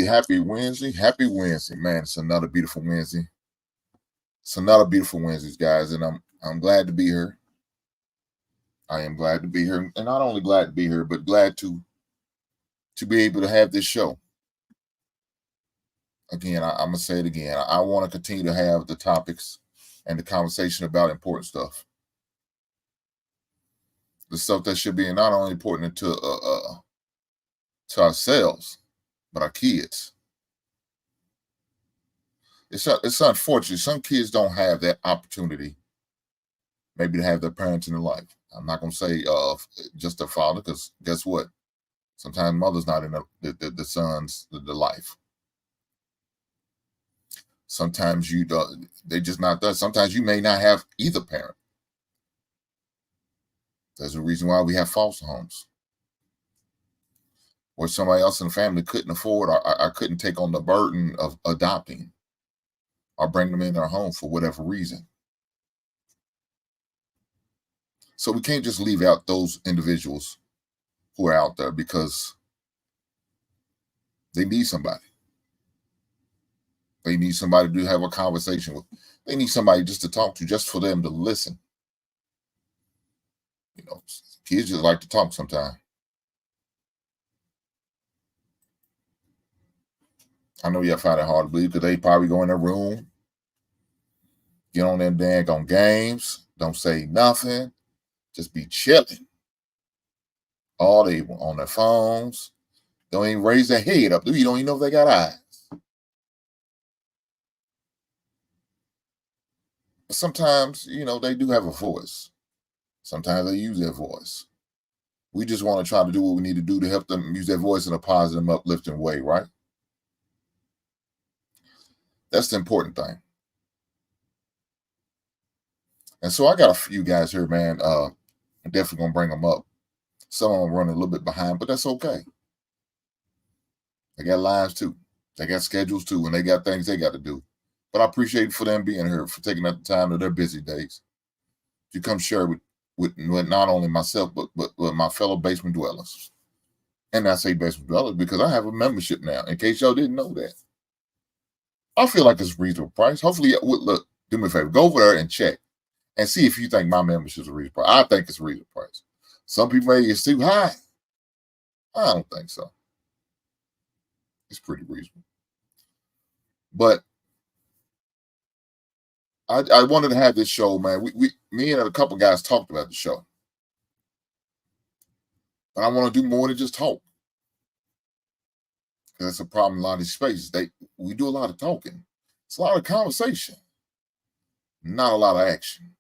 Happy Wednesday. Happy Wednesday, man. It's another beautiful Wednesday. It's another beautiful Wednesday, guys, and I'm glad to be here. I am glad to be here, and not only glad to be here, but glad to be able to have this show. Again, I'm gonna say it again. I want to continue to have the topics and the conversation about important stuff, the stuff that should be not only important to ourselves, but our kids. It's unfortunate some kids don't have that opportunity, maybe to have their parents in their life. I'm not gonna say just their father, because guess what? Sometimes mother's not in the son's the life. Sometimes they just not there. Sometimes you may not have either parent. There's a reason why we have foster homes, where somebody else in the family couldn't afford or couldn't take on the burden of adopting or bring them in their home for whatever reason. So we can't just leave out those individuals who are out there because they need somebody. They need somebody to have a conversation with. They need somebody just to talk to, just for them to listen. You know, kids just like to talk sometimes. I know y'all find it hard to believe because they probably go in their room, get on them daggone games, don't say nothing, just be chilling all day on their phones. Don't even raise their head up. You don't even know if they got eyes. But sometimes, they do have a voice. Sometimes they use their voice. We just want to try to do what we need to do to help them use their voice in a positive, uplifting way, right? That's the important thing. And so I got a few guys here, man. I'm definitely going to bring them up. Some of them running a little bit behind, but that's okay. They got lives too. They got schedules too, and they got things they got to do. But I appreciate for them being here, for taking up the time of their busy days to come share with not only myself, but my fellow basement dwellers. And I say basement dwellers because I have a membership now, in case y'all didn't know that. I feel like it's a reasonable price. Hopefully, look, do me a favor. Go over there and check and see if you think my membership is a reasonable price. I think it's a reasonable price. Some people say it's too high. I don't think so. It's pretty reasonable. But I wanted to have this show, man. Me and a couple guys talked about the show. But I want to do more than just talk. That's a problem in a lot of these spaces. We do a lot of talking. It's a lot of conversation, not a lot of action.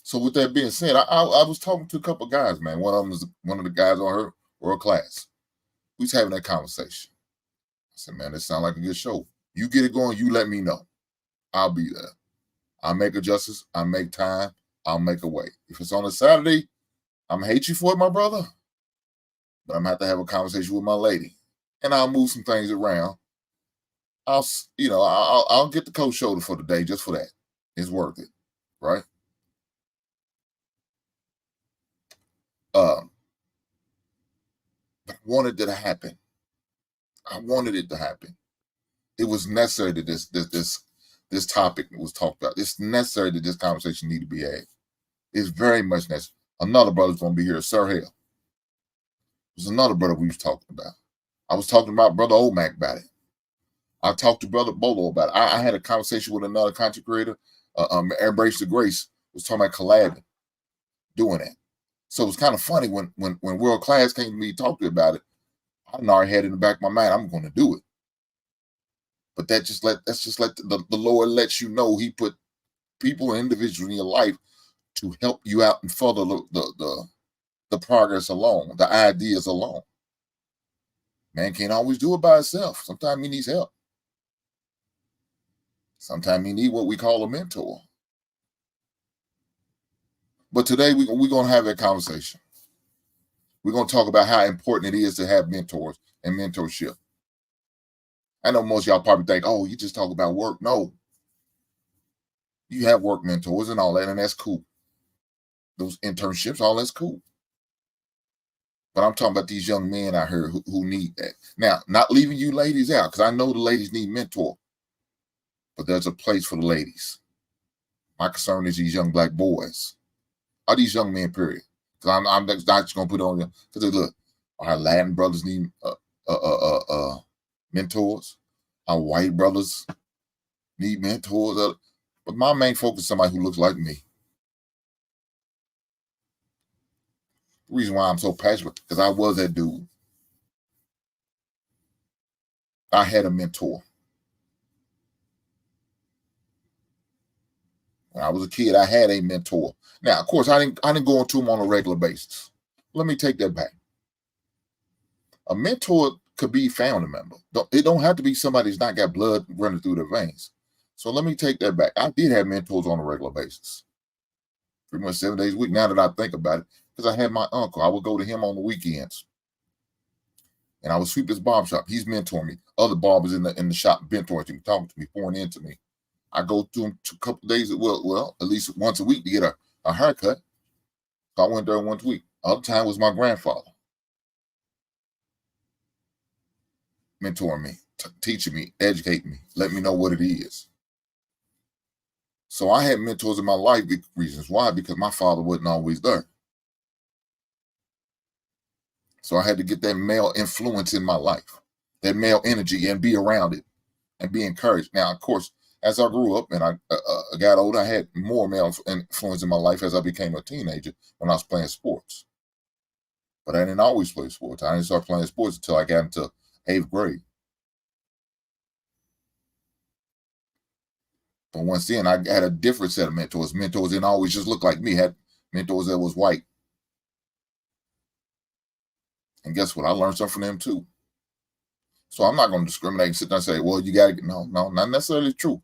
So with that being said, I was talking to a couple of guys, man. One of them was one of the guys on her world class. We was having that conversation. I said, man, this sounds like a good show. You get it going, you let me know. I'll be there. I'll make adjustments. I'll make time. I'll make a way. If it's on a Saturday, I'm going to hate you for it, my brother. But I'm going to have a conversation with my lady. And I'll move some things around. I'll get the cold shoulder for the day just for that. It's worth it. Right? But I wanted it to happen. I wanted it to happen. It was necessary that this topic was talked about. It's necessary that this conversation need to be had. It's very much necessary. Another brother's going to be here, Sir Hale. There's another brother we was talking about. I was talking about Brother OMAC about it. I talked to Brother Bolo about it. I had a conversation with another content creator, Embrace the Grace, was talking about collabing, doing that. So it was kind of funny when World Class came to me and talked to me about it. I already had in the back of my mind, I'm going to do it. But that's just let the Lord let you know He put people and individuals in your life to help you out and further the progress along, the ideas along. Man can't always do it by himself. Sometimes he needs help. Sometimes he needs what we call a mentor. But today we're going to have that conversation. We're going to talk about how important it is to have mentors and mentorship. I know most of y'all probably think, oh, you just talk about work. No. You have work mentors and all that, and that's cool. Those internships, all that's cool. But I'm talking about these young men out here who need that. Now, not leaving you ladies out, because I know the ladies need mentor, but there's a place for the ladies. My concern is these young black boys, or these young men, period. Because I'm not just gonna put it on them. Because look, our Latin brothers need mentors. Our white brothers need mentors. But my main focus is somebody who looks like me. The reason why I'm so passionate, because I was that dude. I had a mentor. When I was a kid, I had a mentor. Now, of course, I didn't go into them on a regular basis. Let me take that back. A mentor could be a family member. It don't have to be somebody who's not got blood running through their veins. So let me take that back. I did have mentors on a regular basis. Pretty much 7 days a week, now that I think about it, because I had my uncle. I would go to him on the weekends. And I would sweep his barber shop. He's mentoring me. Other barbers in the shop mentoring me, talking to me, pouring into me. I go to him a couple of days, well, at least once a week to get a haircut. So I went there once a week. Other time was my grandfather mentoring me, teaching me, educating me, letting me know what it is. So I had mentors in my life, reasons why, because my father wasn't always there. So I had to get that male influence in my life, that male energy, and be around it and be encouraged. Now, of course, as I grew up and I got older, I had more male influence in my life as I became a teenager when I was playing sports. But I didn't always play sports. I didn't start playing sports until I got into 8th grade. But once then, I had a different set of mentors. Mentors didn't always just look like me. I had mentors that was white. And guess what? I learned something from them too. So I'm not going to discriminate and sit there and say, well, you got to get, no, not necessarily true.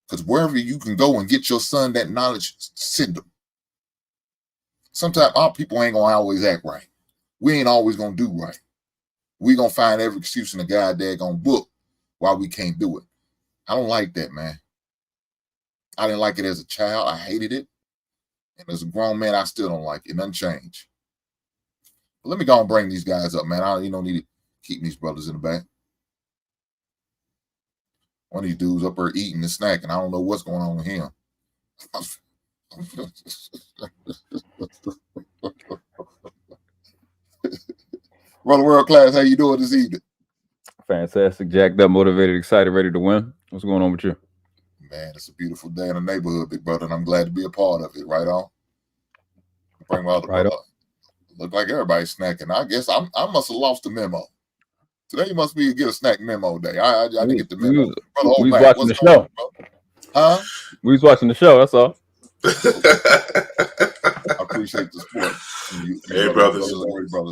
Because wherever you can go and get your son that knowledge, send them. Sometimes our people ain't going to always act right. We ain't always going to do right. We going to find every excuse in the goddamn book why we can't do it. I don't like that, man. I didn't like it as a child. I hated it. And as a grown man, I still don't like it. Nothing changed. But let me go and bring these guys up, man. You don't need to keep these brothers in the back. One of these dudes up there eating and snacking. I don't know what's going on with him. Brother World Class, how you doing this evening? Fantastic, jacked up, motivated, excited, ready to win. What's going on with you? Man, it's a beautiful day in the neighborhood, big brother, and I'm glad to be a part of it. Right on. Bring my other brother. Look like everybody's snacking. I guess I must have lost the memo. Today must be get a snack memo day. I didn't get the memo. Brother we was watching the show. Huh? We was watching the show. That's all. I appreciate the support. Hey, brothers.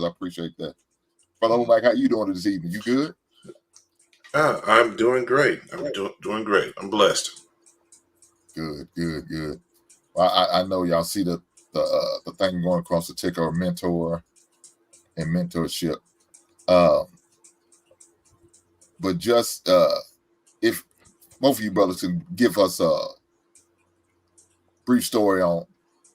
I appreciate that. Brother OMAC, how you doing this evening? You good? I'm doing great. I'm doing great. I'm blessed. Good. Well, I know y'all see the thing going across the ticker of mentor and mentorship. But just if both of you brothers can give us a brief story on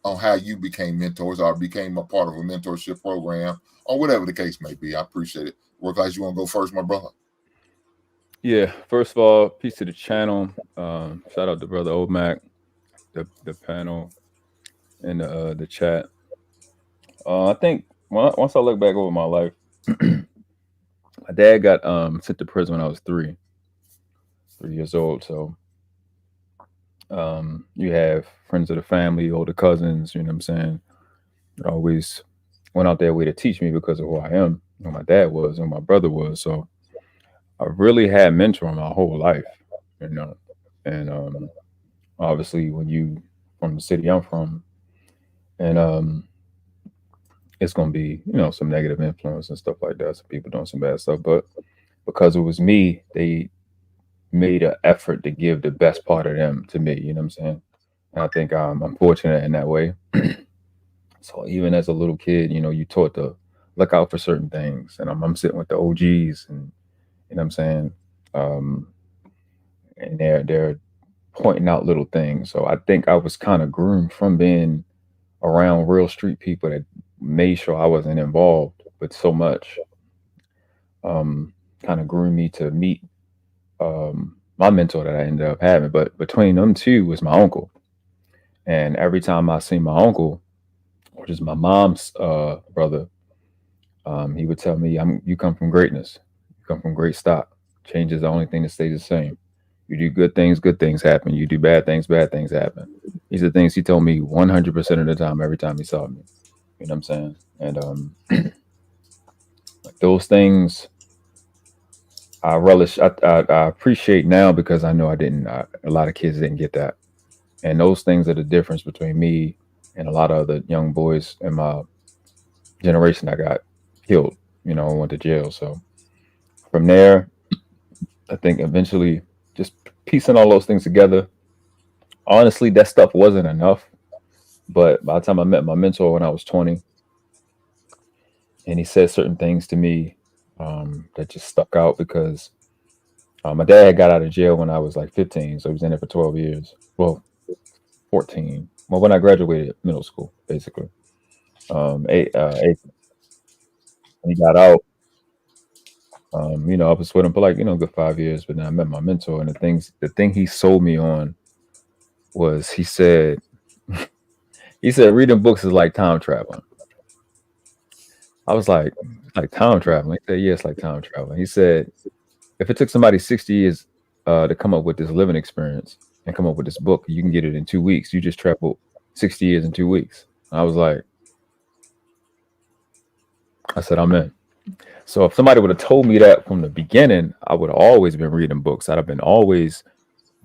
how you became mentors or became a part of a mentorship program or whatever the case may be. I appreciate it. Work Class, you want to go first, my brother? Yeah. First of all, peace to the channel. Shout out to Brother OMAC, the panel, and the chat. I think once I look back over my life, my dad got sent to prison when I was 3 years old. So you have friends of the family, older cousins, you know what I'm saying? They always went out their way to teach me because of who I am, who my dad was and my brother was. So I really had mentoring my whole life, you know. And obviously when you from the city I'm from, and it's gonna be, you know, some negative influence and stuff like that. Some people doing some bad stuff. But because it was me, they made an effort to give the best part of them to me, you know what I'm saying? And I think I'm fortunate in that way. So even as a little kid, you know, you taught to look out for certain things. And I'm sitting with the OGs and, you know what I'm saying? And they're pointing out little things. So I think I was kind of groomed from being around real street people that made sure I wasn't involved with so much, kind of grew me to meet my mentor that I ended up having. But between them two was my uncle. And every time I see my uncle, which is my mom's brother, he would tell me, you come from greatness. You come from great stock. Change is the only thing that stays the same. You do good things happen. You do bad things happen. These are things he told me 100% of the time, every time he saw me. You know what I'm saying? And those things I relish, I appreciate now because I know a lot of kids didn't get that. And those things are the difference between me and a lot of other young boys in my generation that got killed, went to jail. So from there, I think eventually just piecing all those things together. Honestly, that stuff wasn't enough. But by the time I met my mentor when I was 20, and he said certain things to me that just stuck out because my dad got out of jail when I was like 15, so he was in there for 12 years. Well, 14. Well, when I graduated middle school, basically. When he got out, I was with him for like, good 5 years. But then I met my mentor, and the thing he sold me on was he said reading books is like time traveling. I was like time traveling. He said, yeah, it's like time traveling. He said, if it took somebody 60 years to come up with this living experience and come up with this book, you can get it in 2 weeks. You just traveled 60 years in 2 weeks. I was like, I said, I'm in. So if somebody would have told me that from the beginning, I would have always been reading books. I'd have been always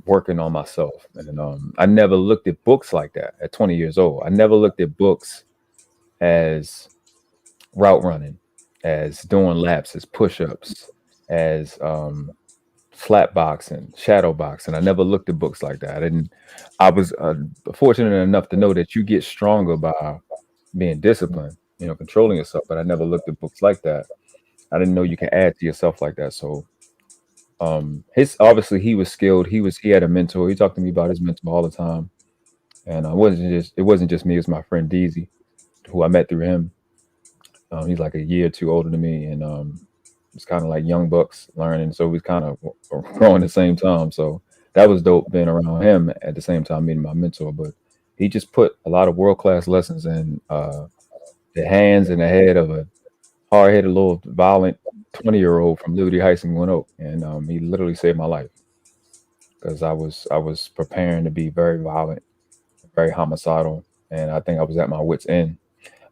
working on myself. And I never looked at books like that at 20 years old. I never looked at books as route running, as doing laps, as push-ups, as flat boxing, shadow boxing. I never looked at books like that. I was fortunate enough to know that you get stronger by being disciplined, controlling yourself. But I never looked at books like that. I didn't know you can add to yourself like that. So obviously he was skilled. He had a mentor. He talked to me about his mentor all the time. And it wasn't just me, it was my friend Deezy, who I met through him. He's like a year or two older than me, and it's kind of like young bucks learning. So we kind of growing at the same time. So that was dope being around him at the same time meeting my mentor. But he just put a lot of world-class lessons in the hands and the head of a hard-headed little violent 20-year-old from Liberty Heights in Glen Oak. And he literally saved my life because I was preparing to be very violent, very homicidal, and I think I was at my wit's end.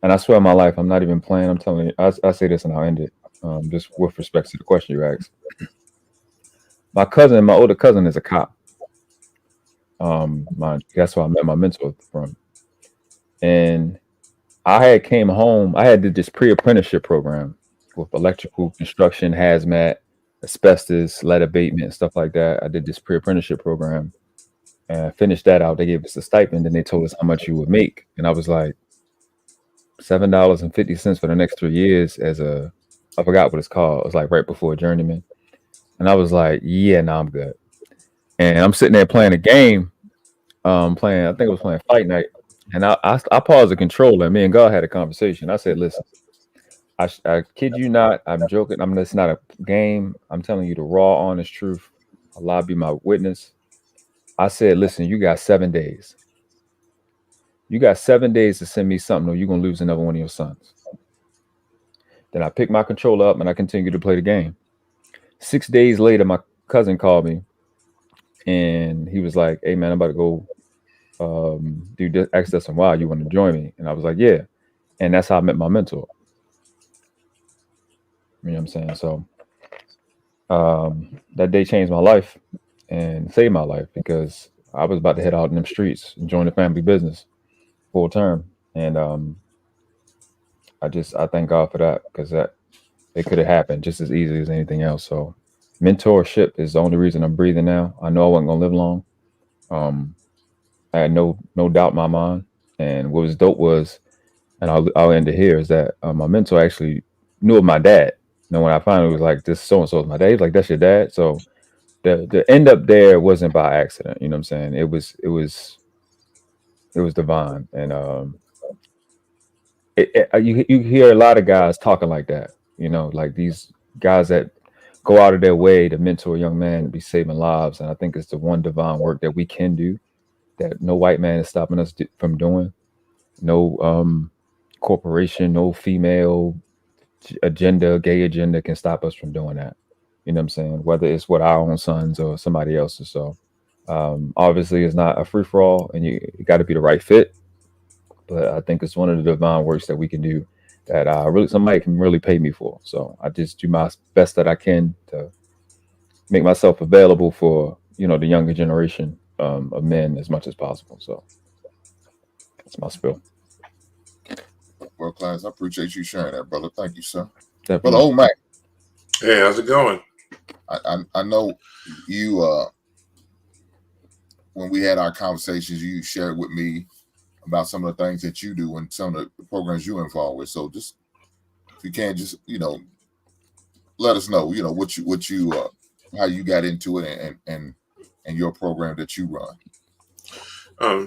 And I swear on my life, I'm not even playing. I'm telling you, I say this and I'll end it. Just with respect to the question you asked. My older cousin is a cop. That's where I met my mentor from. And I had came home. I had did this pre-apprenticeship program with electrical construction, hazmat, asbestos, lead abatement, and stuff like that. I did this pre-apprenticeship program, and I finished that out. They gave us a stipend, and they told us how much you would make. And I was like, $7.50 for the next 3 years I forgot what it's called. It was like right before journeyman. And I was like, yeah, no, I'm good. And I'm sitting there playing a game, I think I was playing Fight Night. And I paused the controller, and me and God had a conversation. I said, listen, I kid you not, I'm joking. It's not a game. I'm telling you the raw, honest truth. Allah be my witness. I said, listen, you got 7 days. You got 7 days to send me something, or you're going to lose another one of your sons. Then I picked my controller up and I continued to play the game. 6 days later, my cousin called me and he was like, hey, man, I'm about to go do this, access and why you want to join me? And I was like, yeah. And that's how I met my mentor. You know what I'm saying? So that day changed my life and saved my life because I was about to head out in them streets and join the family business full term. And I thank God for that because it could have happened just as easily as anything else. So mentorship is the only reason I'm breathing now. I know I wasn't gonna live long. I had no doubt in my mind. And what was dope was, and I'll end it here, is that my mentor actually knew of my dad. When I finally was like, this so and so is my dad, he's like, that's your dad. So the end up there wasn't by accident. You know what I'm saying? It was divine. And you hear a lot of guys talking like that, like these guys that go out of their way to mentor a young man to be saving lives. And I think it's the one divine work that we can do that no white man is stopping us from doing. No corporation, no female agenda, gay agenda can stop us from doing that. You know what I'm saying? Whether it's with our own sons or somebody else's. So obviously it's not a free for all, and you got to be the right fit. But I think it's one of the divine works that we can do that really somebody can really pay me for. So I just do my best that I can to make myself available for the younger generation of men as much as possible. So that's my spill. World class. I appreciate you sharing that, brother. Thank you, sir. Definitely. Brother OMAC. Hey, how's it going? I know you when we had our conversations, you shared with me about some of the things that you do and some of the programs you involved with. So just if you can just let us know what you how you got into it and your program that you run.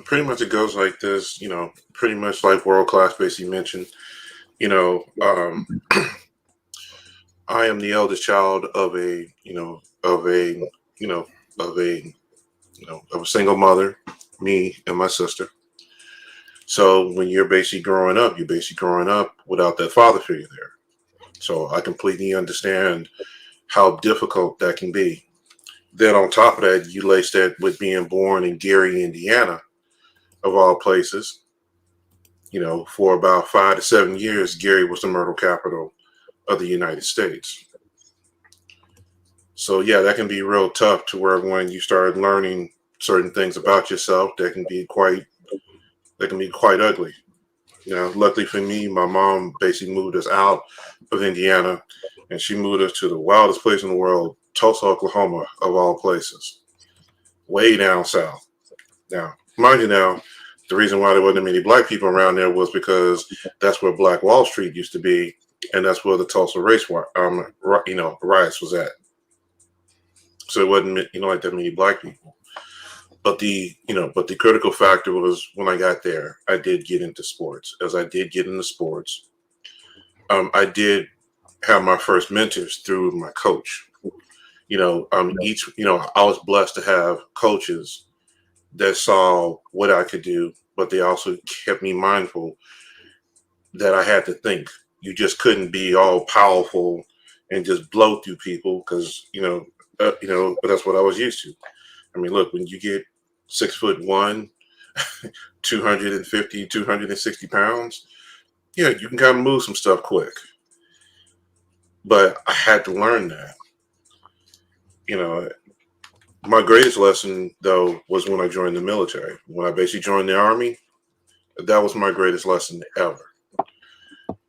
Pretty much it goes like this, pretty much like world class basically mentioned, I am the eldest child of a single mother, me and my sister. So when you're basically growing up without that father figure there. So I completely understand how difficult that can be. Then on top of that, you lace that with being born in Gary, Indiana, of all places. For about 5 to 7 years, Gary was the murder capital of the United States. So yeah, that can be real tough to where when you start learning certain things about yourself, that can be quite ugly. Luckily for me, my mom basically moved us out of Indiana, and she moved us to the wildest place in the world, Tulsa, Oklahoma, of all places, way down south. Now, mind you, the reason why there wasn't many black people around there was because that's where Black Wall Street used to be, and that's where the Tulsa riots was at. So it wasn't like that many black people. But the critical factor was when I got there, I did get into sports. As I did get into sports, I did have my first mentors through my coach. I was blessed to have coaches that saw what I could do, but they also kept me mindful that I had to think. You just couldn't be all powerful and just blow through people because but that's what I was used to. I mean, look, when you get 6'1", 250, 260 pounds, yeah, you can kind of move some stuff quick. But I had to learn that. My greatest lesson, though, was when I joined the military. When I basically joined the Army, that was my greatest lesson ever.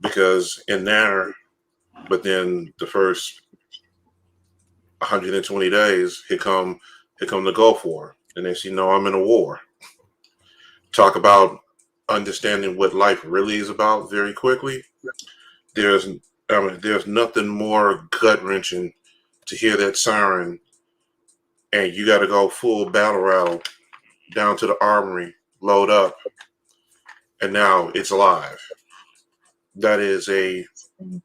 Because in there, but then the first 120 days, here come the Gulf War. And next I'm in a war. Talk about understanding what life really is about very quickly. There's nothing more gut-wrenching to hear that siren and you got to go full battle rattle down to the armory, load up, and now it's alive. That is a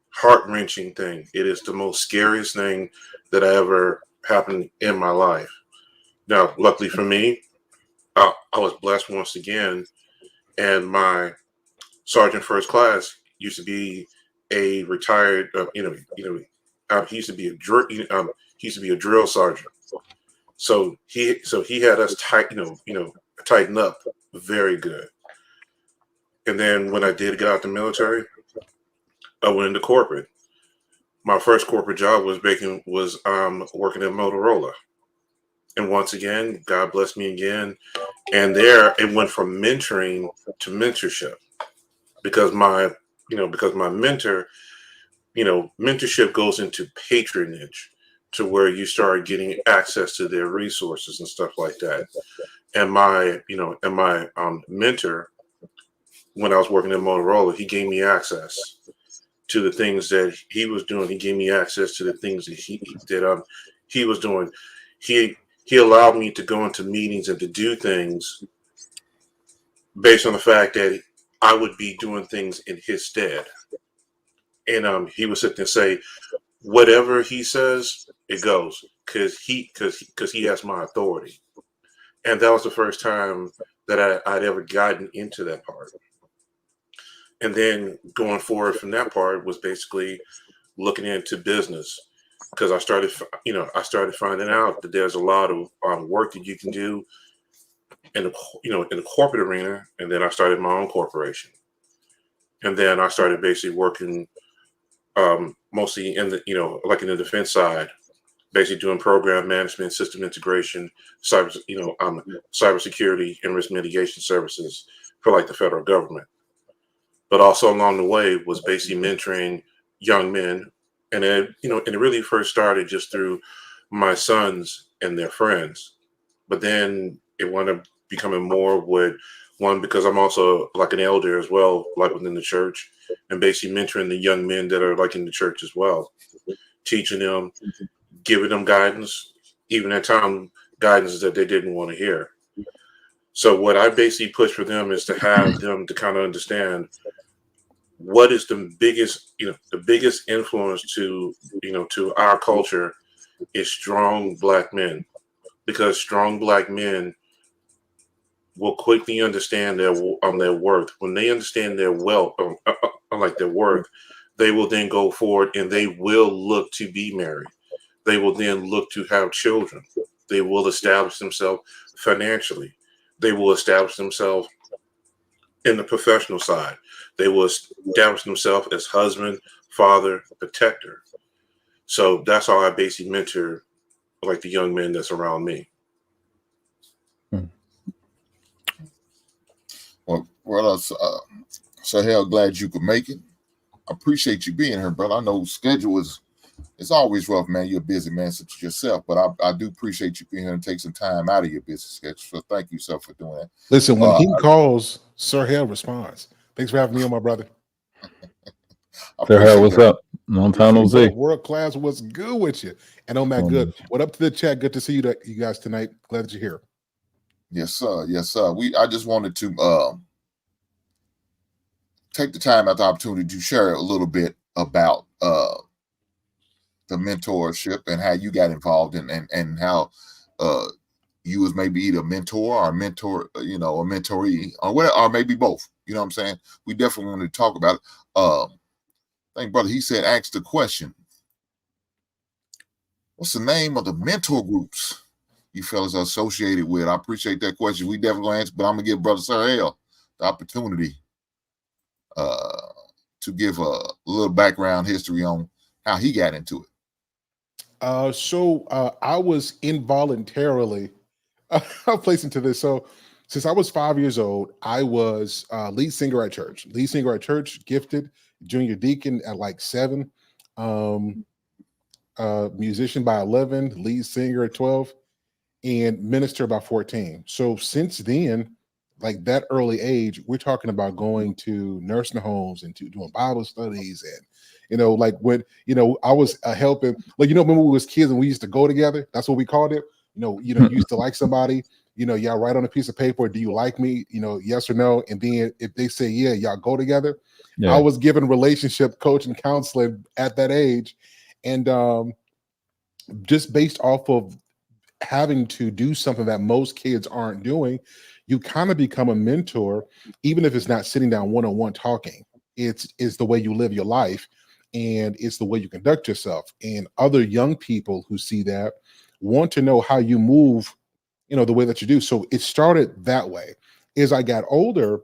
heart-wrenching thing. It is the most scariest thing that ever happened in my life. Now, luckily for me, I was blessed once again, and my sergeant first class used to be a retired, he used to be a drill sergeant. So he had us tighten up very good. And then when I did get out the military, I went into corporate. My first corporate job was working at Motorola. And once again, God blessed me again. And there it went from mentoring to mentorship. Because my mentor, mentorship goes into patronage to where you start getting access to their resources and stuff like that. And my mentor, when I was working at Motorola, he gave me access to the things that he was doing. He gave me access to the things that he was doing. He allowed me to go into meetings and to do things based on the fact that I would be doing things in his stead. And he would sit there and say, whatever he says, it goes, because he has my authority. And that was the first time that I'd ever gotten into that part. And then going forward from that part was basically looking into business, because I started finding out that there's a lot of work that you can do in the corporate arena. And then I started my own corporation, and then I started basically working mostly in the like in the defense side, basically doing program management, system integration, cybersecurity and risk mitigation services for like the federal government. But also along the way was basically mentoring young men, and it really first started just through my sons and their friends. But then it wound up becoming more with one, because I'm also like an elder as well, like within the church, and basically mentoring the young men that are like in the church as well, teaching them, giving them guidance, even at times guidance that they didn't want to hear. So what I basically push for them is to have them to kind of understand what is the biggest influence to our culture is strong Black men, because strong Black men will quickly understand their worth. When they understand their wealth, like their worth, they will then go forward and they will look to be married. They will then look to have children. They will establish themselves financially. They will establish themselves in the professional side. They will establish themselves as husband, father, protector. So that's how I basically mentor like the young men that's around me. Well, so hell, glad you could make it. I appreciate you being here, brother. I know schedule it's always rough, man. You're a busy man such as yourself, but I do appreciate you being here and take some time out of your busy schedule. So thank you, sir, for doing that. Listen, when he calls, Sir Hell responds. Thanks for having me on, my brother. Sir Hell, what's up? Long time no see. World class, what's good with you? And OMAC, good. What up to the chat? Good to see you guys tonight. Glad that you're here. Yes, sir. Yes, sir. I just wanted to take the time at the opportunity to share a little bit about the mentorship and how you got involved and how you was maybe either a mentor or a mentor, a mentoree, or whatever, or maybe both. You know what I'm saying? We definitely want to talk about it. I think, brother, he said, ask the question. What's the name of the mentor groups you fellas are associated with? I appreciate that question. We definitely gonna answer, but I'm gonna give Brother Sir Hell the opportunity to give a little background history on how he got into it. So I was involuntarily placed into this. So since I was 5 years old, I was lead singer at church. Gifted, junior deacon at like 7, musician by 11, lead singer at 12, and minister by 14. So since then, like that early age, we're talking about going to nursing homes and doing Bible studies, and like when I was helping, like remember we was kids and we used to go together. That's what we called it. You used to like somebody. Y'all write on a piece of paper, do you like me? Yes or no. And then if they say yeah, y'all go together. Yeah. I was given relationship coaching counseling at that age, and just based off of having to do something that most kids aren't doing, you kind of become a mentor, even if it's not sitting down one-on-one talking. It's the way you live your life, and it's the way you conduct yourself. And other young people who see that want to know how you move, the way that you do. So it started that way. As I got older,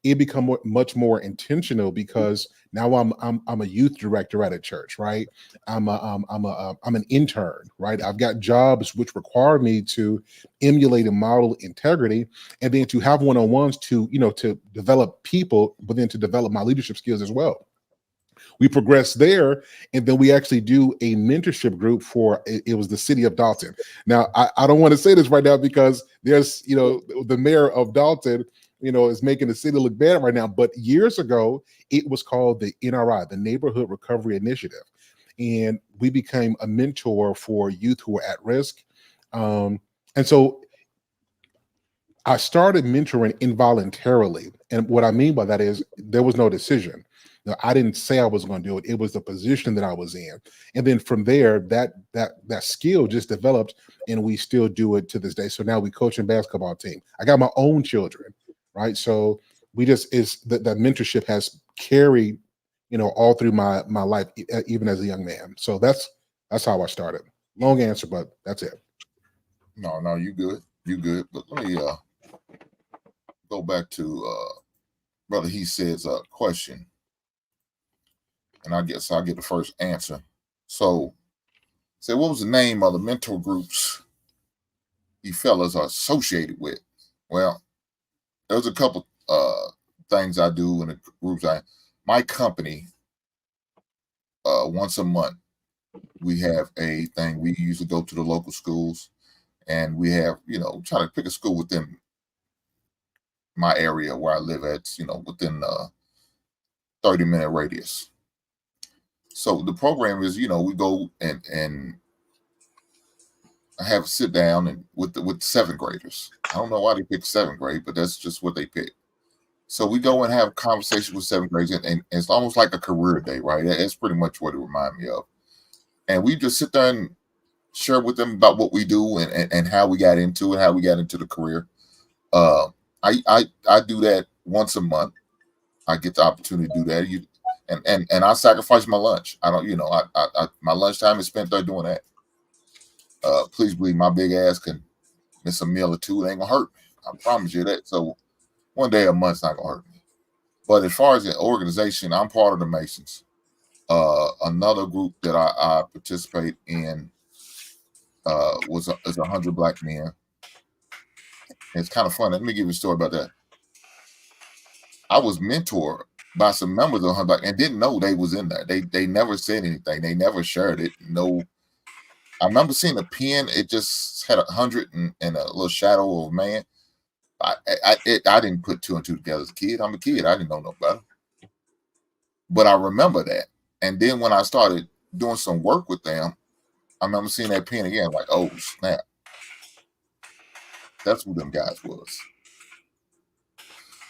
it become much more intentional, because now I'm a youth director at a church, right? I'm an intern, right? I've got jobs which require me to emulate and model integrity, and then to have one-on-ones to develop people, but then to develop my leadership skills as well. We progress there, and then we actually do a mentorship group for it was the city of Dalton. Now, I don't want to say this right now because there's the mayor of Dalton is making the city look bad right now. But years ago, it was called the NRI, the Neighborhood Recovery Initiative. And we became a mentor for youth who were at risk. And so I started mentoring involuntarily. And what I mean by that is there was no decision. Now, I didn't say I was going to do it. It was the position that I was in. And then from there, that skill just developed, and we still do it to this day. So now we coach a basketball team. I got my own children, right? So we just is that mentorship has carried, all through my life, even as a young man. So that's how I started. Long answer, but that's it. No, you good. You good. But let me go back to Brother He says a question. And I guess I'll get the first answer. So, say, what was the name of the mentor groups you fellas are associated with? Well, there's a couple things I do in the groups. My company, once a month, we have a thing. We usually go to the local schools, and we have, try to pick a school within my area where I live at, within 30-minute radius. So the program is, we go and I have a sit down and with seventh graders. I don't know why they pick seventh grade, but that's just what they pick. So we go and have a conversation with seventh graders, and it's almost like a career day, right? That's pretty much what it reminds me of. And we just sit there and share with them about what we do and how we got into it, how we got into the career. I do that once a month. I get the opportunity to do that. And I sacrifice my lunch. I don't, my lunchtime is spent there doing that. Please believe my big ass can miss a meal or two. It ain't gonna hurt me. I promise you that. So one day a month's not gonna hurt me. But as far as the organization, I'm part of the Masons. Another group that I participate in is 100 Black Men. It's kind of funny. Let me give you a story about that. I was mentored by some members of 100 Black and didn't know they was in there. They never said anything. They never shared it. No. I remember seeing a pen. It just had 100 and a little shadow of a man. I didn't put two and two together as a kid. I'm a kid. I didn't know no better. But I remember that. And then when I started doing some work with them, I remember seeing that pen again, like, oh, snap. That's who them guys was.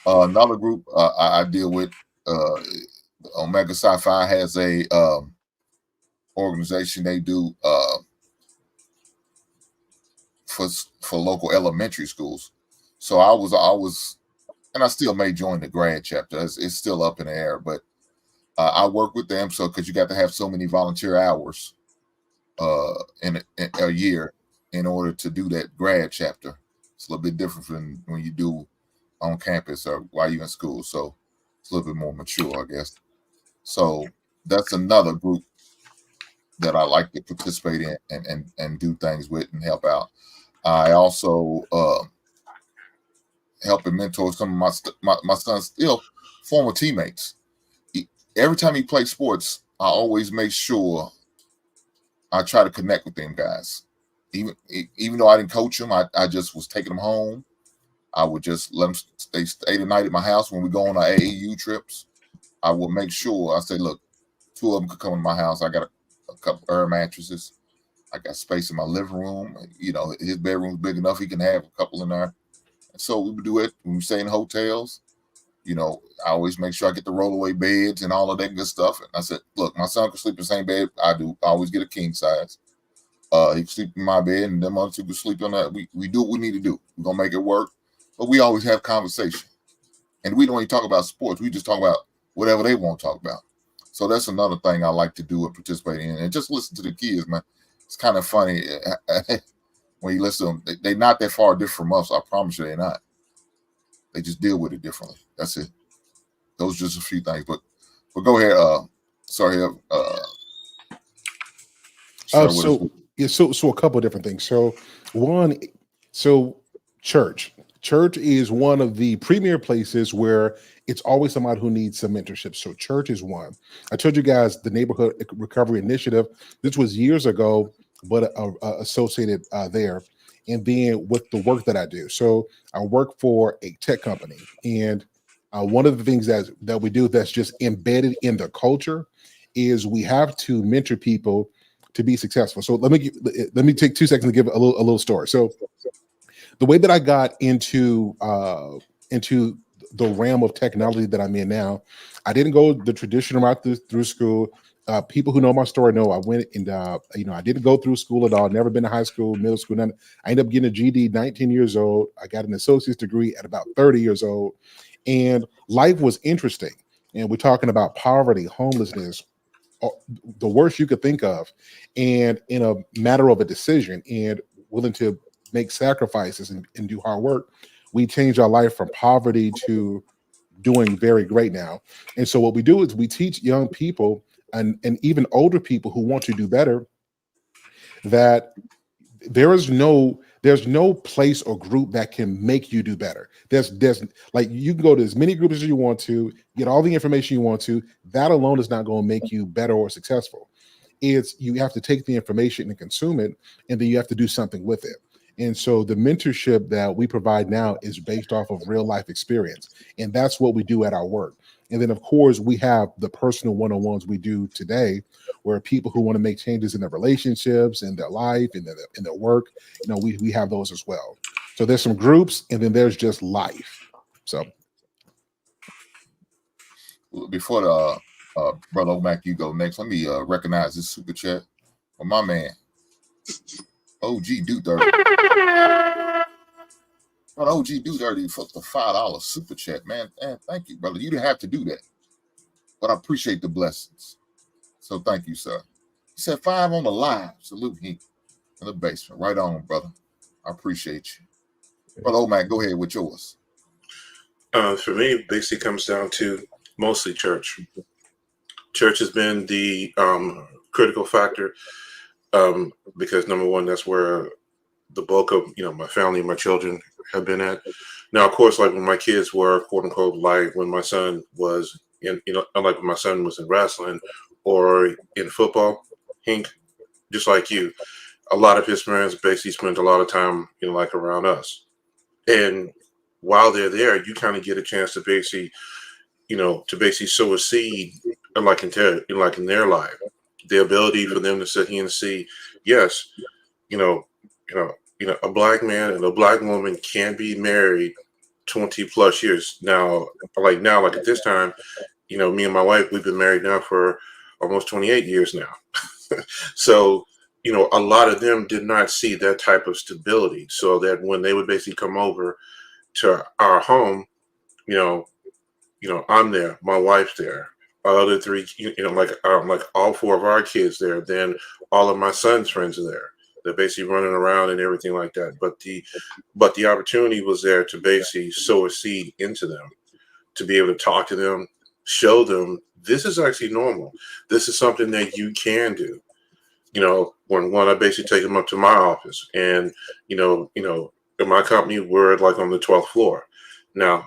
Another group I deal with, Omega Sci-Fi has a organization they do for local elementary schools. So I was, and I still may join the grad chapter. It's still up in the air, but I work with them. So because you got to have so many volunteer hours in a year in order to do that grad chapter. It's a little bit different from when you do on campus or while you're in school. So it's a little bit more mature, I guess. So that's another group that I like to participate in and do things with and help out. I also help and mentor some of my son's still former teammates. Every time he plays sports, I always make sure I try to connect with them guys. Even though I didn't coach them, I just was taking them home. I would just let them stay the night at my house when we go on our AAU trips. I will make sure I say, look, two of them could come to my house. I got a couple air mattresses. I got space in my living room. His bedroom's big enough. He can have a couple in there. And so we would do it when we stay in hotels. I always make sure I get the rollaway beds and all of that good stuff. And I said, look, my son can sleep in the same bed I do. I always get a king size. He can sleep in my bed, and them other two can sleep on that. We do what we need to do. We're going to make it work. But we always have conversation. And we don't even talk about sports. We just talk about whatever they want to talk about. So that's another thing I like to do and participate in. And just listen to the kids, man. It's kind of funny when you listen to them. They're not that far different from us. I promise you they're not. They just deal with it differently. That's it. Those are just a few things. But go ahead. Sorry. So a couple of different things. So church is one of the premier places where it's always somebody who needs some mentorship. So church is one. I told you guys the Neighborhood Recovery Initiative. This was years ago, but associated there. And then with the work that I do. So I work for a tech company, and one of the things that we do that's just embedded in the culture is we have to mentor people to be successful. So let me take 2 seconds to give a little story. So the way that I got into the realm of technology that I'm in now, I didn't go the traditional route through school. People who know my story know I went and I didn't go through school at all. Never been to high school, middle school, none. I ended up getting a GED 19 years old. I got an associate's degree at about 30 years old, and life was interesting. And we're talking about poverty, homelessness, the worst you could think of, and in a matter of a decision and willing to make sacrifices and do hard work, we changed our life from poverty to doing very great now. And so what we do is we teach young people and even older people who want to do better that there's no place or group that can make you do better. There's like, you can go to as many groups as you want to, get all the information you want to. That alone is not going to make you better or successful. It's you have to take the information and consume it, and then you have to do something with it. And so the mentorship that we provide now is based off of real life experience. And that's what we do at our work. And then, of course, we have the personal one-on-ones we do today, where people who want to make changes in their relationships, in their life, in their work, we have those as well. So there's some groups, and then there's just life. So before the Brother OMAC, you go next, let me recognize this super chat from my man, OG Do Dirty. OG Do Dirty for the $5 super chat, man. And thank you, brother. You didn't have to do that, but I appreciate the blessings. So thank you, sir. He said 5 on the live. Salute him in the basement. Right on, brother. I appreciate you. Brother OMAC, go ahead with yours. For me, it basically comes down to mostly church. Church has been the critical factor because, number one, that's where the bulk of my family, my children have been at. Now, of course, like when my kids were quote unquote, like when my son was unlike when my son was in wrestling or in football, Hank, just like you, a lot of his friends basically spent a lot of time like around us. And while they're there, you kind of get a chance to basically sow a seed like in their life. The ability for them to sit here and see, yes, a black man and a black woman can be married 20 plus years now. Like at this time, me and my wife, we've been married now for almost 28 years now. So, a lot of them did not see that type of stability. So that when they would basically come over to our home, I'm there, my wife's there, our other three, like all 4 of our kids there, then all of my son's friends are there. They're basically running around and everything like that. But the opportunity was there to basically sow a seed into them, to be able to talk to them, show them this is actually normal. This is something that you can do. When I basically take them up to my office, and in my company, we're like on the 12th floor. Now,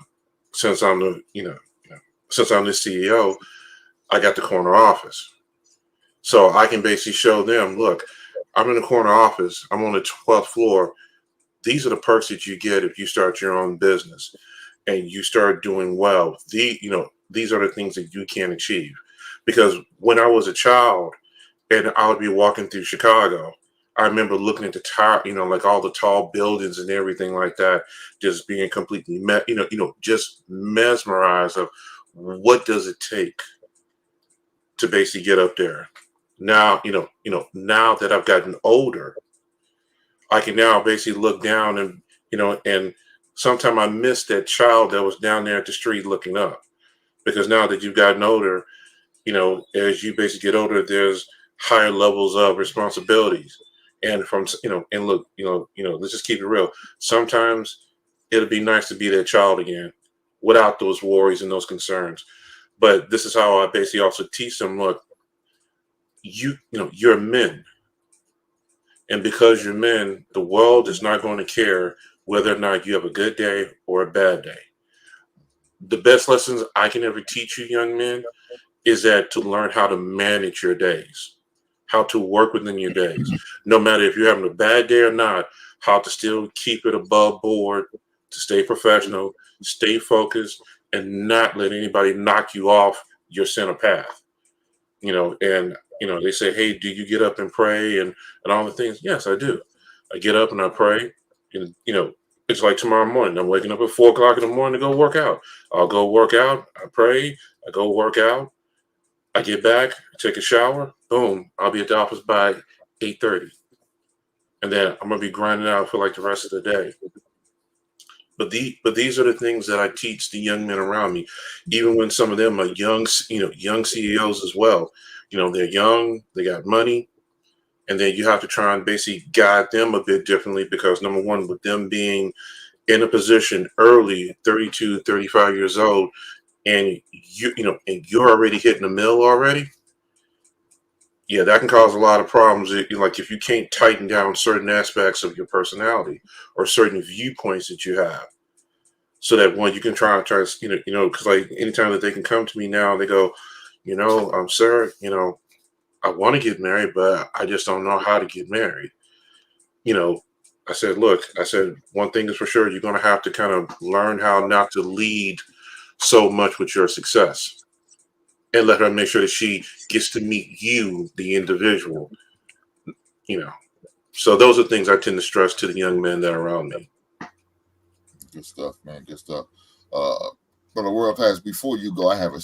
since I'm the CEO, I got the corner office. So I can basically show them, look, I'm in the corner office. I'm on the 12th floor. These are the perks that you get if you start your own business and you start doing well. These are the things that you can achieve. Because when I was a child and I would be walking through Chicago, I remember looking at the like all the tall buildings and everything like that, just being completely, just mesmerized of what does it take to basically get up there. Now, now that I've gotten older, I can now basically look down and, and sometimes I miss that child that was down there at the street looking up, because now that you've gotten older, as you basically get older, there's higher levels of responsibilities. And and look, let's just keep it real. Sometimes it'll be nice to be that child again without those worries and those concerns. But this is how I basically also teach them, look, you're men. And because you're men, the world is not going to care whether or not you have a good day or a bad day. The best lessons I can ever teach you young men is that to learn how to manage your days, how to work within your days, no matter if you're having a bad day or not, how to still keep it above board, to stay professional, stay focused, and not let anybody knock you off your center path. And they say, hey, do you get up and pray and all the things? Yes, I do. I get up and I pray. And, It's like tomorrow morning. I'm waking up at 4 o'clock in the morning to go work out. I'll go work out. I pray. I go work out. I get back, take a shower. Boom. I'll be at the office by 8:30. And then I'm going to be grinding out for like the rest of the day. But these are the things that I teach the young men around me, even when some of them are young CEOs as well. They're young, they got money, and then you have to try and basically guide them a bit differently because number one, with them being in a position early, 32, 35 years old, and and you're already hitting the mill already. Yeah, that can cause a lot of problems. Like if you can't tighten down certain aspects of your personality or certain viewpoints that you have, so that one you can try because like anytime that they can come to me now, they go, sir, I want to get married, but I just don't know how to get married. I said, look, one thing is for sure, you're going to have to kind of learn how not to lead so much with your success. And let her make sure that she gets to meet you, the individual. So those are things I tend to stress to the young men that are around me. Good stuff, man. Good stuff. Brother World Class, before you go, I have a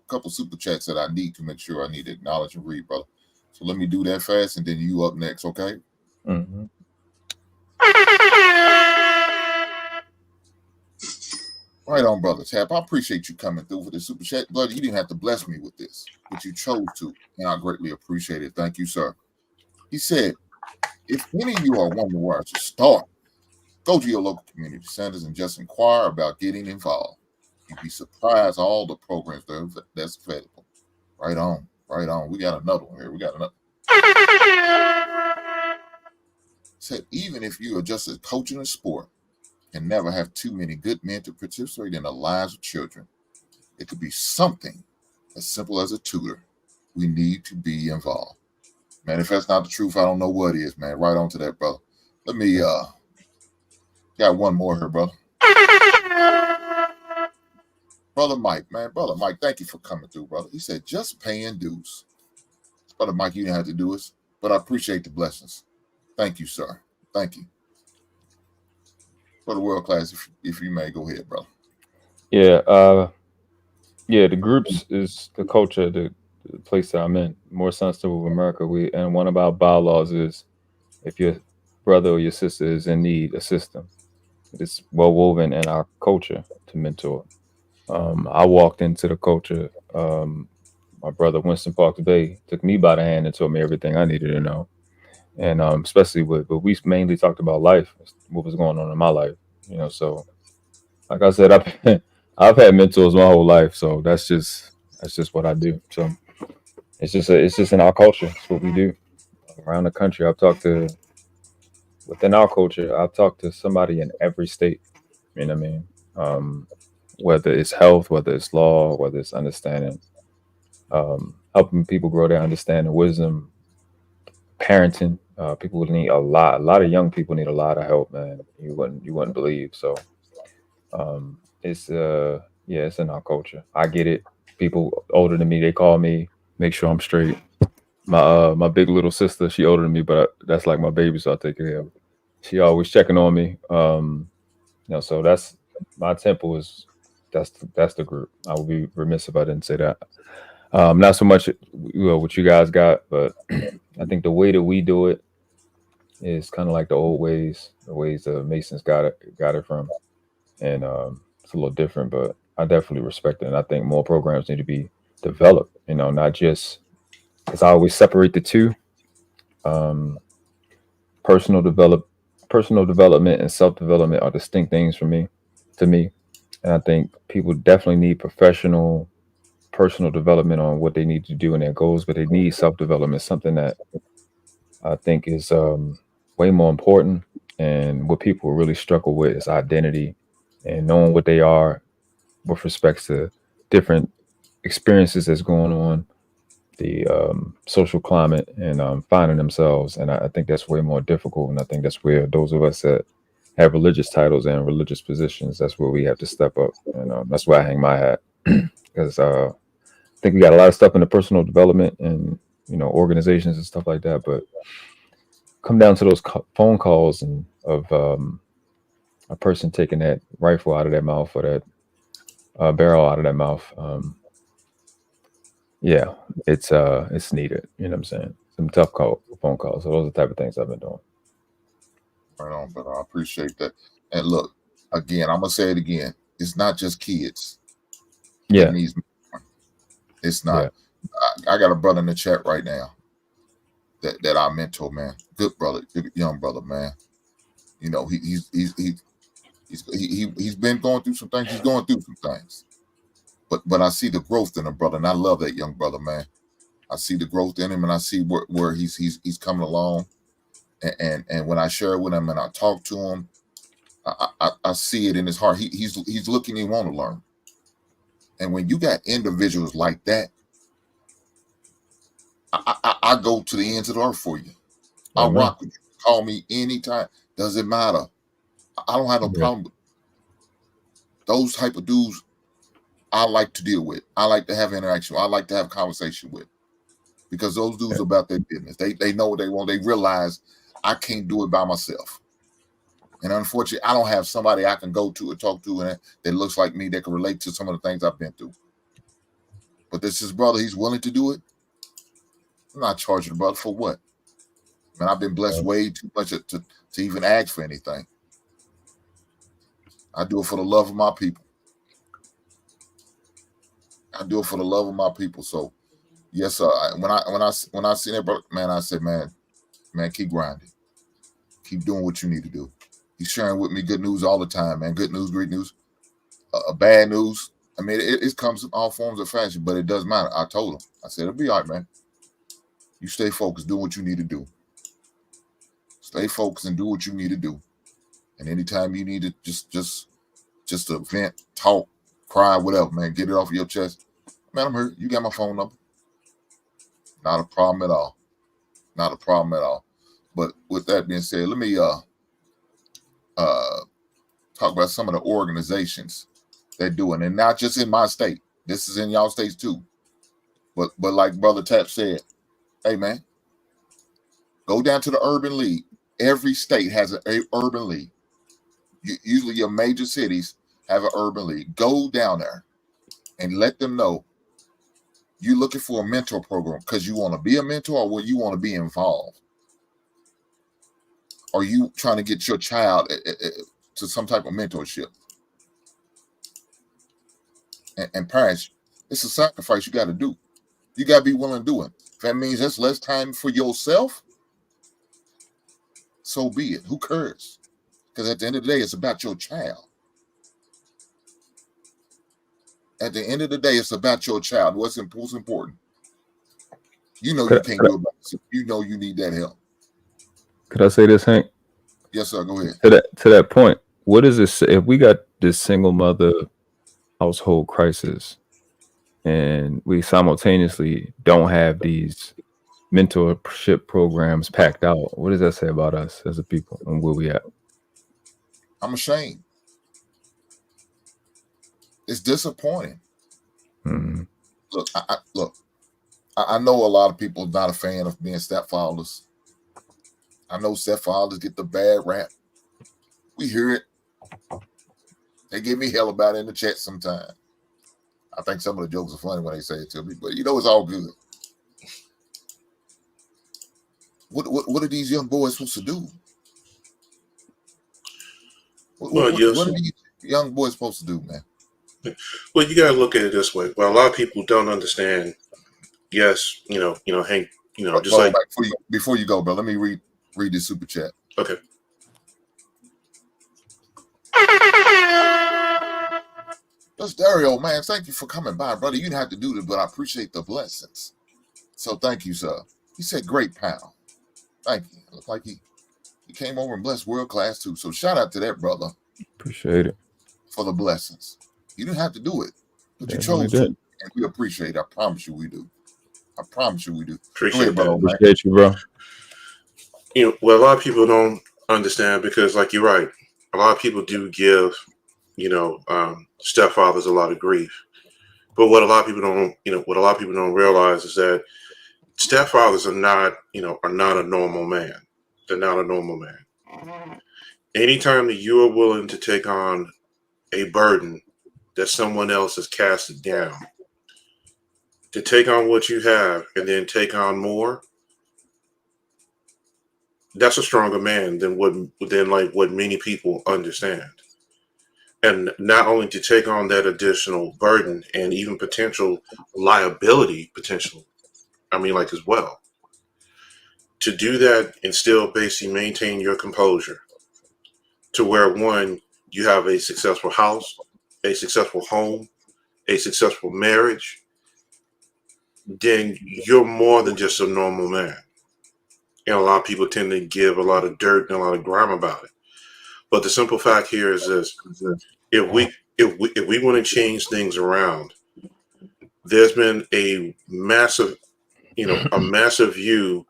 couple super chats that I need to make sure I need to acknowledge and read, brother. So let me do that fast, and then you up next, okay? Mm-hmm. Right on, brother Tap. I appreciate you coming through for the super chat, brother. You didn't have to bless me with this, but you chose to, and I greatly appreciate it. Thank you, sir. He said, if any of you are wondering where to start, go to your local community centers and just inquire about getting involved. You'd be surprised all the programs that's available. Right on, right on. We got another one here. Said, even if you are just a coach in a sport and never have too many good men to participate in the lives of children, it could be something as simple as a tutor. We need to be involved. Man, if that's not the truth, I don't know what is, man. Right on to that, brother. Let me got one more here, brother. Brother Mike, man. Brother Mike, thank you for coming through, brother. He said, just paying dues. Brother Mike, you didn't have to do this, but I appreciate the blessings. Thank you, sir. Thank you. Brother World Class, if you may, go ahead, brother. Yeah, the groups is the culture, the place that I'm in. More sensitive of America. And one of our bylaws is if your brother or your sister is in need, assist them. It's well woven in our culture to mentor. I walked into the culture. My brother Winston Parks Bay took me by the hand and told me everything I needed to know. And especially but we mainly talked about life, what was going on in my life. So like I said, I've had mentors my whole life, so that's just what I do. So it's just in our culture. It's what we do around the country. Within our culture, I've talked to somebody in every state. You know what I mean? Whether it's health, whether it's law, whether it's understanding, helping people grow their understanding, wisdom, parenting. People need a lot of young people need a lot of help, man. You wouldn't believe. So it's in our culture. I get it. People older than me, they call me, make sure I'm straight. My big little sister, she older than me, but that's like my baby, so I take care of her. She always checking on me. So that's my temple is that's the group. I would be remiss if I didn't say that. Not so much what you guys got, but I think the way that we do it is kind of like the old ways, the ways the Masons got it from, and it's a little different, but I definitely respect it. And I think more programs need to be developed. Not just because I always separate the two. Personal development and self-development are distinct things to me, and I think people definitely need professional personal development on what they need to do in their goals, but they need self-development, something that I think is way more important. And what people really struggle with is identity and knowing what they are with respects to different experiences that's going on, the social climate, and finding themselves. And I think that's way more difficult. And I think that's where those of us that have religious titles and religious positions, that's where we have to step up. And that's why I hang my hat, because I think we got a lot of stuff in the personal development and organizations and stuff like that, but come down to those phone calls and of a person taking that rifle out of their mouth or that barrel out of their mouth. Yeah, it's needed. You know what I'm saying? Some tough phone calls. So those are the type of things I've been doing. Right on, but I appreciate that. And look, again, I'm gonna say it again. It's not just kids. Yeah. That needs. It's not. I got a brother in the chat right now that I mentor, man. Good brother, good young brother, man. You know, he's been going through some things. He's going through some things. But I see the growth in the brother, and I love that young brother, man. I see the growth in him, and I see where he's coming along. And when I share with him and I talk to him, I see it in his heart. He's looking. He want to learn. And when you got individuals like that, I go to the ends of the earth for you. I rock with you. Call me anytime. Doesn't matter. I don't have no problem with those type of dudes. I like to deal with. I like to have interaction. I like to have conversation with, because those dudes are about their business. They know what they want. They realize I can't do it by myself. And unfortunately, I don't have somebody I can go to and talk to and that looks like me that can relate to some of the things I've been through. But this is brother. He's willing to do it. I'm not charging the brother for what. Man, I've been blessed way too much to even ask for anything. I do it for the love of my people. I do it for the love of my people. So, yes, sir. When I see that brother, man, I said, man, keep grinding, keep doing what you need to do. He's sharing with me good news all the time, man. Good news, great news, bad news. I mean, it comes in all forms of fashion, but it doesn't matter. I told him, I said, it'll be all right, man. You stay focused, do what you need to do. Stay focused and do what you need to do. And anytime you need to just to vent, talk, cry, whatever, man, get it off your chest. Man, I'm here. You got my phone number. Not a problem at all. Not a problem at all. But with that being said, let me talk about some of the organizations they're doing, and not just in my state. This is in y'all states too. But like Brother Tap said, hey man, go down to the urban league. Every state has an urban league. Usually your major cities have an urban league. Go down there and let them know you're looking for a mentor program because you want to be a mentor, or you want to be involved. Are you trying to get your child to some type of mentorship? And parents, it's a sacrifice you got to do. You got to be willing to do it. If that means that's less time for yourself, so be it. Who cares? Because at the end of the day, it's about your child. At the end of the day, it's about your child. What's most important? You know you can't do it by yourself. You know you need that help. Could I say this, Hank? Yes, sir. Go ahead. To that point, what is this? If we got this single mother household crisis, and we simultaneously don't have these mentorship programs packed out, what does that say about us as a people and where we at? I'm ashamed. It's disappointing. Mm-hmm. Look, I know a lot of people are not a fan of being stepfathers. I know stepfathers get the bad rap. We hear it. They give me hell about it in the chat sometimes. I think some of the jokes are funny when they say it to me, but you know it's all good. What are these young boys supposed to do? What are these young boys supposed to do, man? Well, you gotta look at it this way. Well, a lot of people don't understand. Yes, Hank, just like before you go, bro. Let me read this super chat. Okay. That's Dario, man. Thank you for coming by, brother. You didn't have to do this, but I appreciate the blessings. So thank you, sir. He said, "Great panel." Thank you. Looked like he came over and blessed world class too. So shout out to that brother. Appreciate it for the blessings. You didn't have to do it, but you chose to, and we appreciate it. I promise you we do. I promise you we do. Appreciate you, bro. Well, a lot of people don't understand because, like you're right, a lot of people do give, stepfathers a lot of grief. But what a lot of people don't realize is that stepfathers are not a normal man. They're not a normal man. Anytime that you are willing to take on a burden that someone else has casted down, to take on what you have and then take on more, that's a stronger man than what many people understand. And not only to take on that additional burden and even potential liability, as well. To do that and still basically maintain your composure to where, one, you have a successful house, a successful home, a successful marriage, then you're more than just a normal man. And a lot of people tend to give a lot of dirt and a lot of grime about it. But the simple fact here is this: if we want to change things around, there's been a massive view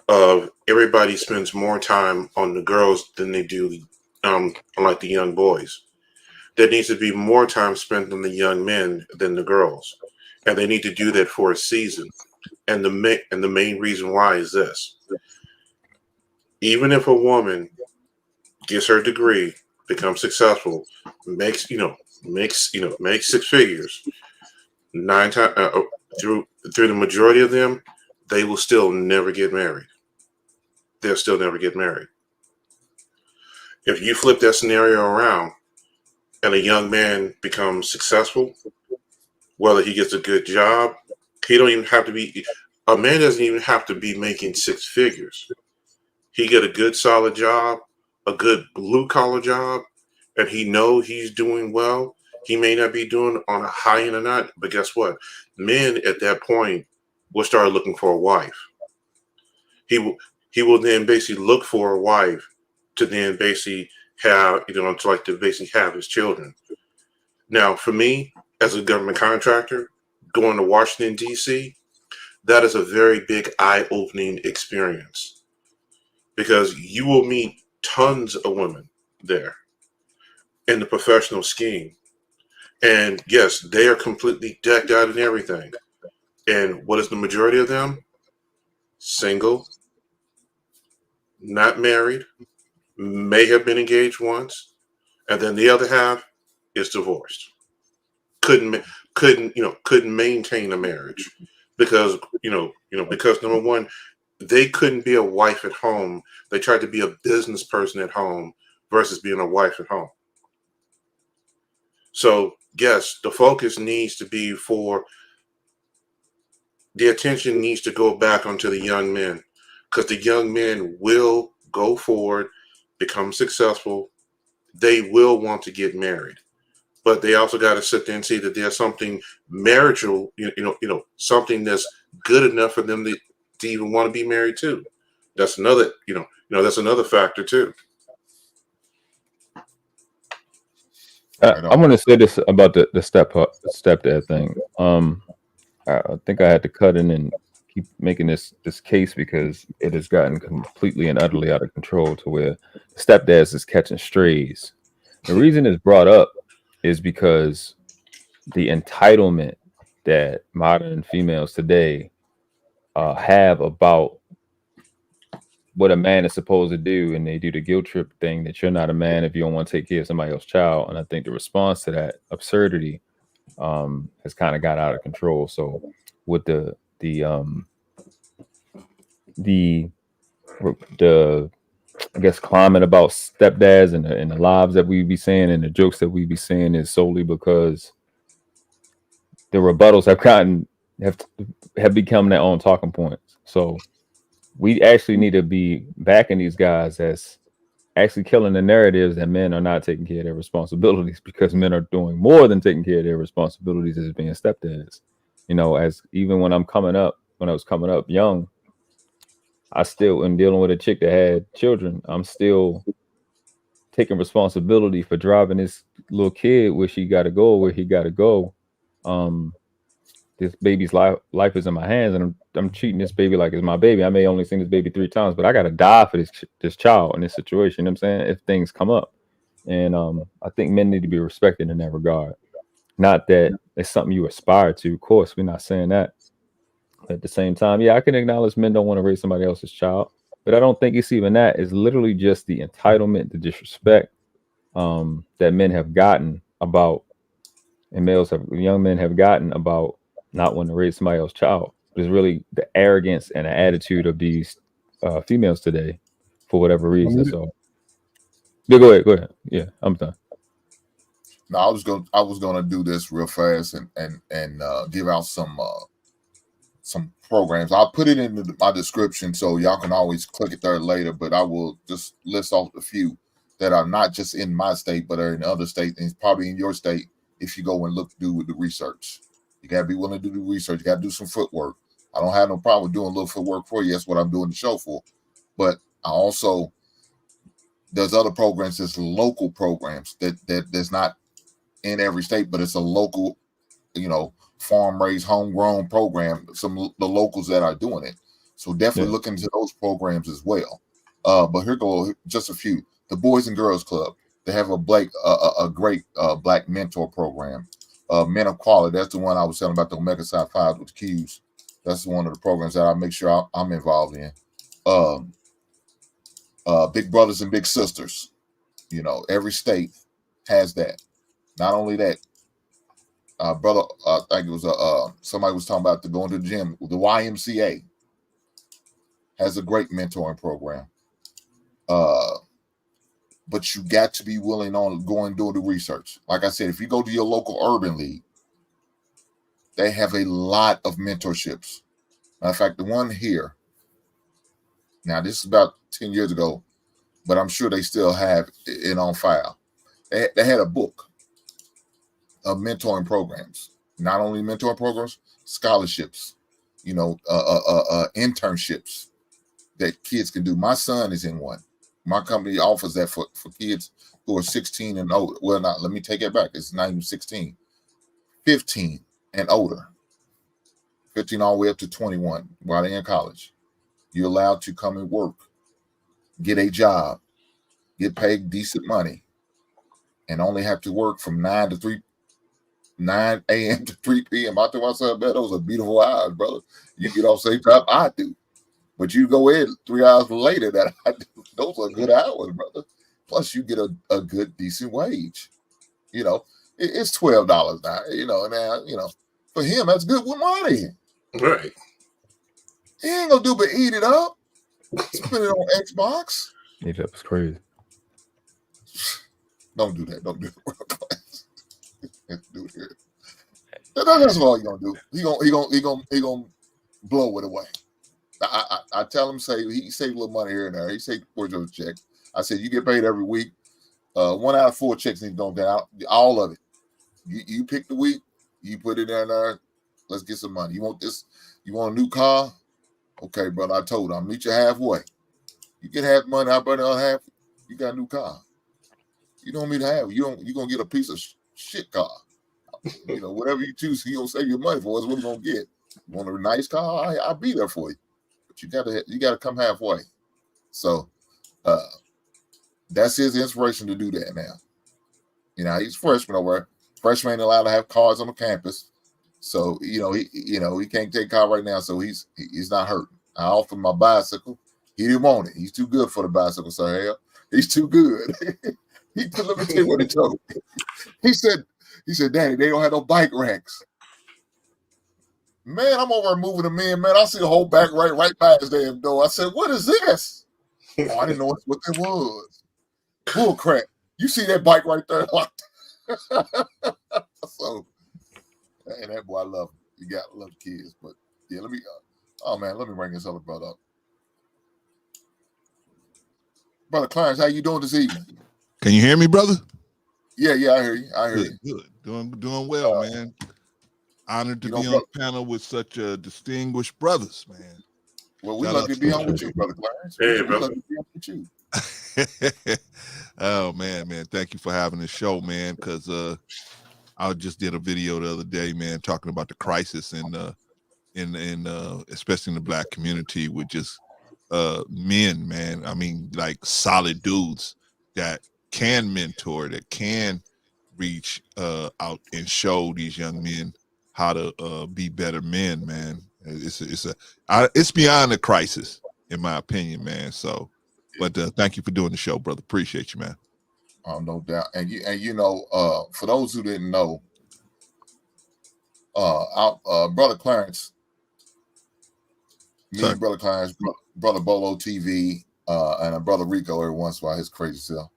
of everybody spends more time on the girls than they do like the young boys. There needs to be more time spent on the young men than the girls, and they need to do that for a season. And the main reason why is this: even if a woman gets her degree, becomes successful, makes six figures, nine times through the majority of them, they will still never get married. They'll still never get married. If you flip that scenario around and a young man becomes successful, whether he gets a good job, he don't even have to be. A man doesn't even have to be making six figures. He get a good solid job, a good blue collar job, and he know he's doing well. He may not be doing on a high end or not, but guess what? Men at that point will start looking for a wife. He will then basically look for a wife to then basically have, to basically have his children. Now, for me, as a government contractor, going to Washington, D.C., that is a very big eye-opening experience because you will meet tons of women there in the professional scheme. And yes, they are completely decked out and everything. And what is the majority of them? Single, not married, may have been engaged once, and then the other half is divorced. Couldn't maintain a marriage because because number one, they couldn't be a wife at home. They tried to be a business person at home versus being a wife at home. So yes, the focus needs to be the attention needs to go back onto the young men because the young men will go forward, become successful. They will want to get married, but they also got to sit there and see that there's something marital, something that's good enough for them to even want to be married to. That's another, that's another factor too. I want to say this about the stepdad thing. I think I had to cut in and keep making this case because it has gotten completely and utterly out of control to where stepdads is catching strays. The reason it's brought up is because the entitlement that modern females today have about what a man is supposed to do, and they do the guilt trip thing that you're not a man if you don't want to take care of somebody else's child. And I think the response to that absurdity has kind of got out of control. So with the I guess climate about stepdads and the lives that we be saying and the jokes that we be saying is solely because the rebuttals have become their own talking points. So we actually need to be backing these guys as actually killing the narratives that men are not taking care of their responsibilities because men are doing more than taking care of their responsibilities as being stepdads. As even when I was coming up young, I still, in dealing with a chick that had children, I'm still taking responsibility for driving this little kid where she got to go, where he got to go. This baby's life is in my hands, and I'm treating this baby like it's my baby. I may only seen this baby 3 times, but I got to die for this child in this situation. You know what I'm saying, if things come up, and I think men need to be respected in that regard. Not that it's something you aspire to. Of course, we're not saying that. At the same time, yeah, I can acknowledge men don't want to raise somebody else's child. But I don't think it's even that. It's literally just the entitlement, the disrespect that men have gotten about, and young men have gotten about not wanting to raise somebody else's child. It's really the arrogance and the attitude of these females today, for whatever reason. So, yeah, go ahead. Yeah, I'm done. No, I was gonna do this real fast and give out some programs. I'll put it in my description so y'all can always click it there later. But I will just list off a few that are not just in my state, but are in other states, and probably in your state. If you go and do with the research, you gotta be willing to do the research. You gotta do some footwork. I don't have no problem with doing a little footwork for you. That's what I'm doing the show for. But I also there's other programs, there's local programs that's not in every state, but it's a local, farm raised, homegrown program. The locals that are doing it. So definitely look into those programs as well. But here go just a few. The Boys and Girls Club. They have a great Black mentor program. Men of Quality. That's the one I was telling about, the Omega Psi 5 with the Qs. That's one of the programs that I make sure I'm involved in. Big Brothers and Big Sisters. Every state has that. Not only that, brother, I think it was somebody was talking about going to the gym. The YMCA has a great mentoring program. But you got to be willing on going and do the research. Like I said, if you go to your local urban league, they have a lot of mentorships. Matter of fact, the one here, now this is about 10 years ago, but I'm sure they still have it on file. They had a book of mentoring programs. Not only mentoring programs, scholarships, internships that kids can do. My son is in one. My company offers that for kids who are 16 and older. Well, not, let me take it back. It's not even 16, 15 and older. 15 all the way up to 21 while they're in college. You're allowed to come and work, get a job, get paid decent money, and only have to work from 9 a.m. to 3 p.m. I tell myself, man, those are beautiful hours, brother. You get off same time I do. But you go in 3 hours later that I do. Those are good hours, brother. Plus you get a good, decent wage. It's $12 now, now, for him, that's good with money. Right. He ain't gonna do but eat it up. Spend it on Xbox. Eat it up is crazy. Don't do that. Don't do it. Do it here. That's all he gonna do. He gonna blow it away. I tell him, he save a little money here and there. He save towards your check. I said, you get paid every week. 1 out of 4 checks need to go down. All of it. You pick the week. You put it in there. Let's get some money. You want this? You want a new car? Okay, brother. I told him I'll meet you halfway. You get half money. I burn the other half. You got a new car. You don't mean to have. You're gonna get a piece of shit car. Whatever you choose, you gonna save your money for. Is what you're gonna get. You want a nice car? I'll be there for you. But you gotta come halfway. So that's his inspiration to do that now. He's a freshman over there. Freshmen ain't allowed to have cars on the campus. So, he can't take a car right now, so he's not hurting. I offered him my bicycle. He didn't want it. He's too good for the bicycle, sir. Hell, he's too good. Let me tell you what he told me. He said, Daddy, they don't have no bike racks. Man, I'm over there moving them in, man. I see the whole back right by his damn door. I said, what is this? Oh, I didn't know what it was. Bull crap. You see that bike right there? So, and that boy, I love him. You got to love kids. But yeah, let me bring this other brother up. Brother Clarence, how you doing this evening? Can you hear me, brother? Yeah, I hear you. Good. Doing well, man. Honored to be on the panel with such distinguished brothers, man. Well, we love to be on with you, Brother Clarence. Hey, we love to be on with you. Oh man. Thank you for having this show, man. Because I just did a video the other day, man, talking about the crisis in especially in the Black community with just men, man. I mean, like solid dudes that can mentor, that can reach out and show these young men how to be better men, man. It's beyond a crisis. in my opinion, man. So, but thank you for doing the show, brother. Appreciate you, man. Oh, no doubt. And you know, for those who didn't know, Brother Clarence, me and Brother Clarence, Brother Bolo TV, and Brother Rico every once in a while, his crazy self.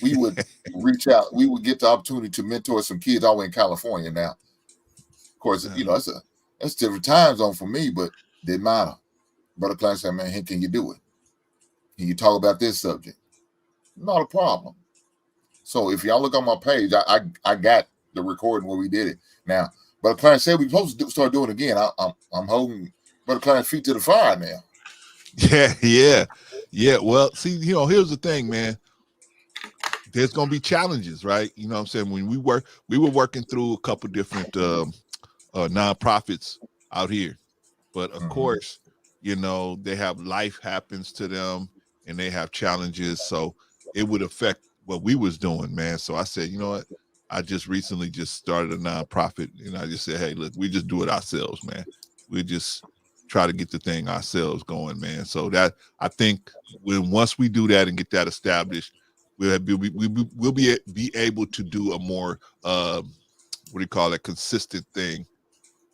We would reach out. We would get the opportunity to mentor some kids all the way in California. Now, of course, you know, it's a different time zone for me, but didn't matter. Brother Clarence said, "Man, can you do it? Can you talk about this subject?" Not a problem. So if y'all look on my page, I got the recording where we did it. Now, Brother Clarence said we're supposed to start doing it again. I'm holding Brother Clarence feet to the fire now. Yeah. Well, see, you know, here's the thing, man. There's gonna be challenges, right? You know what I'm saying? When we were working through a couple different nonprofits out here, but of course, you know, they have life happens to them and they have challenges, so it would affect what we was doing, man. So I said, you know what? I just recently started a nonprofit, and I just said, hey, look, we just do it ourselves, man. We just try to get the thing ourselves going, man. So that, I think once we do that and get that established, we'll be able to do a more what do you call it, consistent thing.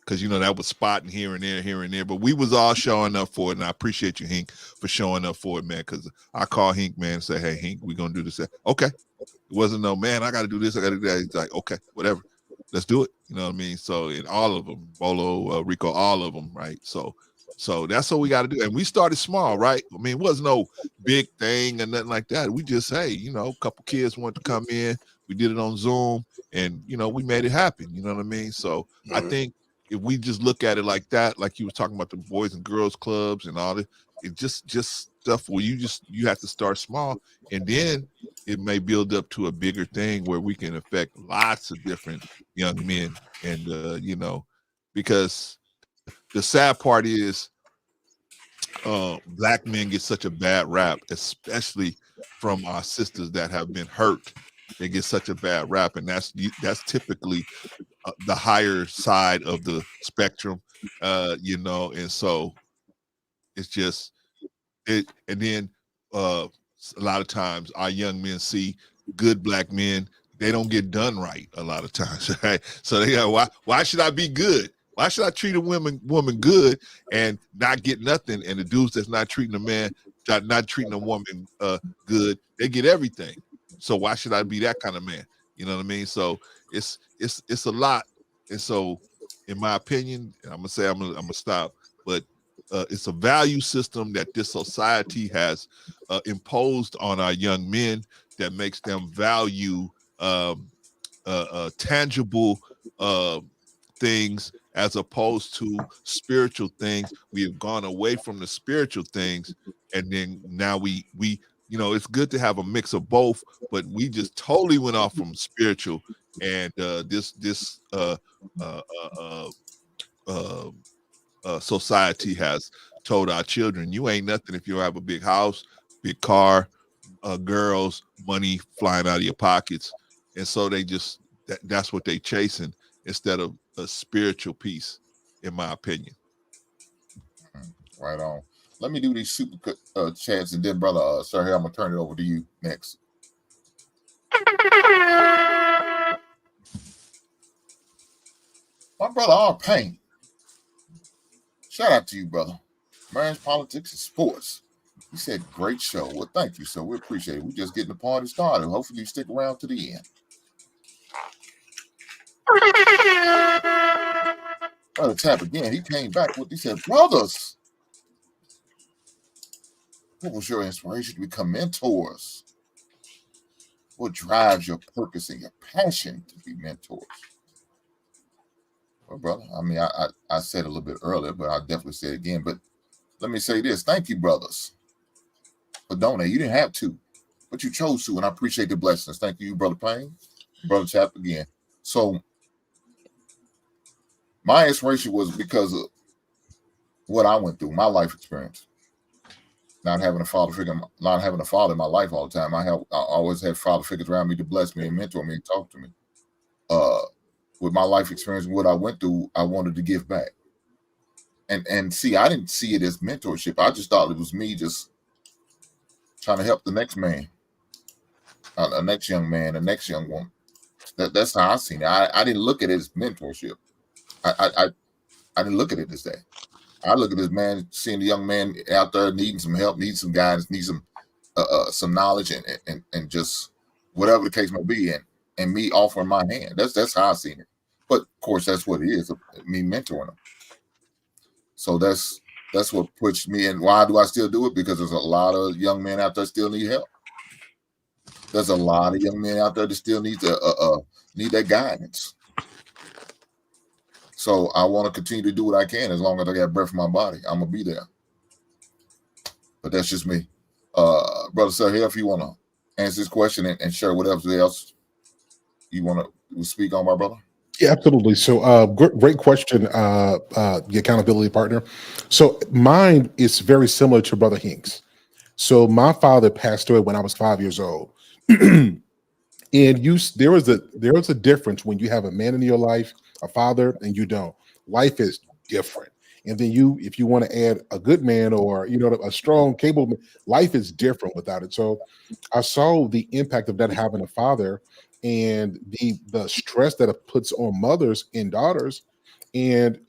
Because, you know, that was spotting here and there, but we was all showing up for it, and I appreciate you, Hink, for showing up for it, man. Because I call Hink, man, and say, hey, Hink, we're gonna do this. Okay. It wasn't no, man, I got to do this, I got to do that. He's like, okay, whatever, let's do it. You know what I mean? So in all of them, Bolo, Rico, all of them, right? So that's what we got to do. And we started small, right? I mean, it wasn't no big thing and nothing like that. We just, hey, you know, a couple kids wanted to come in. We did it on Zoom, and, you know, we made it happen. You know what I mean? So I think if we just look at it like that, like you were talking about the Boys and Girls Clubs and all that, it just stuff where you have to start small, and then it may build up to a bigger thing where we can affect lots of different young men. And you know, because the sad part is black men get such a bad rap, especially from our sisters that have been hurt. They get such a bad rap, and that's typically the higher side of the spectrum, you know. And so it's just it. And then a lot of times our young men see good black men, they don't get done right a lot of times, right? So they go, why should I be good? Why should I treat a woman good and not get nothing? And the dudes that's not treating a man, not treating a woman good, they get everything. So why should I be that kind of man? You know what I mean? So it's a lot. And so, in my opinion, I'm gonna say I'm gonna stop, but it's a value system that this society has imposed on our young men that makes them value tangible things as opposed to spiritual things. We have gone away from the spiritual things, and then now we you know, it's good to have a mix of both, but we just totally went off from spiritual, and this society has told our children, you ain't nothing if you don't have a big house, big car, girls, money flying out of your pockets. And so they just that's what they chasing instead of a spiritual piece, in my opinion. Right on. Let me do these super chats, and then brother Sir, here I'm gonna turn it over to you next. My brother R. Payne. Shout out to you, brother. Marriage, politics, and sports. He said, great show. Well, thank you, sir. We appreciate it. We're just getting the party started. Hopefully you stick around to the end. Brother Tap again, he came back with, he said, brothers, what was your inspiration to become mentors? What drives your purpose and your passion to be mentors? Well, brother, I mean, I said a little bit earlier, but I'll definitely say it again. But let me say this. Thank you, brothers, for donating. You didn't have to, but you chose to, and I appreciate the blessings. Thank you, Brother Payne, Brother Chap again. So my inspiration was because of what I went through, my life experience. Not having a father figure, not having a father in my life all the time. I always had father figures around me to bless me and mentor me and talk to me. With my life experience and what I went through, I wanted to give back. And see, I didn't see it as mentorship. I just thought it was me just trying to help the next man, the next young man, the next young woman. That's how I seen it. I didn't look at it as mentorship. I didn't look at it as that. I look at this man, seeing the young man out there needing some help, needs some guidance, needs some knowledge, and just whatever the case may be, and me offering my hand. That's how I seen it. But of course, that's what it is. Me mentoring them. So that's what pushed me. And why do I still do it? Because there's a lot of young men out there still need help. There's a lot of young men out there that still need that guidance. So I want to continue to do what I can as long as I got breath in my body. I'm gonna be there. But that's just me. Brother Sahel, if you want to answer this question and share whatever else you want to speak on, my brother. Yeah, absolutely. So great question, the accountability partner. So mine is very similar to Brother Hinks. So my father passed away when I was 5 years old. And there was a difference when you have a man in your life, a father, and you don't. Life is different. And then if you want to add a good man or a strong, capable man, life is different without it. So I saw the impact of that having a father and the stress that it puts on mothers and daughters. And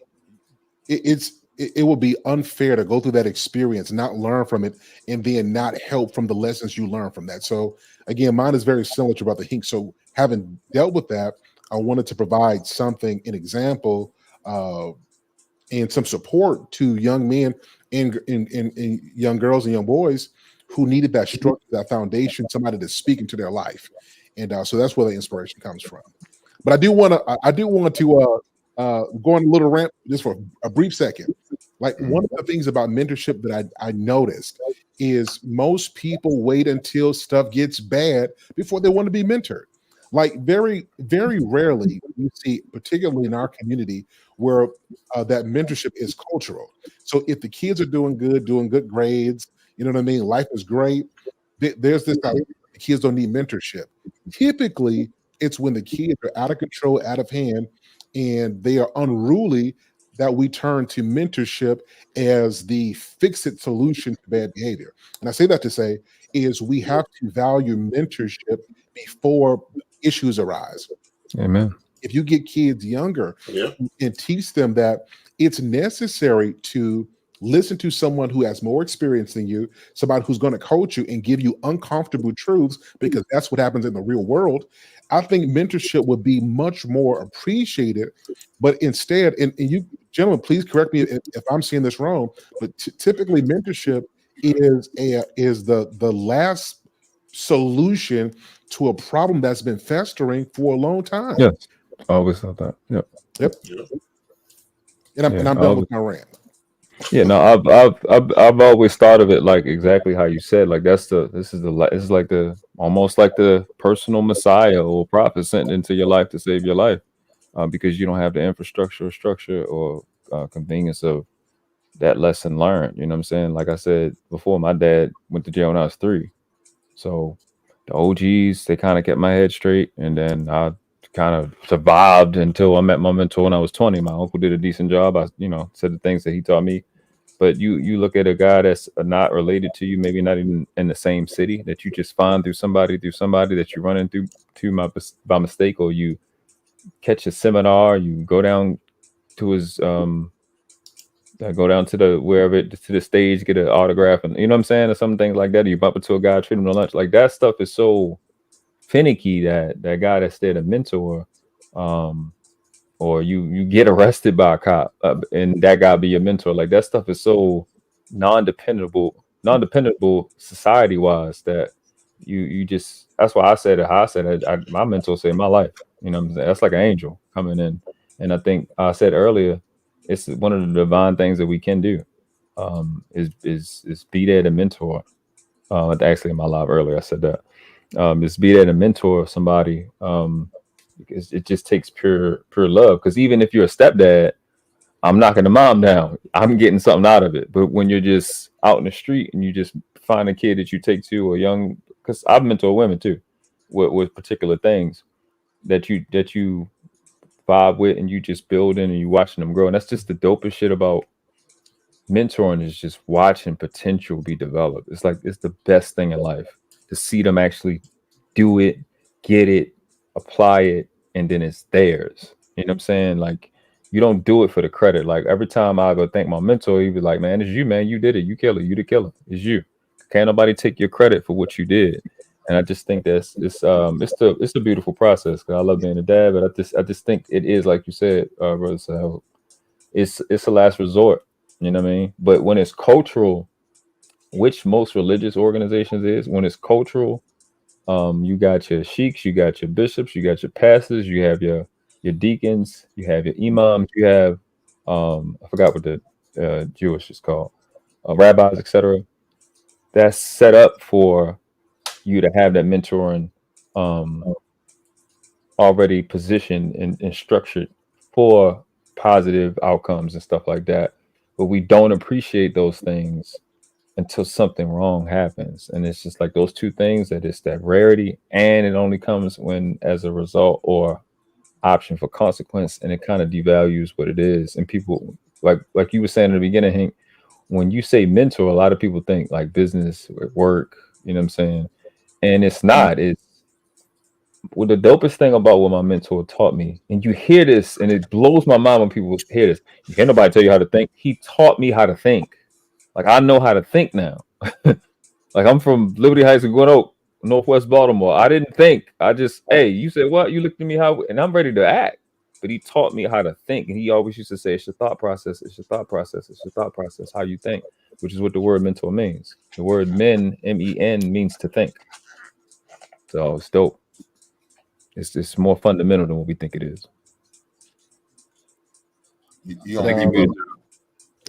it would be unfair to go through that experience, not learn from it, and then not help from the lessons you learn from that. So again, mine is very similar to Brother Hink. So having dealt with that, I wanted to provide something, an example, and some support to young men and young girls and young boys who needed that structure, that foundation, somebody to speak into their life. And so that's where the inspiration comes from. But I do want to go on a little rant just for a brief second. Like, one of the things about mentorship that I noticed is most people wait until stuff gets bad before they want to be mentored. Like, very, very rarely you see, particularly in our community, where that mentorship is cultural. So if the kids are doing good grades, you know what I mean, life is great. There's this idea the kids don't need mentorship. Typically, it's when the kids are out of control, out of hand, and they are unruly that we turn to mentorship as the fix-it solution to bad behavior. And I say that to say is we have to value mentorship before issues arise. Amen. If you get kids younger and teach them that it's necessary to listen to someone who has more experience than you, somebody who's going to coach you and give you uncomfortable truths, because that's what happens in the real world, I think mentorship would be much more appreciated. But instead, and you gentlemen, please correct me if I'm seeing this wrong, but typically mentorship is the last solution to a problem that's been festering for a long time. Yes, I always thought that. Yep. And I'm done with my rant. Yeah, no, I've always thought of it like exactly how you said. Like, this is like almost like the personal messiah or prophet sent into your life to save your life, because you don't have the infrastructure or structure or convenience of that lesson learned. You know what I'm saying? Like I said before, my dad went to jail when I was 3, so the OGs, they kind of kept my head straight, and then I kind of survived until I met my mentor when I was 20. My uncle did a decent job. I, said the things that he taught me. But you look at a guy that's not related to you, maybe not even in the same city, that you just find through somebody that you run into by mistake, or you catch a seminar, you go down to his go down to the stage, get an autograph, and you know what I'm saying, or some things like that. Or you bump into a guy, treat him to lunch. Like, that stuff is so finicky that guy that's there to mentor, or you get arrested by a cop and that guy be your mentor. Like, that stuff is so non-dependable society wise that you just, that's why I said it how I said it. My mentor saved my life. You know what I'm saying? That's like an angel coming in. And I think I said earlier, it's one of the divine things that we can do, is be there to mentor. Actually in my live earlier I said that, is be there to mentor somebody, because it just takes pure love. Because even if you're a stepdad, I'm knocking the mom down, I'm getting something out of it. But when you're just out in the street and you just find a kid that you take to, or young, because I've mentored women too with particular things that you vibe with, and you just building and you watching them grow. And that's just the dopest shit about mentoring is just watching potential be developed. It's like it's the best thing in life to see them actually do it, get it, apply it, and then it's theirs. You know what I'm saying? Like you don't do it for the credit. Like every time I go thank my mentor, he be like, "Man, it's you, man. You did it. You killer. You the killer. It's you. Can't nobody take your credit for what you did." And I just think it's the beautiful process. Cause I love being a dad, but I just think it is like you said, brother Sahel. It's a last resort. You know what I mean? But when it's cultural, which most religious organizations is, when it's cultural, you got your sheiks, you got your bishops, you got your pastors, you have your deacons, you have your imams, you have I forgot what the Jewish is called, rabbis, etc. That's set up for you to have that mentoring already positioned and structured for positive outcomes and stuff like that. But we don't appreciate those things until something wrong happens. And it's just like those two things, that it's that rarity, and it only comes when as a result or option for consequence, and it kind of devalues what it is. And people like you were saying in the beginning, Hank, when you say mentor, a lot of people think like business work, you know what I'm saying? And it's not. It's well, the dopest thing about what my mentor taught me, and you hear this, and it blows my mind when people hear this. You hear nobody tell you how to think. He taught me how to think. Like I know how to think now. Like I'm from Liberty Heights and Gwinnett Oak, Northwest Baltimore. I didn't think. I just, hey, you said what? You looked at me how, and I'm ready to act. But he taught me how to think, and he always used to say, "It's your thought process. It's your thought process. It's your thought process. How you think," which is what the word mentor means. The word men, MEN, means to think. So it's dope. It's more fundamental than what we think it is. You don't think you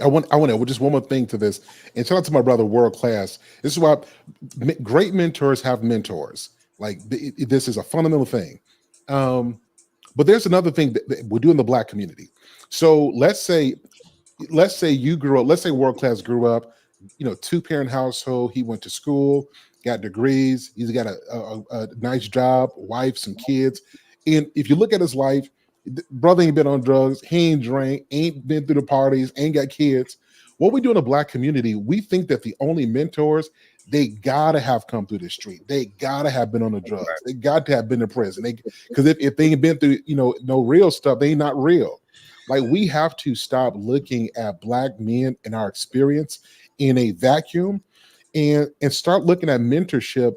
I want to just one more thing to this, and shout out to my brother, World Class. This is why great mentors have mentors. Like this is a fundamental thing. But there's another thing that we do in the Black community. So let's say you grew up. Let's say World Class grew up, 2-parent household. He went to school, got degrees. He's got a nice job, wife, some kids. And if you look at his life, brother ain't been on drugs, he ain't drank, ain't been through the parties, ain't got kids. What we do in the Black community, we think that the only mentors, they gotta have come through the street. They gotta have been on the drugs. They got to have been in prison. Because if they ain't been through, no real stuff, they ain't not real. Like we have to stop looking at Black men and our experience in a vacuum, and start looking at mentorship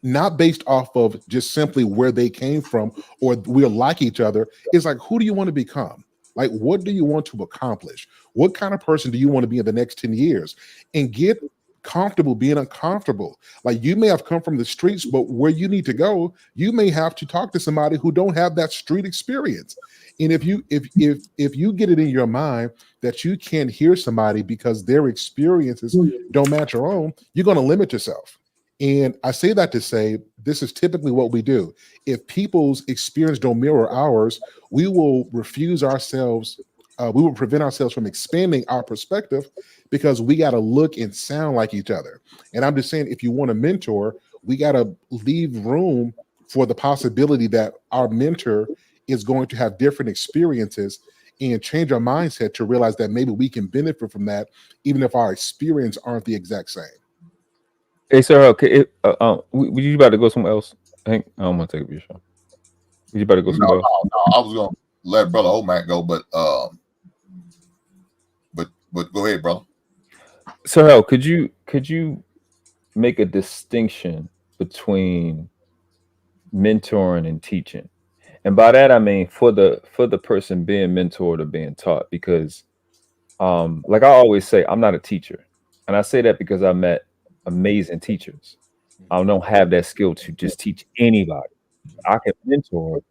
not based off of just simply where they came from or we're like each other. It's like, who do you want to become? Like, what do you want to accomplish? What kind of person do you want to be in the next 10 years? And get comfortable being uncomfortable. Like you may have come from the streets, but where you need to go, you may have to talk to somebody who don't have that street experience. And if you get it in your mind that you can't hear somebody because their experiences don't match your own, you're going to limit yourself. And I say that to say, this is typically what we do. If people's experience don't mirror ours, we will refuse ourselves. We will prevent ourselves from expanding our perspective because we got to look and sound like each other. And I'm just saying, if you want a mentor, we got to leave room for the possibility that our mentor is going to have different experiences and change our mindset to realize that maybe we can benefit from that, even if our experience aren't the exact same. Hey, sir, okay, were you about to go somewhere else? Hank, I don't want to take up your show. Were you about to go somewhere else? No, I was gonna let brother OMAC go, but go ahead, brother. Sir, Hell, could you make a distinction between mentoring and teaching? And by that I mean for the person being mentored or being taught, because like I always say, I'm not a teacher. And I say that because I met amazing teachers. I don't have that skill to just teach anybody. I can mentor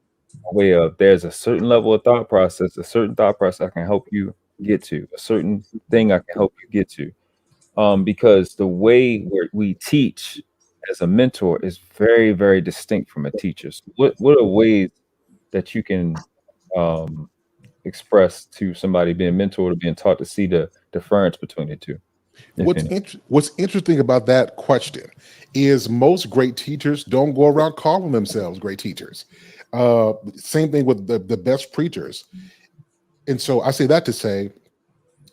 where there's a certain level of thought process, a certain thought process I can help you get to, a certain thing I can help you get to. Because the way we teach as a mentor is very, very distinct from a teacher. So what are ways that you can express to somebody being mentored or being taught to see the difference between the two? What's interesting about that question is most great teachers don't go around calling themselves great teachers. Same thing with the best preachers. And so I say that to say,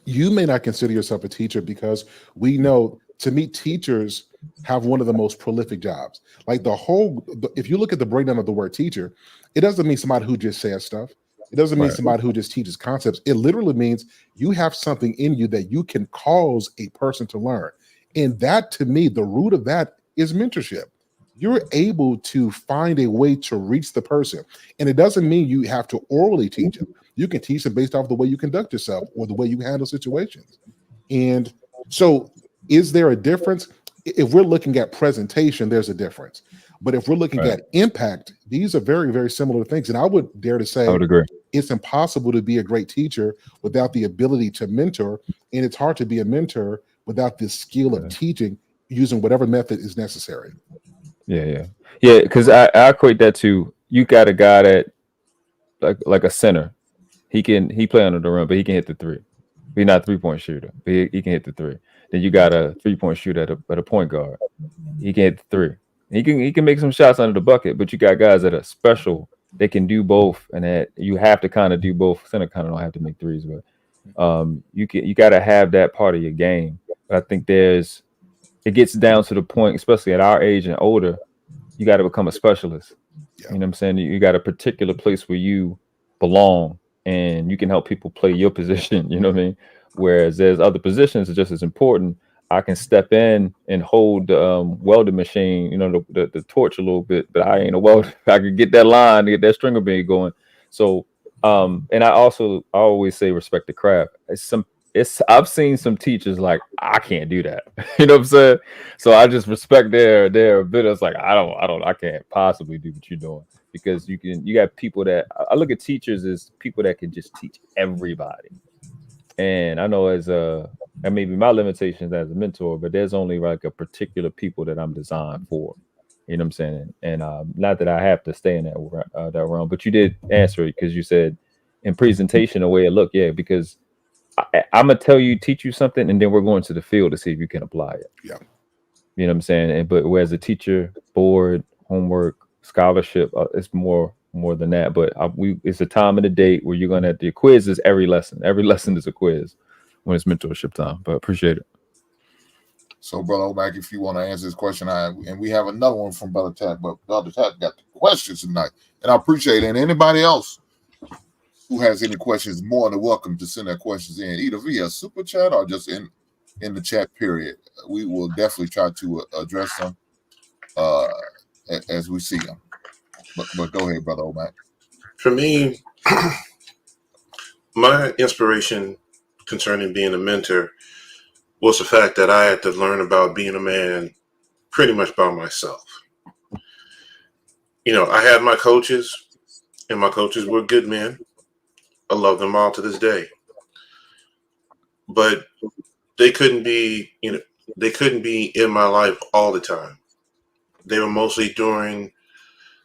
You may not consider yourself a teacher because we know, to me, teachers have one of the most prolific jobs. Like if you look at the breakdown of the word teacher, it doesn't mean somebody who just says stuff. It doesn't mean Right. somebody who just teaches concepts. It literally means you have something in you that you can cause a person to learn. And that, to me, the root of that is mentorship. You're able to find a way to reach the person. And it doesn't mean you have to orally teach them. You can teach them based off the way you conduct yourself or the way you handle situations. And so, is there a difference? If we're looking at presentation, there's a difference. But if we're looking Right. at impact, these are very, very similar things. And I would dare to I say would agree. it's impossible to be a great teacher without the ability to mentor. And it's hard to be a mentor without the skill of Yeah. teaching using whatever method is necessary. Yeah. Because I equate that to, you got a guy that like a center. He play under the rim, but he can hit the three. He's not a 3-point shooter, but he can hit the three. Then you got a 3-point shooter at a point guard. He can hit the three. He can make some shots under the bucket, but you got guys that are special. They can do both, and that you have to kind of do both. Center kind of don't have to make threes, but you got to have that part of your game. But I think it gets down to the point, especially at our age and older, you got to become a specialist. Yeah. You know what I'm saying? You got a particular place where you belong, and you can help people play your position. You know what I mean? Whereas there's other positions that are just as important. I can step in and hold the welding machine, the torch a little bit, but I ain't a welder. I can get that line, get that stringer bead going. So, and I always say respect the craft. I've seen some teachers like, I can't do that. You know what I'm saying? So I just respect their ability. It's like, I can't possibly do what you're doing, because you got people that I look at teachers as people that can just teach everybody. And I know and maybe my limitations as a mentor, but there's only like a particular people that I'm designed for. You know what I'm saying? And not that I have to stay in that realm, but you did answer it, because you said in presentation the way it looked. Yeah, because I'm gonna teach you something, and then we're going to the field to see if you can apply it. Yeah. You know what I'm saying? But whereas a teacher, board, homework, scholarship, it's more than that. But it's a time of the day where you're gonna have the quiz is every lesson. Every lesson is a quiz when it's mentorship time. But appreciate it. So, Brother OMAC, if you want to answer this question, and we have another one from Brother Tat, but Brother Tat got the questions tonight, and I appreciate it. And anybody else who has any questions, more than welcome to send their questions in, either via super chat or just in the chat period. We will definitely try to address them as we see them. But go ahead, Brother OMAC. For me, my inspiration concerning being a mentor was the fact that I had to learn about being a man pretty much by myself. I had my coaches, and my coaches were good men. I love them all to this day. But they couldn't be in my life all the time. They were mostly during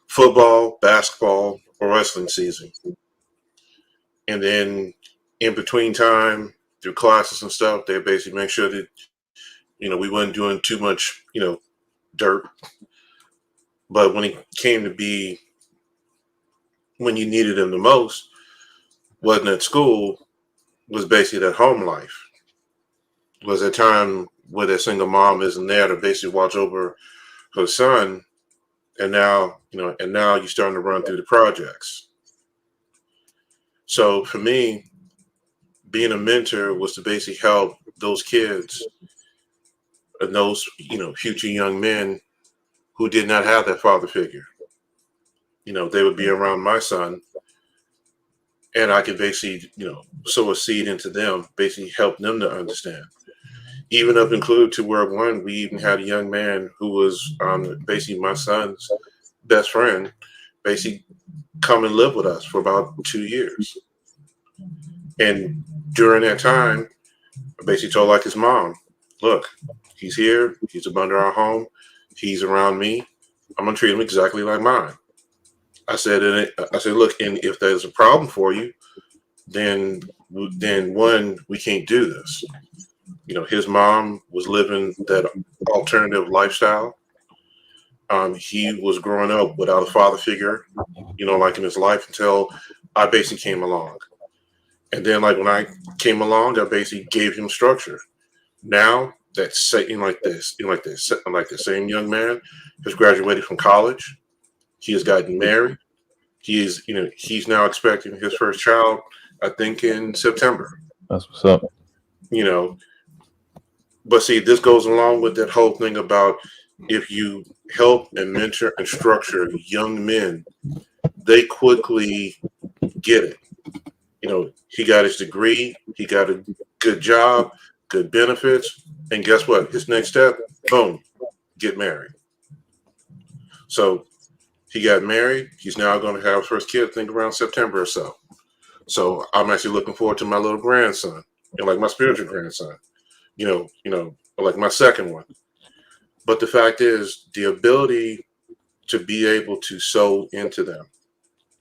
football, basketball, or wrestling season. And then in between time, through classes and stuff, they basically make sure that, we weren't doing too much, dirt. But when it came to be when you needed them the most, wasn't at school, was basically that home life. Was a time where that single mom isn't there to basically watch over her son, and now you're starting to run through the projects. So for me, being a mentor was to basically help those kids and those future young men who did not have that father figure. They would be around my son, and I could basically sow a seed into them, basically help them to understand. Even up included to where we even had a young man who was basically my son's best friend, basically come and live with us for about 2 years. And during that time, I basically told like his mom, look, he's here, he's up under our home, he's around me, I'm gonna treat him exactly like mine. I said, look, and if there's a problem for you, then one, we can't do this. His mom was living that alternative lifestyle. He was growing up without a father figure, like in his life until I basically came along. And then, like, when I came along, I basically gave him structure. Now that like the same young man has graduated from college. He has gotten married. He is, he's now expecting his first child, I think, in September. That's what's up. But see, this goes along with that whole thing about if you help and mentor and structure young men, they quickly get it. He got his degree, he got a good job, good benefits, and guess what? His next step, boom, get married. So he got married. He's now going to have his first kid, I think, around September or so. So I'm actually looking forward to my little grandson, like my spiritual grandson. Like my second one. But the fact is, the ability to be able to sow into them,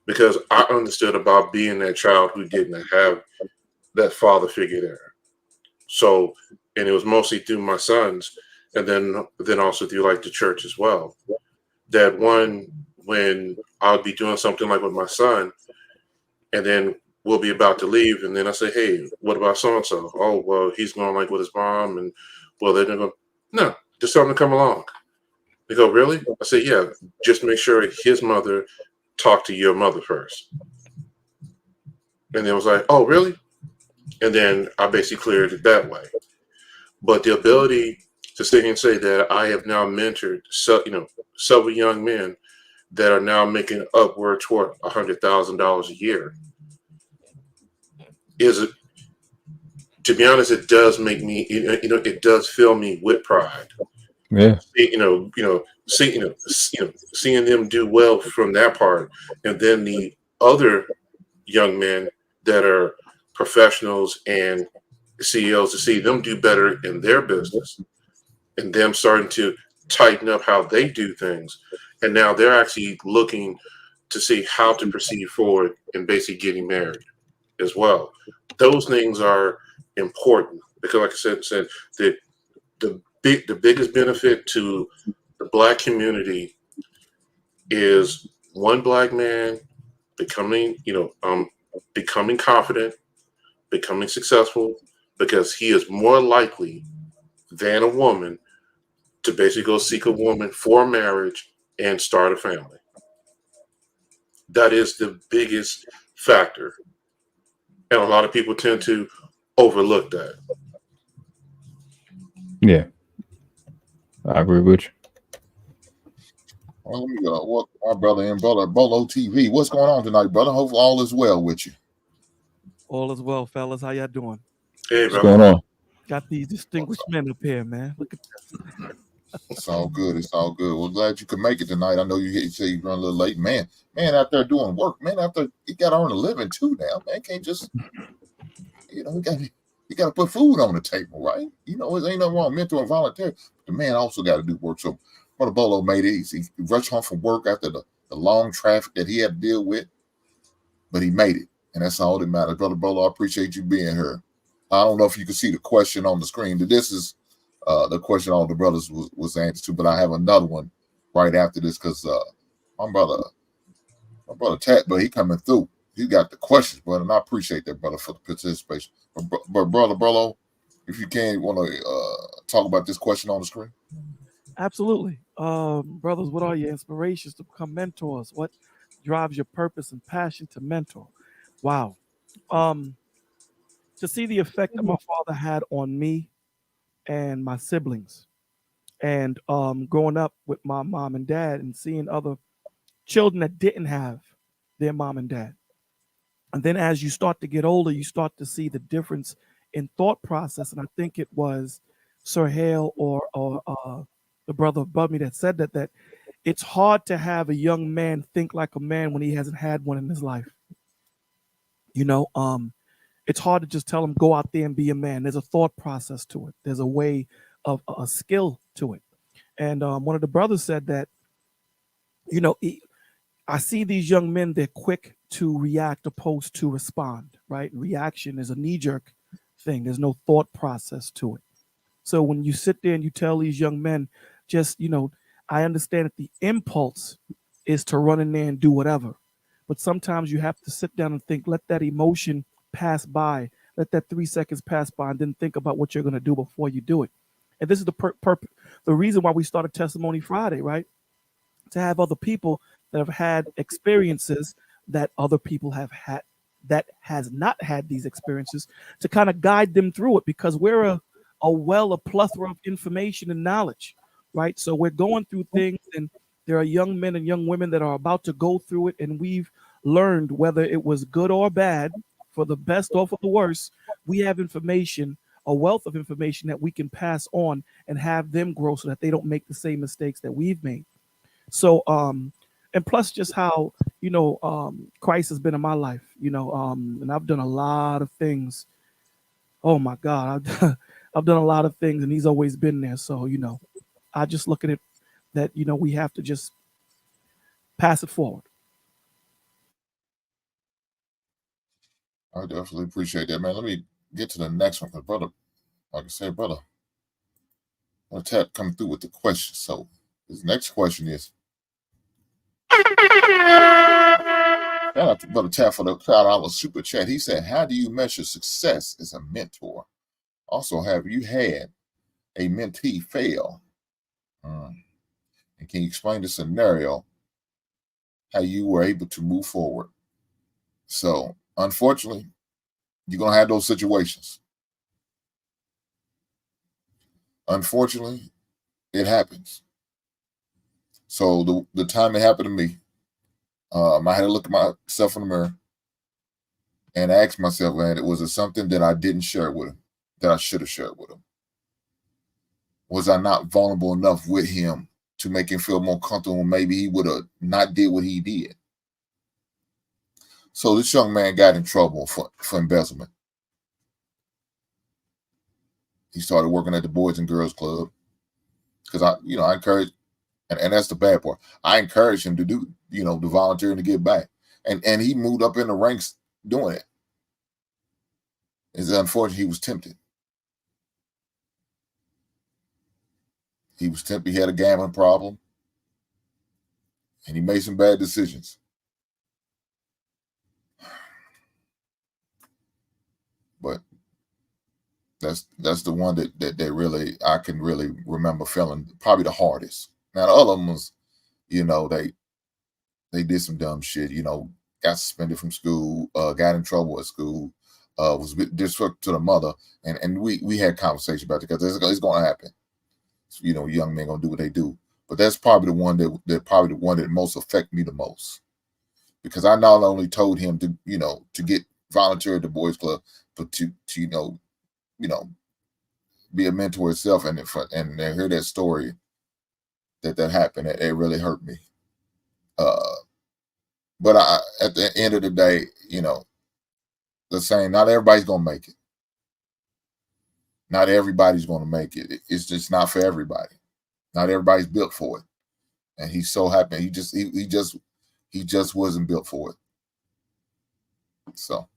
because I understood about being that child who didn't have that father figure there. So, and it was mostly through my sons, and then also through like the church as well. That when I'll be doing something like with my son, and then we'll be about to leave, and then I say, hey, what about so and so? Oh, well, he's going like with his mom, and well, they're gonna go, no, just tell him to come along. They go, really? I say, yeah, just make sure his mother talked to your mother first. And it was like, oh, really? And then I basically cleared it that way. But the ability to sit here and say that I have now mentored several young men that are now making upward toward $100,000 a year is, to be honest, it does make me, it does fill me with pride. Yeah. Seeing them do well from that part, and then the other young men that are professionals and CEOs, to see them do better in their business, and them starting to tighten up how they do things, and now they're actually looking to see how to proceed forward and basically getting married as well. Those things are important because, like I said, the biggest benefit to the Black community is one Black man becoming confident, becoming successful, because he is more likely than a woman to basically go seek a woman for marriage and start a family. That is the biggest factor. And a lot of people tend to overlook that. Yeah. I agree with you. Well, let me what my brother and brother Bolo TV. What's going on tonight, brother? Hopefully all is well with you. All is well, fellas. How y'all doing? Hey, What's going on? Got these distinguished men up here, man. Look at this. It's all good. It's all good. Well, glad you could make it tonight. I know you say you run a little late. Man out there doing work. Man out there, you got to earn a living too now. Man can't just, you got to put food on the table, right? It ain't nothing wrong with mentoring and volunteer. The man also got to do work. So Brother Bolo made it. He rushed home from work after the long traffic that he had to deal with, but he made it. And that's all that matters. Brother Bolo, I appreciate you being here. I don't know if you can see the question on the screen. This is the question all the brothers was answered to, but I have another one right after this because my brother Tat, but he coming through. He got the questions, brother, and I appreciate that, brother, for the participation. But brother Bolo, if you can, want to talk about this question on the screen? Absolutely. Brothers, what are your inspirations to become mentors? What drives your purpose and passion to mentor? Wow. To see the effect that my father had on me and my siblings, and growing up with my mom and dad and seeing other children that didn't have their mom and dad. And then as you start to get older, you start to see the difference in thought process. And I think it was Sir Hale or the brother above me that said that it's hard to have a young man think like a man when he hasn't had one in his life. It's hard to just tell him, go out there and be a man. There's a thought process to it. There's a way of a skill to it. And one of the brothers said that, I see these young men, they're quick to react opposed to respond, right? Reaction is a knee-jerk thing. There's no thought process to it. So when you sit there and you tell these young men, just, I understand that the impulse is to run in there and do whatever. But sometimes you have to sit down and think, let that emotion pass by. Let that 3 seconds pass by, and then think about what you're going to do before you do it. And this is the the reason why we started Testimony Friday, right? To have other people that have had experiences that other people have had that has not had these experiences, to kind of guide them through it, because we're a plethora of information and knowledge, right? So we're going through things, and there are young men and young women that are about to go through it, and we've learned, whether it was good or bad, for the best or for the worst, we have information, a wealth of information that we can pass on and have them grow so that they don't make the same mistakes that we've made. So, and plus just how, Christ has been in my life, and I've done a lot of things. Oh my God, I've done a lot of things, and he's always been there. So, I just look at it that, we have to just pass it forward. I definitely appreciate that, man. Let me get to the next one, because brother, like I said, brother, I'll tap come through with the question. So his next question is, shout out to brother Tap for the shout out super chat. He said, "How do you measure success as a mentor? Also, have you had a mentee fail? And can you explain the scenario, how you were able to move forward?" So, unfortunately, you're going to have those situations. Unfortunately, it happens. So the time it happened to me, I had to look at myself in the mirror and ask myself, man, was it something that I didn't share with him, that I should have shared with him? Was I not vulnerable enough with him to make him feel more comfortable? Maybe he would have not did what he did. So this young man got in trouble for embezzlement. He started working at the Boys and Girls Club, because I encourage, and that's the bad part. I encouraged him to do, the volunteering to give back. And he moved up in the ranks doing it. It's unfortunate he was tempted. He was tempted. He had a gambling problem. And he made some bad decisions. But that's the one that really I can really remember feeling probably the hardest. Now the other one was, they did some dumb shit, got suspended from school, got in trouble at school, was disrespectful to the mother, and we had conversation about it, because it's going to happen. So, young men gonna do what they do. But that's probably the one that most affected me the most, because I not only told him to get volunteer at the boys club, but to be a mentor itself, and hear that story that happened. It really hurt me. But at the end of the day, the same. Not everybody's gonna make it. Not everybody's gonna make it. It's just not for everybody. Not everybody's built for it. And he's so happy. He just wasn't built for it. So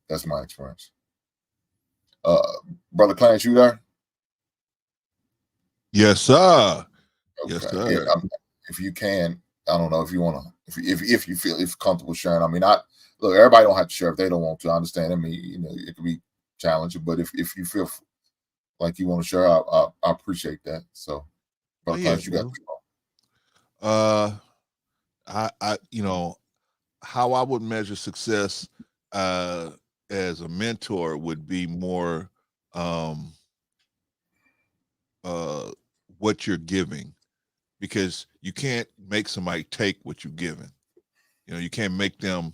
that's my experience. Brother Clarence, you there? Yes, sir. Okay. Yes, sir. Yeah, if you can, I don't know if you want to, if you feel comfortable sharing. I mean, look, everybody don't have to share if they don't want to. I understand. I mean, it could be challenging, but if you feel like you want to share, I appreciate that. So, Brother Clarence, you got the floor. I how I would measure success as a mentor would be more what you're giving, because you can't make somebody take what you're giving. You can't make them.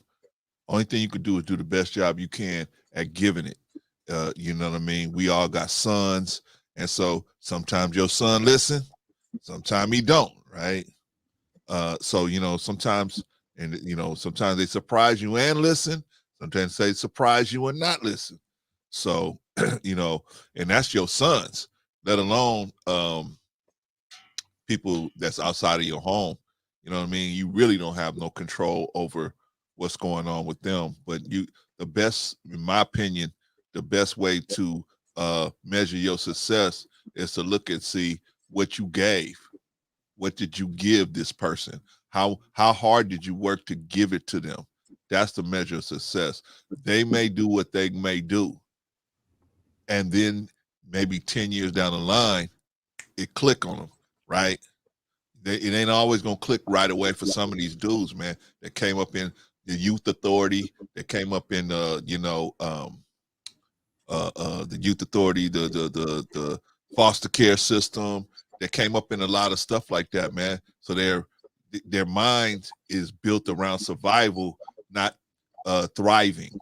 Only thing you could do is do the best job you can at giving it. You know what I mean? We all got sons, and so sometimes your son listen, sometimes he don't, right? So sometimes, and sometimes they surprise you and listen. Sometimes they surprise you and not listen. So and that's your sons, let alone people that's outside of your home. You know what I mean? You really don't have no control over what's going on with them. But the best, in my opinion, the best way to measure your success is to look and see what you gave. What did you give this person? How hard did you work to give it to them? That's the measure of success. They may do what they may do, and then maybe 10 years down the line, it click on them, right? It ain't always gonna click right away for some of these dudes, man, that came up in the youth authority, that came up in the youth authority, the foster care system, that came up in a lot of stuff like that, man. So their mind is built around survival, not thriving.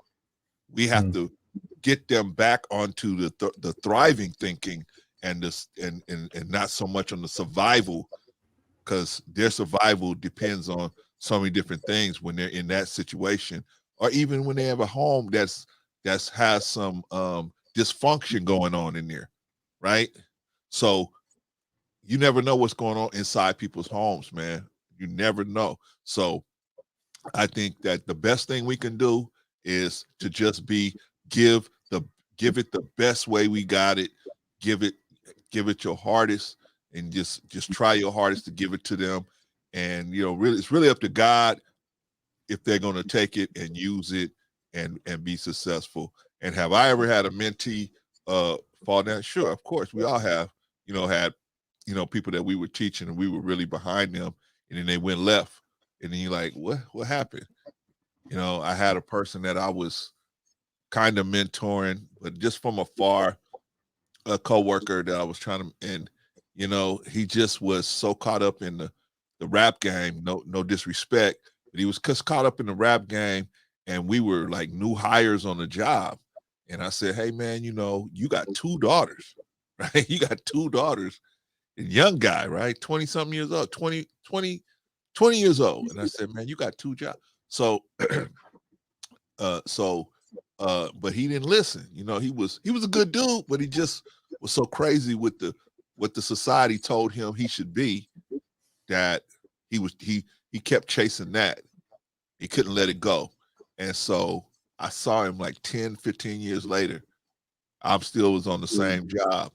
We have to get them back onto the thriving thinking, and this and not so much on the survival, because their survival depends on so many different things when they're in that situation, or even when they have a home that's has some dysfunction going on in there, right? So you never know what's going on inside people's homes, man. You never know. So I think that the best thing we can do is to just give it the best way we got it. Give it your hardest, and just try your hardest to give it to them. And really, it's really up to God if they're going to take it and use it and be successful. And have I ever had a mentee fall down? Sure, of course, we all have. Had people that we were teaching and we were really behind them, and then they went left, and then you're like, what happened? I had a person that I was kind of mentoring, but just from afar, a coworker that I was trying to, and he just was so caught up in the rap game. No disrespect, but he was just caught up in the rap game, and we were like new hires on the job. And I said, hey man, you got 2 daughters, right? You got 2 daughters, and young guy, right? 20 something years old, 20 years old. And I said, man, you got 2 jobs. So, but he didn't listen. He was a good dude, but he just was so crazy with what the society told him he should be, that he kept chasing that. He couldn't let it go. And so I saw him like 10, 15 years later. I still was on the same job,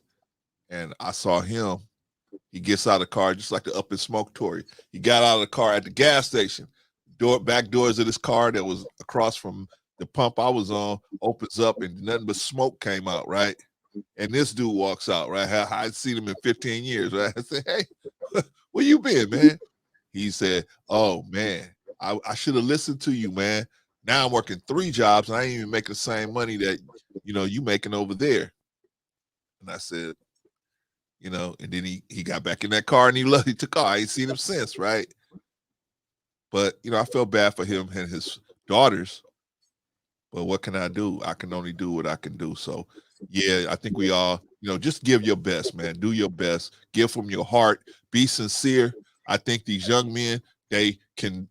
and I saw him. He gets out of the car, just like the Up in Smoke Tory. He got out of the car at the gas station. Back doors of this car that was across from the pump I was on opens up, and nothing but smoke came out, right? And this dude walks out, right? I'd seen him in 15 years, right? I said, hey, where you been, man? He said, oh, man, I should have listened to you, man. Now I'm working 3 jobs, and I ain't even making the same money that, you making over there. And I said, and then he got back in that car, and he took off. I ain't seen him since, right? But, I felt bad for him and his daughters. But what can I do? I can only do what I can do. So, yeah, I think we all, just give your best, man. Do your best. Give from your heart. Be sincere. I think these young men, they can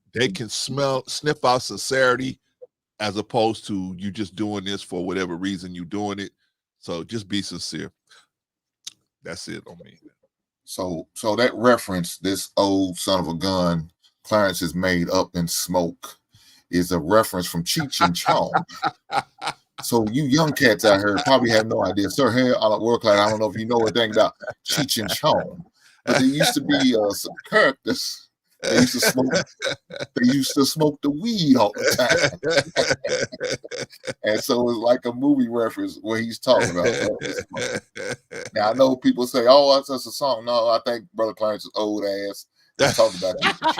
sniff out sincerity, as opposed to you just doing this for whatever reason you're doing it. So just be sincere. That's it on me. So that reference, this old son of a gun, Clarence is made up in smoke, is a reference from Cheech and Chong. So you young cats out here probably have no idea. Sir, here on World Class, I don't know if you know a thing about Cheech and Chong, but there used to be some characters. They used to smoke. They used to smoke the weed all the time, and so it's like a movie reference where he's talking about. Now I know people say, "Oh, that's just a song." No, I think Brother Clarence's old ass is talking about Cheech and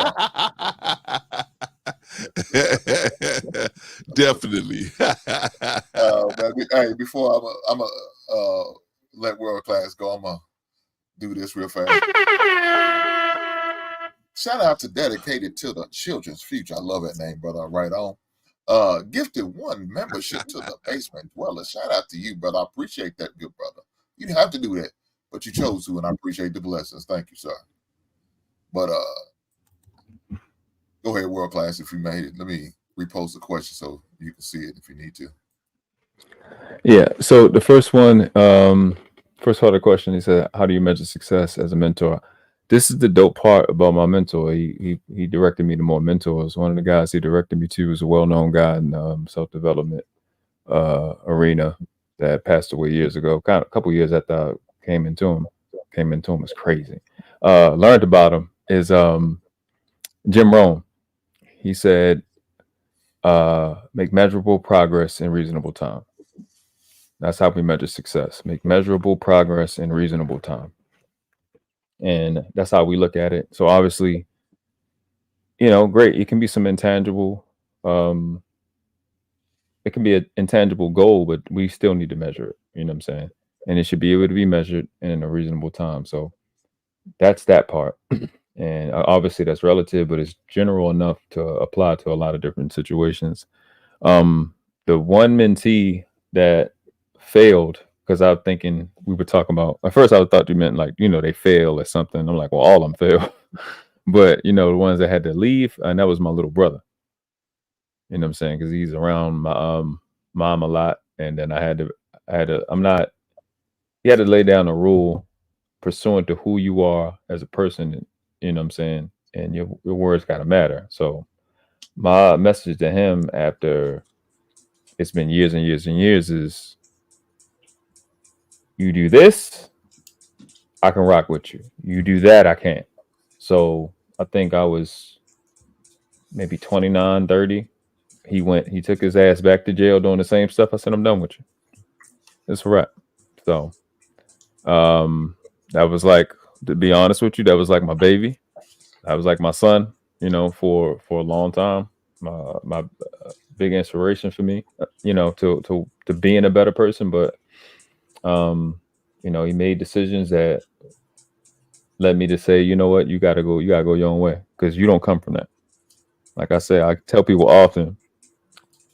Chong. Definitely. Hey, before I'm let World Class go, I'm gonna do this real fast. Shout out to Dedicated to the Children's Future. I love that name, brother. Right on. Gifted 1 membership to the Basement Dweller. Shout out to you, brother. I appreciate that, good brother. You didn't have to do that, but you chose to, and I appreciate the blessings. Thank you, sir. But go ahead, World Class, if you made it. Let me repost the question so you can see it if you need to. Yeah. So the first one, first part of the question, he said, how do you measure success as a mentor? This is the dope part about my mentor. He directed me to more mentors. One of the guys he directed me to was a well-known guy in self-development arena that passed away years ago, kind of a couple years after I came into him. It's crazy. Learned about him is Jim Rohn. He said, Make measurable progress in reasonable time. That's how we measure success. Make measurable progress in reasonable time. And that's how we look at it. So obviously, great. It can be some intangible. It can be an intangible goal, but we still need to measure it. You know what I'm saying? And it should be able to be measured in a reasonable time. So that's that part. And obviously that's relative, but it's general enough to apply to a lot of different situations. The one mentee that failed, because I was thinking we were talking about, at first I thought you meant like, they fail at something. I'm like, well, all of them fail. But, the ones that had to leave, and that was my little brother. You know what I'm saying? Because he's around my mom a lot. And then he had to lay down a rule pursuant to who you are as a person, you know what I'm saying? And your words got to matter. So my message to him after it's been years and years and years is, you do this, I can rock with you. You do that, I can't. So I think I was maybe 29, 30. He took his ass back to jail doing the same stuff. I said, I'm done with you. It's a wrap. So that was like, to be honest with you, that was like my baby. That was like my son, for a long time. My big inspiration for me, to being a better person. But he made decisions that led me to say, you know what, you gotta go your own way, because you don't come from that. Like I say, I tell people often,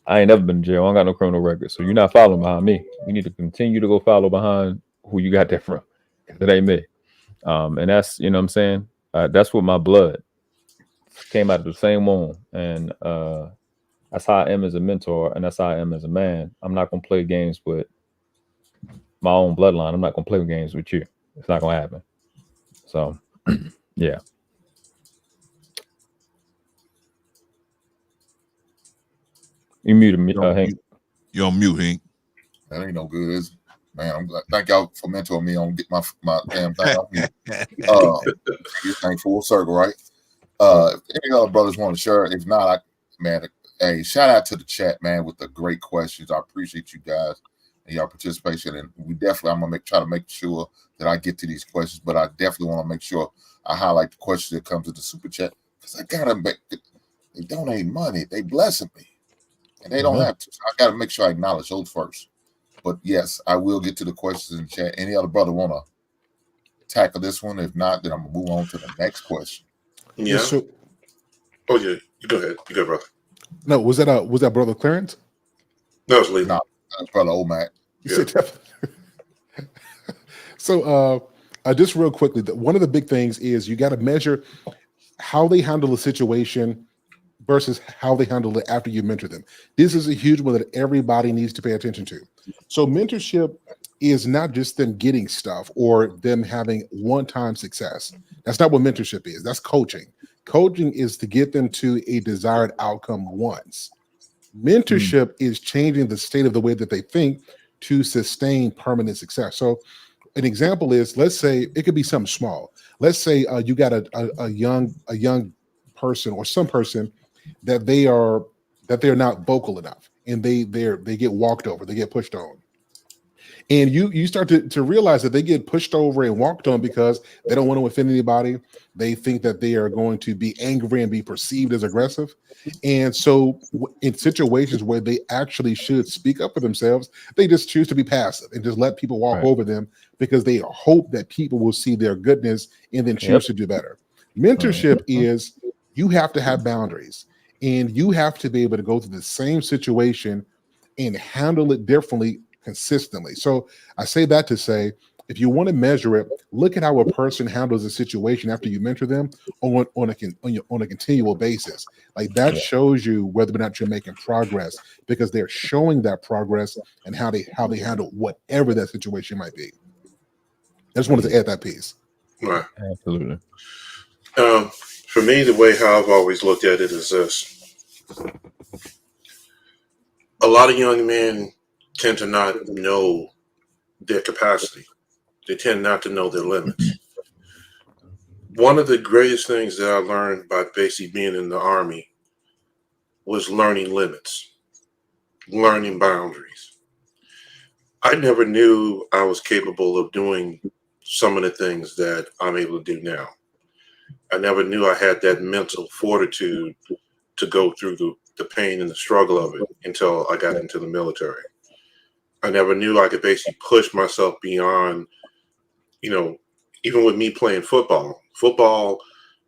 I ain't never been in jail. I don't got no criminal record. So you're not following behind me. You need to continue to go follow behind who you got that from. It ain't me. And that's, what I'm saying? That's what my blood came out of the same womb. And that's how I am as a mentor. And that's how I am as a man. I'm not going to play games with my own bloodline. I'm not going to play games with you. It's not going to happen. So, yeah. You muted me, Hank. You're on mute, Hank. That ain't no good, is it? Man, I'm glad. Thank y'all for mentoring me on get my damn thing off me. This thing full circle, right? If any other brothers want to share, if not, hey, shout out to the chat, man, with the great questions. I appreciate you guys and your participation, and I'm gonna try to make sure that I get to these questions, but I definitely want to make sure I highlight the questions that come to the super chat, because I gotta make they donate money, they blessing me. And they don't have to. So I got to make sure I acknowledge those first. But yes, I will get to the questions in the chat. Any other brother want to tackle this one? If not, then I'm going to move on to the next question. Yeah. Yeah, you go ahead. You go, brother. No, was that brother Clarence? No, it's Lee. No, that's brother OMAC. Yeah. So just real quickly, one of the big things is you got to measure how they handle a situation versus how they handle it after you mentor them. This is a huge one that everybody needs to pay attention to. So mentorship is not just them getting stuff or them having one-time success. That's not what mentorship is. That's coaching. Coaching is to get them to a desired outcome once. Mentorship is changing the state of the way that they think to sustain permanent success. So an example is, let's say it could be something small. Let's say you got a young person or some person that they're not vocal enough, and they get walked over, they get pushed on, and you start to realize that they get pushed over and walked on because they don't want to offend anybody. They think that they are going to be angry and be perceived as aggressive, and so in situations where they actually should speak up for themselves, they just choose to be passive and just let people walk over them because they hope that people will see their goodness and then choose to do better. Mentorship is, you have to have boundaries. And you have to be able to go through the same situation and handle it differently consistently. So I say that to say, if you want to measure it, look at how a person handles a situation after you mentor them on a continual basis. Like that shows you whether or not you're making progress, because they're showing that progress and how they handle whatever that situation might be. I just wanted to add that piece. Right. Absolutely. For me, the way how I've always looked at it is this. A lot of young men tend to not know their capacity. They tend not to know their limits. One of the greatest things that I learned by basically being in the Army was learning limits, learning boundaries. I never knew I was capable of doing some of the things that I'm able to do now. I never knew I had that mental fortitude to go through the pain and the struggle of it until I got into the military. I never knew I could basically push myself beyond, even with me playing football. Football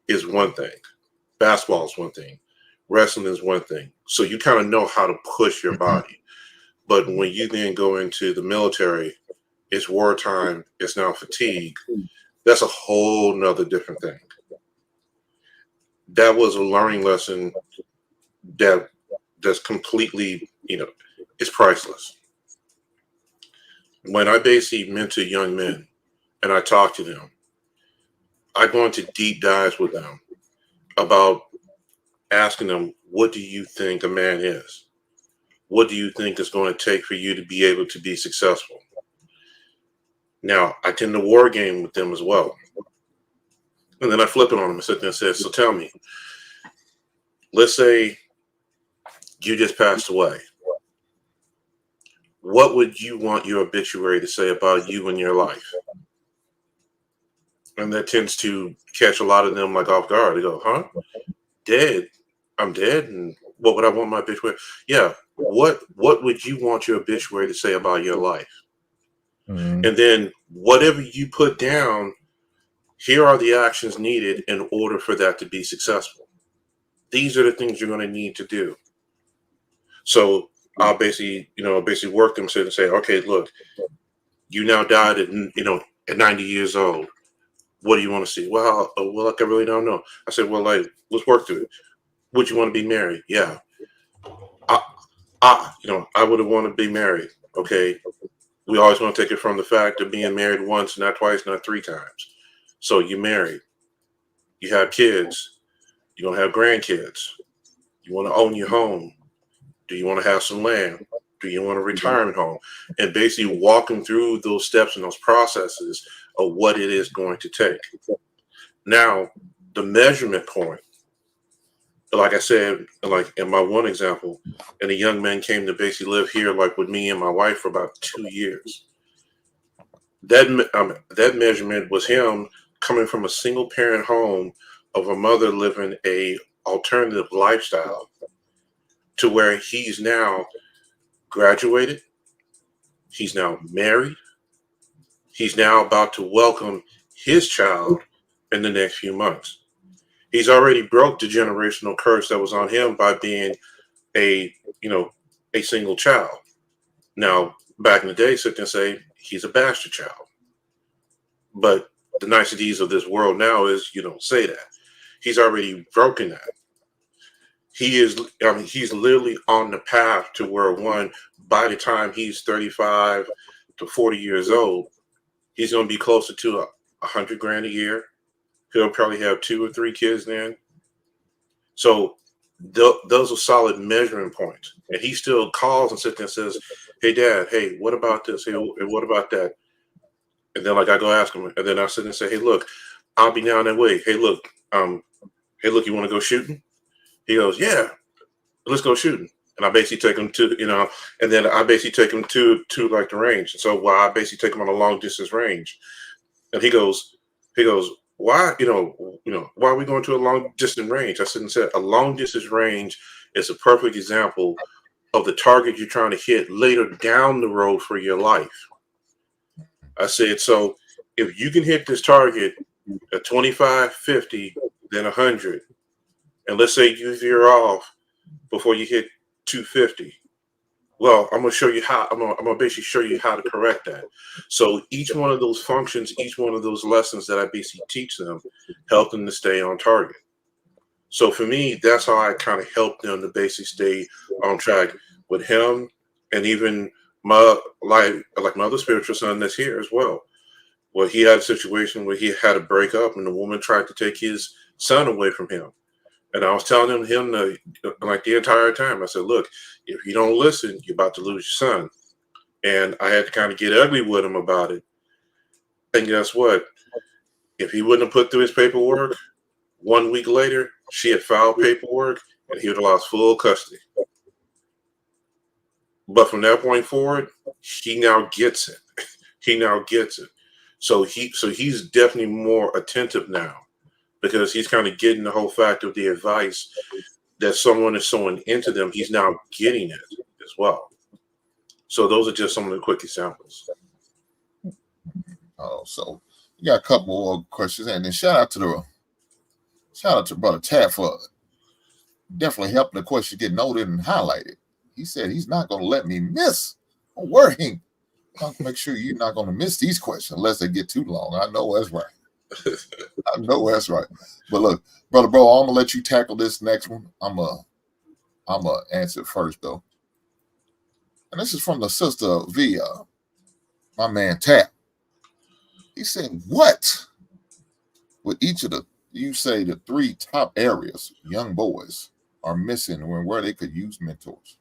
is one thing, basketball is one thing, wrestling is one thing. So you kind of know how to push your body. But when you then go into the military, it's wartime, it's now fatigue. That's a whole nother different thing. That was a learning lesson that's completely, it's priceless. When I basically mentor young men and I talk to them, I go into deep dives with them about asking them, what do you think a man is? What do you think it's going to take for you to be able to be successful? Now, I tend to war game with them as well. And then I flip it on them and sit there and say, so tell me, let's say you just passed away. What would you want your obituary to say about you and your life? And that tends to catch a lot of them like off guard. They go, huh? Dead? I'm dead? And what would I want my obituary? Yeah. What would you want your obituary to say about your life? Mm-hmm. And then whatever you put down, here are the actions needed in order for that to be successful. These are the things you're going to need to do. So I'll basically work them and say, okay, look, you now died at 90 years old. What do you want to see? Well, I really don't know. I said, well, let's work through it. Would you want to be married? Yeah. I would have wanted to be married. Okay. We always want to take it from the fact of being married once, not twice, not three times. So you're married. You have kids. You're going to have grandkids. You want to own your home. Do you want to have some land? Do you want a retirement home? And basically walk them through those steps and those processes of what it is going to take. Now, the measurement point, like I said, like in my one example, and a young man came to basically live here like with me and my wife for about 2 years. That measurement was him coming from a single parent home of a mother living a alternative lifestyle to where he's now graduated, he's now married, he's now about to welcome his child in the next few months. He's already broke the generational curse that was on him by being a single child. Now, back in the day, sit there and say he's a bastard child. But the niceties of this world now is you don't say that. He's already broken that. He's literally on the path to where by the time he's 35 to 40 years old, he's going to be closer to $100,000 a year. He'll probably have 2 or 3 kids then. So those are solid measuring points. And he still calls and sits there and says, hey, Dad, hey, what about this? Hey, what about that? And then I go ask him. And then I sit and say, hey, look, I'll be down that way. Hey, look, you want to go shooting? He goes, yeah, let's go shooting. And I basically take him to, and then I basically take him to like the range. And so I basically take him on a long distance range. And he goes, why, why are we going to a long distance range? I said, a long distance range is a perfect example of the target you're trying to hit later down the road for your life. I said, so if you can hit this target at 25, 50, then 100, and let's say you veer off before you hit 250. Well, I'm going to show you how. I'm going to basically show you how to correct that. So each one of those functions, each one of those lessons that I basically teach them, help them to stay on target. So for me, that's how I kind of help them to basically stay on track with him, and even my other spiritual son that's here as well. Well, he had a situation where he had to break up, and the woman tried to take his son away from him. And I was telling him the entire time, I said, look, if you don't listen, you're about to lose your son. And I had to kind of get ugly with him about it. And guess what? If he wouldn't have put through his paperwork, 1 week later, she had filed paperwork and he would have lost full custody. But from that point forward, he now gets it. He now gets it. So he's definitely more attentive now, because he's kind of getting the whole fact of the advice that someone is sowing into them. He's now getting it as well. So those are just some of the quick examples. Oh, so you got a couple more questions, and then shout out to Brother Tad for definitely helping the question get noted and highlighted. He said he's not going to let me miss a wording. I'll make sure you're not going to miss these questions unless they get too long. I know that's right. I know that's right. But look, Brother Bro, I'm gonna let you tackle this next one. I'm gonna answer it first though. And this is from the sister via my man Tap. He said, what with each of you say the 3 top areas young boys are missing where they could use mentors?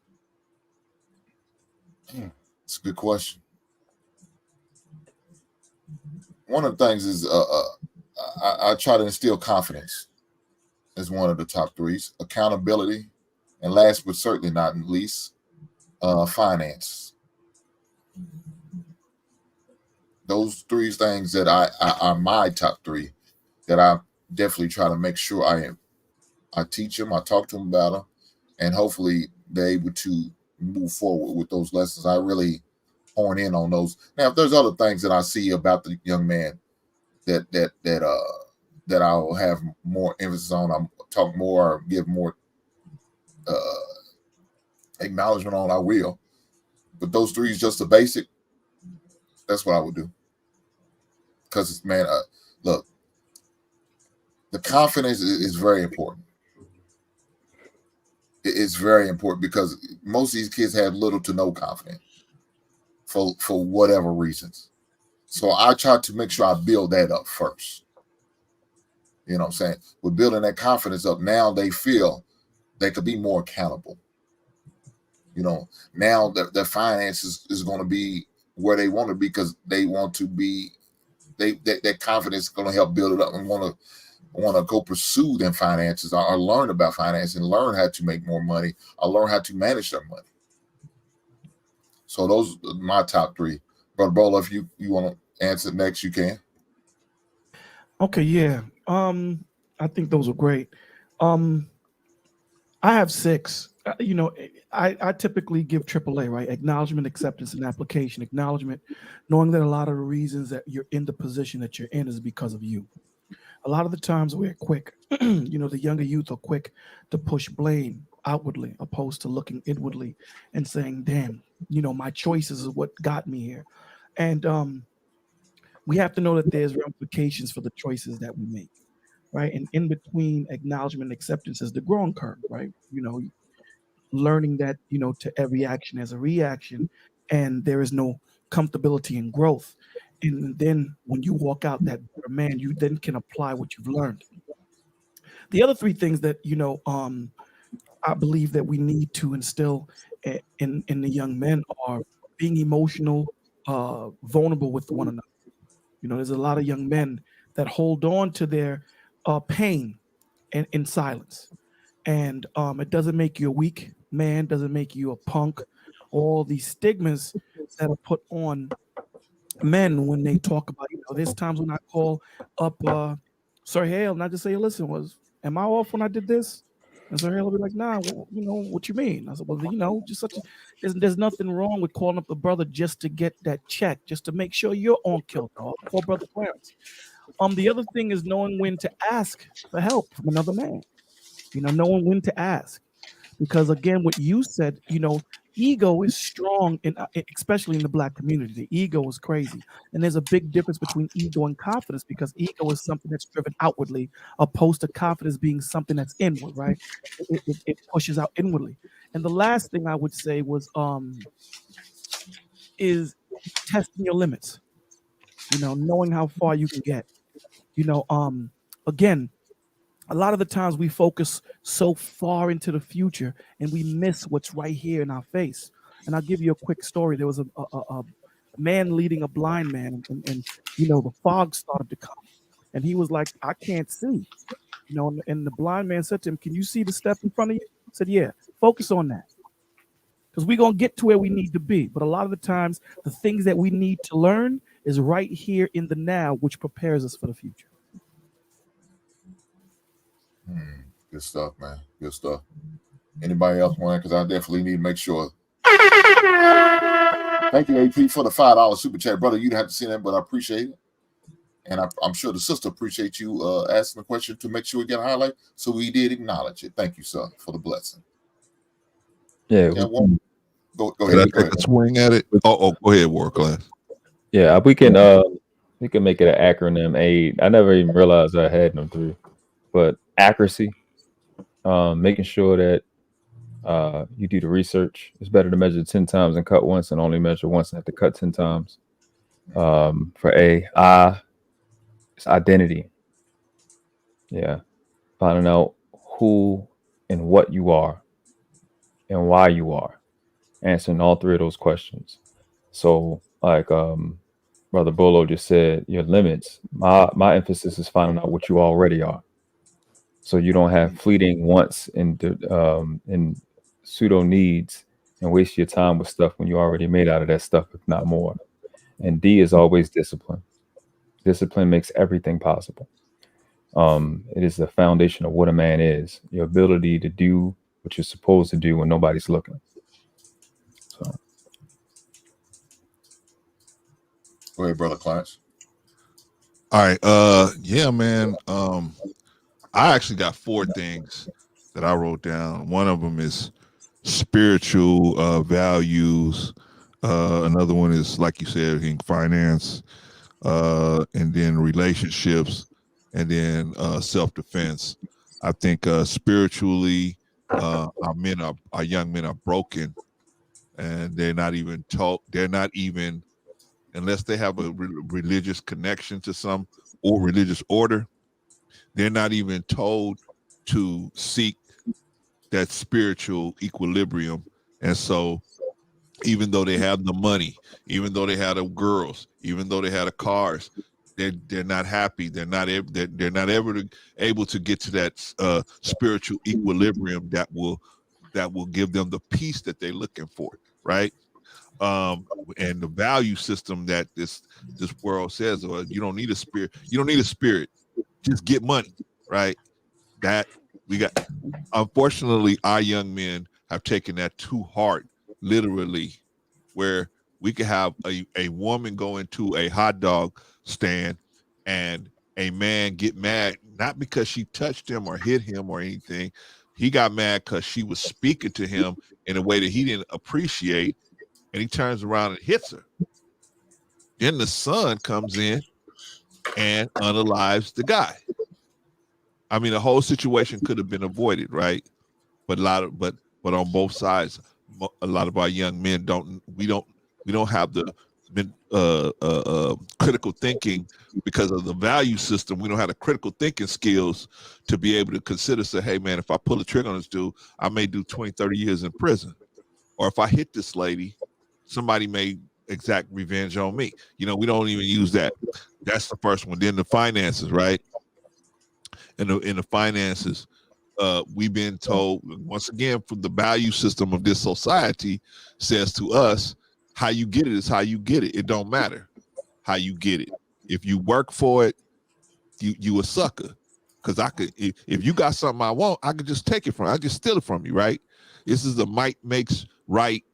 It's a good question. One of the things is I try to instill confidence as one of the top 3s, accountability, and last but certainly not least, finance. Those 3 things that I are my top 3 that I definitely try to make sure I teach them, I talk to them about them, and hopefully they're able to move forward with those lessons. I really hone in on those. Now, if there's other things that I see about the young man that I'll have more emphasis on, I'll talk more, or give more acknowledgement on, I will. But those 3 is just the basic. That's what I would do. Because, man, look, the confidence is very important. It's very important because most of these kids have little to no confidence for whatever reasons. So I try to make sure I build that up first. You know what I'm saying? With building that confidence up, now they feel they could be more accountable. You know, now their finances is going to be where they want to be because they want to be. That confidence is going to help build it up and want to go pursue them finances or learn about finance and learn how to make more money or learn how to manage their money. So those are my top 3. Brother Bolo, if you want to answer next, you can. Okay, yeah. I think those are great. I have 6. I typically give AAA, right? Acknowledgement, acceptance, and application. Acknowledgement, knowing that a lot of the reasons that you're in the position that you're in is because of you. A lot of the times we're quick, the younger youth are quick to push blame outwardly, opposed to looking inwardly and saying, damn, my choices is what got me here. And we have to know that there's ramifications for the choices that we make, right? And in between acknowledgement and acceptance is the growing curve, right? Learning that, to every action has a reaction and there is no comfortability in growth. And then when you walk out that better man, you then can apply what you've learned. The other 3 things that, I believe that we need to instill in the young men are being emotional, vulnerable with one another. There's a lot of young men that hold on to their pain and in silence. And it doesn't make you a weak man, doesn't make you a punk. All these stigmas that are put on men when they talk about, there's times when I call up Sir Hale and I just say, listen, am I off when I did this? And Sir Hale will be like, nah, what you mean? I said, well, just there's nothing wrong with calling up the brother just to get that check, just to make sure you're on kilter. Call Brother Clarence. The other thing is knowing when to ask for help from another man. Knowing when to ask. Because again, what you said, ego is strong, especially in the Black community. The ego is crazy. And there's a big difference between ego and confidence, because ego is something that's driven outwardly, opposed to confidence being something that's inward, right? It pushes out inwardly. And the last thing I would say was is testing your limits, knowing how far you can get. Again, a lot of the times we focus so far into the future and we miss what's right here in our face. And I'll give you a quick story. There was a man leading a blind man, and the fog started to come. And he was like, I can't see. And the blind man said to him, can you see the step in front of you? said, yeah, focus on that. Because we're going to get to where we need to be. But a lot of the times, the things that we need to learn is right here in the now, which prepares us for the future. Good stuff, man. Good stuff. Anybody else want? Because I definitely need to make sure. Thank you, AP, for the $5 super chat, brother. You didn't have to see that, but I appreciate it. And I'm sure the sister appreciates you asking the question to make sure we get a highlight. So we did acknowledge it. Thank you, sir, for the blessing. Yeah. Go Can I ahead. take a swing at it? Oh, go ahead, War Class. Yeah, we can make it an acronym aid. I never even realized I had them three. But accuracy, making sure that you do the research. It's better to measure 10 times and cut once and only measure once and have to cut 10 times. For I, it's identity. Yeah. Finding out who and what you are and why you are. Answering all three of those questions. So like Brother Bolo just said, your limits. My emphasis is finding out what you already are. So you don't have fleeting wants and pseudo needs and waste your time with stuff when you're already made out of that stuff, if not more. And D is always discipline. Discipline makes everything possible. It is the foundation of what a man is. Your ability to do what you're supposed to do when nobody's looking. So Go ahead, brother Clarence. All right. Yeah, man. I actually got 4 things that I wrote down. One of them is spiritual values. Another one is, like you said, in finance, and then relationships, and then self-defense. I think spiritually, our young men are broken, and they're not even taught. They're not even, unless they have a religious connection to some or religious order, they're not even told to seek that spiritual equilibrium. And so even though they have the money, even though they have the girls, even though they have the cars, they're not happy. They're not ever able to get to that spiritual equilibrium that will give them the peace that they're looking for, right? And the value system that this world says, you don't need a spirit. You don't need a spirit. Just get money, right? That we got. Unfortunately, our young men have taken that too hard, literally, where we could have a woman go into a hot dog stand and a man get mad, not because she touched him or hit him or anything. He got mad because she was speaking to him in a way that he didn't appreciate, and he turns around and hits her. Then the son comes in and unalives the guy. I mean, the whole situation could have been avoided, right? But but on both sides, a lot of our young men don't have the critical thinking because of the value system. We don't have the critical thinking skills to be able to consider, say, hey man, if I pull the trigger on this dude, I may do 20, 30 years in prison. Or if I hit this lady, somebody may exact revenge on me. We don't even use that. That's the first one. Then the finances, right? In the finances, we've been told, once again, from the value system of this society says to us, how you get it is how you get it. It don't matter how you get it. If you work for it, you a sucker. Because if you got something I want, I could just take it from you. I just steal it from you, right? This is the might makes right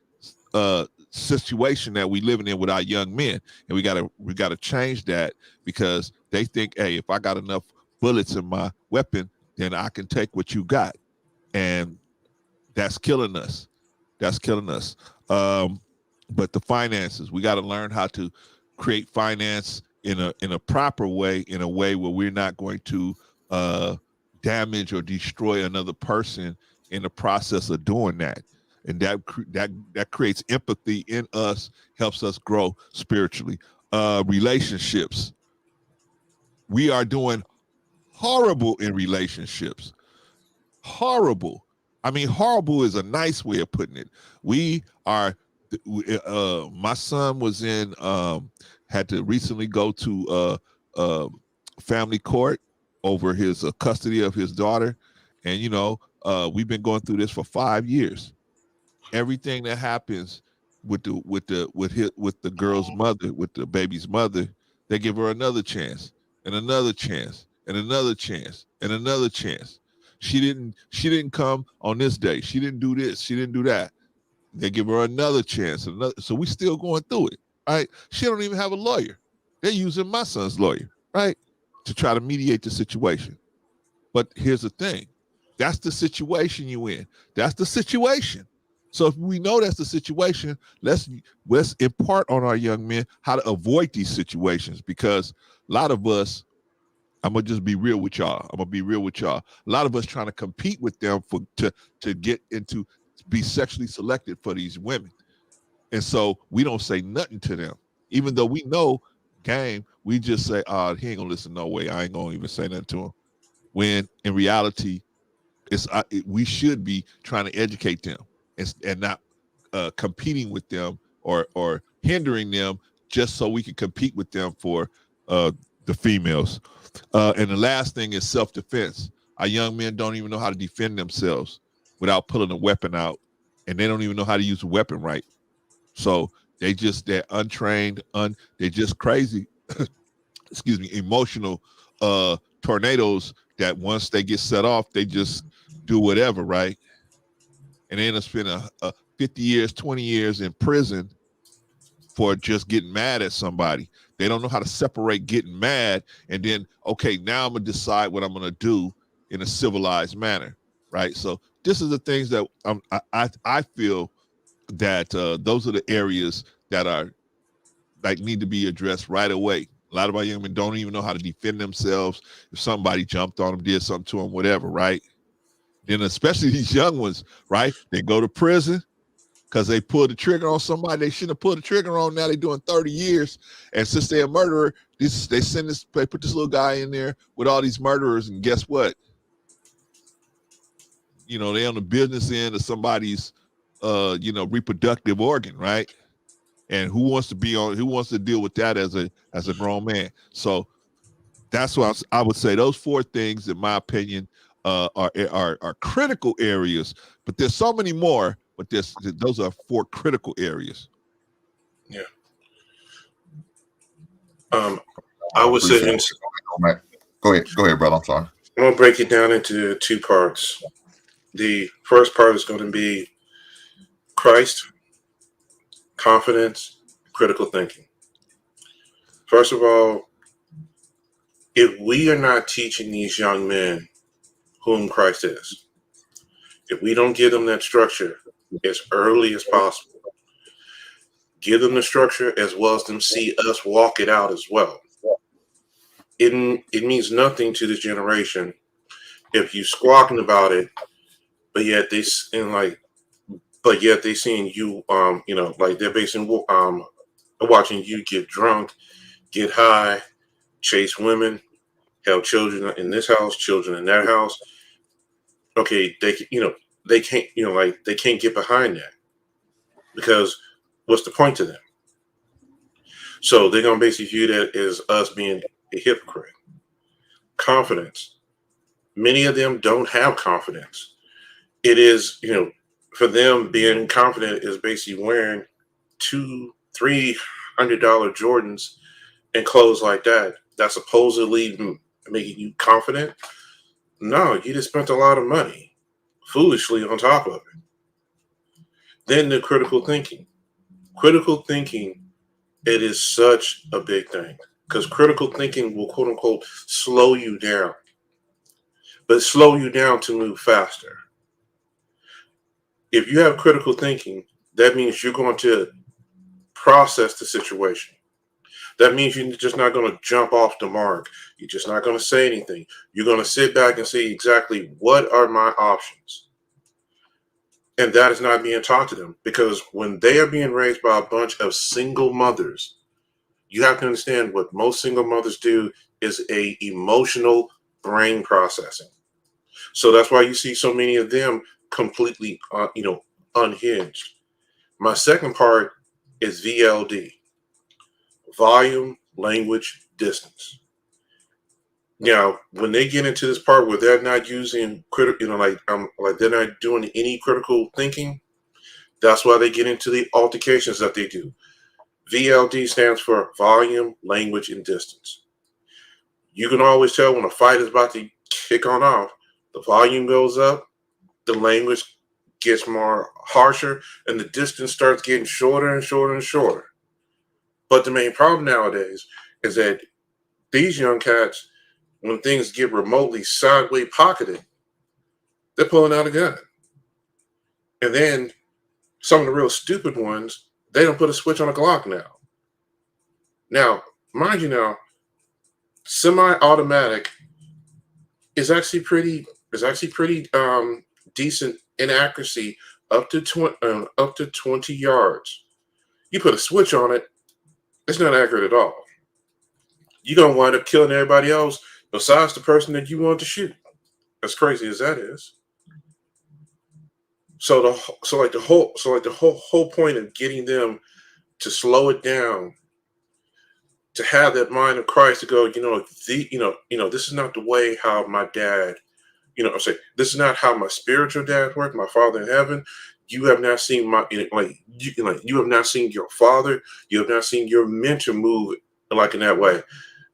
situation that we living in with our young men, and we gotta change that, because they think, hey, if I got enough bullets in my weapon, then I can take what you got, and that's killing us. But the finances, we got to learn how to create finance in a proper way, in a way where we're not going to damage or destroy another person in the process of doing that. And that creates empathy in us, helps us grow spiritually. Relationships, we are doing horrible in relationships. Horrible. I mean, horrible is a nice way of putting it. We are. My son was had to recently go to family court over his custody of his daughter, and We've been going through this for 5 years. Everything that happens with the girl's mother, with the baby's mother, they give her another chance and another chance and another chance and another chance. She didn't come on this day. She didn't do this. She didn't do that. They give her another chance. So we still going through it, right? She don't even have a lawyer. They're using my son's lawyer, right, to try to mediate the situation. But here's the thing. That's the situation you in. That's the situation. So if we know that's the situation, let's impart on our young men how to avoid these situations, because a lot of us, I'm gonna just be real with y'all. A lot of us trying to compete with them to get into, be sexually selected for these women. And so we don't say nothing to them. Even though we know game, we just say, he ain't gonna listen no way. I ain't gonna even say nothing to him. When in reality, we should be trying to educate them and not competing with them or hindering them just so we can compete with them for the females. And the last thing is self-defense. Our young men don't even know how to defend themselves without pulling a weapon out, and they don't even know how to use a weapon right. So they're untrained, they're just crazy, excuse me, emotional tornadoes that once they get set off, they just do whatever, right? And they end up spending 50 years, 20 years in prison for just getting mad at somebody. They don't know how to separate getting mad and then, okay, now I'm going to decide what I'm going to do in a civilized manner, right? So this is the things that I feel that those are the areas that are like need to be addressed right away. A lot of our young men don't even know how to defend themselves if somebody jumped on them, did something to them, whatever, right? Then especially these young ones, right? They go to prison because they pulled the trigger on somebody they shouldn't have pulled the trigger on. Now they're doing 30 years. And since they're a murderer, they put this little guy in there with all these murderers, and guess what? You know, they're on the business end of somebody's reproductive organ, right? And who wants to deal with that as a grown man? So that's why I would say those four things, in my opinion, are critical areas. But there's so many more. But those are four critical areas. Yeah. I would say, go ahead, brother. I'm sorry. I'm gonna break it down into two parts. The first part is going to be Christ, confidence, critical thinking. First of all, if we are not teaching these young men whom Christ is, if we don't give them that structure as early as possible, give them the structure as well as them see us walk it out as well. It means nothing to this generation if you squawking about it, but yet they seeing you, like they're basically watching you get drunk, get high, chase women, have children in this house, children in that house. Okay, they can't, they can't get behind that, because what's the point to them? So they're gonna basically view that as us being a hypocrite. Confidence. Many of them don't have confidence. It is, for them, being confident is basically wearing $200-300 Jordans and clothes like that. That's supposedly making you confident. No, you just spent a lot of money foolishly on top of it. Then the critical thinking. Critical thinking, it is such a big thing, because critical thinking will, quote unquote, slow you down, but slow you down to move faster. If you have critical thinking, that means you're going to process the situation. That means you're just not going to jump off the mark. You're just not going to say anything. You're going to sit back and see exactly what are my options. And that is not being taught to them, because when they are being raised by a bunch of single mothers, you have to understand what most single mothers do is a emotional brain processing. So that's why you see so many of them completely, unhinged. My second part is VLD, volume, language, distance. Now, when they get into this part where they're not using critical, like they're not doing any critical thinking, that's why they get into the altercations that they do. VLD stands for volume, language, and distance. You can always tell when a fight is about to kick on off. The volume goes up, the language gets more harsher, and the distance starts getting shorter and shorter and shorter. But the main problem nowadays is that these young cats, when things get remotely sideways pocketed, they're pulling out a gun. And then some of the real stupid ones, they don't put a switch on a Glock now. Now, mind you now, semi-automatic is actually pretty decent in accuracy up to 20 yards. You put a switch on it, it's not accurate at all. You're gonna wind up killing everybody else besides the person that you want to shoot. As crazy as that is. So the whole point of getting them to slow it down, to have that mind of Christ, to go, this is not the way how my dad, this is not how my spiritual dad worked, my Father in heaven. You have not seen you have not seen your father, you have not seen your mentor move like in that way.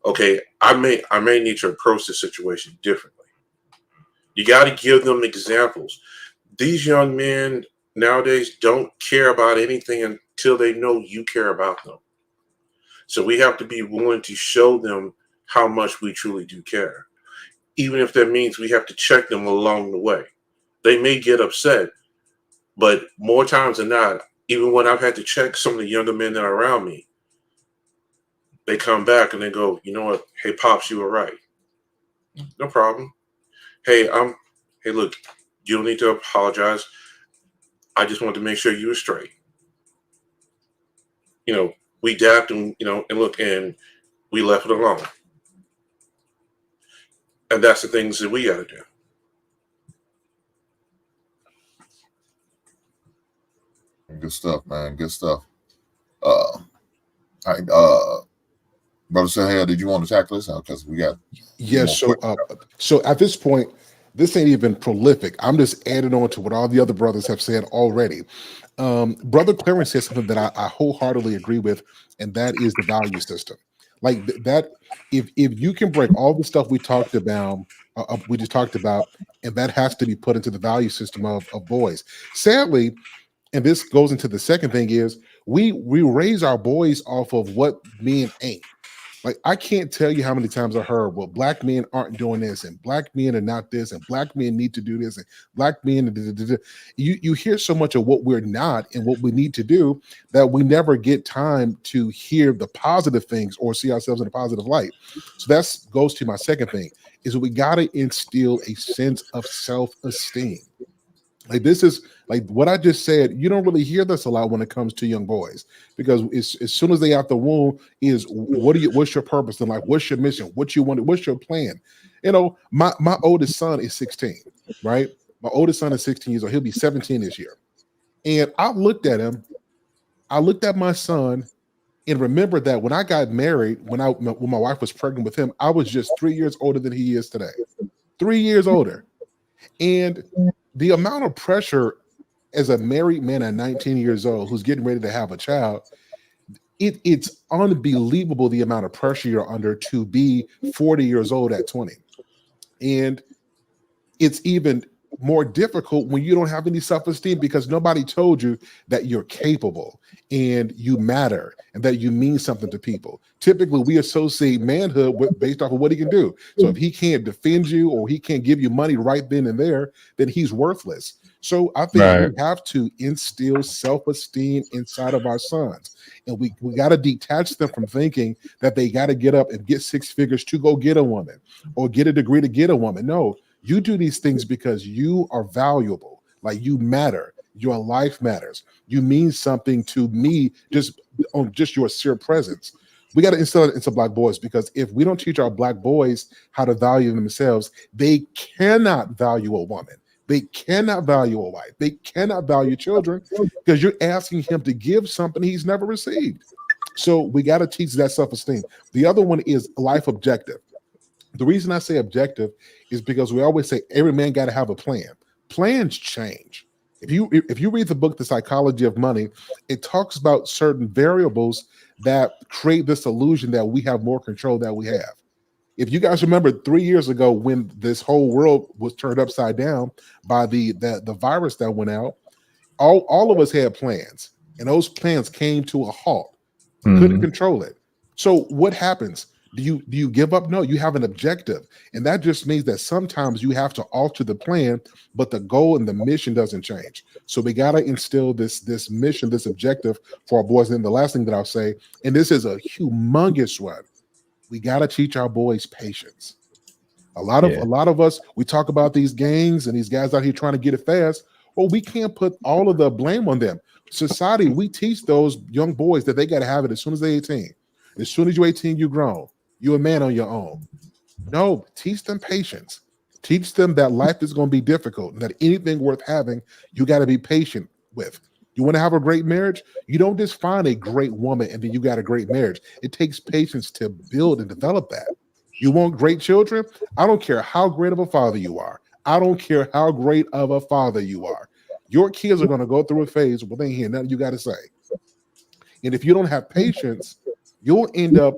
Okay, I may need to approach this situation differently. You got to give them examples. These young men nowadays don't care about anything until they know you care about them. So we have to be willing to show them how much we truly do care. Even if that means we have to check them along the way. They may get upset, but more times than not, even when I've had to check some of the younger men that are around me, they come back and they go, you know what? Hey, Pops, you were right. No problem. Hey, look, you don't need to apologize. I just want to make sure you were straight. We dapped and, and we left it alone. And that's the things that we got to do. Good stuff, man. Good stuff. Brother Sahel, did you want to tackle this out? Because we got yes. So at this point, this ain't even prolific. I'm just adding on to what all the other brothers have said already. Brother Clarence said something that I wholeheartedly agree with, and that is the value system. Like that, if you can break all the stuff we just talked about, and that has to be put into the value system of boys. Sadly, and this goes into the second thing, is we raise our boys off of what men ain't. Like, I can't tell you how many times I heard, well, black men aren't doing this, and black men are not this, and black men need to do this, and black men, you hear so much of what we're not and what we need to do that we never get time to hear the positive things or see ourselves in a positive light. So that goes to my second thing, is we got to instill a sense of self-esteem. Like, this is like what I just said. You don't really hear this a lot when it comes to young boys, because as soon as they out the womb is, what's your purpose in life? What's your mission? What you want? What's your plan? My oldest son is 16, right? My oldest son is 16 years old. He'll be 17 this year. And I looked at him. I looked at my son and remembered that when I got married, when my wife was pregnant with him, I was just 3 years older than he is today. 3 years older. And the amount of pressure as a married man at 19 years old who's getting ready to have a child, it's unbelievable the amount of pressure you're under to be 40 years old at 20. And it's even more difficult when you don't have any self-esteem, because nobody told you that you're capable and you matter and that you mean something to people. Typically, we associate manhood based off of what he can do. So if he can't defend you or he can't give you money right then and there, then he's worthless. So I think we have to instill self-esteem inside of our sons. And we got to detach them from thinking that they got to get up and get six figures to go get a woman or get a degree to get a woman. No, you do these things because you are valuable. Like, you matter. Your life matters. You mean something to me just on just your sheer presence. We got to instill it into black boys, because if we don't teach our black boys how to value themselves, they cannot value a woman. They cannot value a wife. They cannot value children, because you're asking him to give something he's never received. So we got to teach that self-esteem. The other one is life objective. The reason I say objective is because we always say every man got to have a plan. Plans change. If you read the book The Psychology of Money, it talks about certain variables that create this illusion that we have more control than we have. If you guys remember 3 years ago when this whole world was turned upside down by the virus that went out, all of us had plans, and those plans came to a halt. Couldn't control it. So what happens? Do you give up? No, you have an objective. And that just means that sometimes you have to alter the plan, but the goal and the mission doesn't change. So we got to instill this mission, this objective for our boys. And the last thing that I'll say, and this is a humongous one, we got to teach our boys patience. A lot of us, we talk about these gangs and these guys out here trying to get it fast. Well, we can't put all of the blame on them. Society, we teach those young boys that they got to have it as soon as they're 18. As soon as you're 18, you're grown. You're a man on your own. No, teach them patience. Teach them that life is going to be difficult and that anything worth having, you got to be patient with. You want to have a great marriage? You don't just find a great woman and then you got a great marriage. It takes patience to build and develop that. You want great children? I don't care how great of a father you are. I don't care how great of a father you are. Your kids are going to go through a phase where they hear nothing you got to say. And if you don't have patience, you'll end up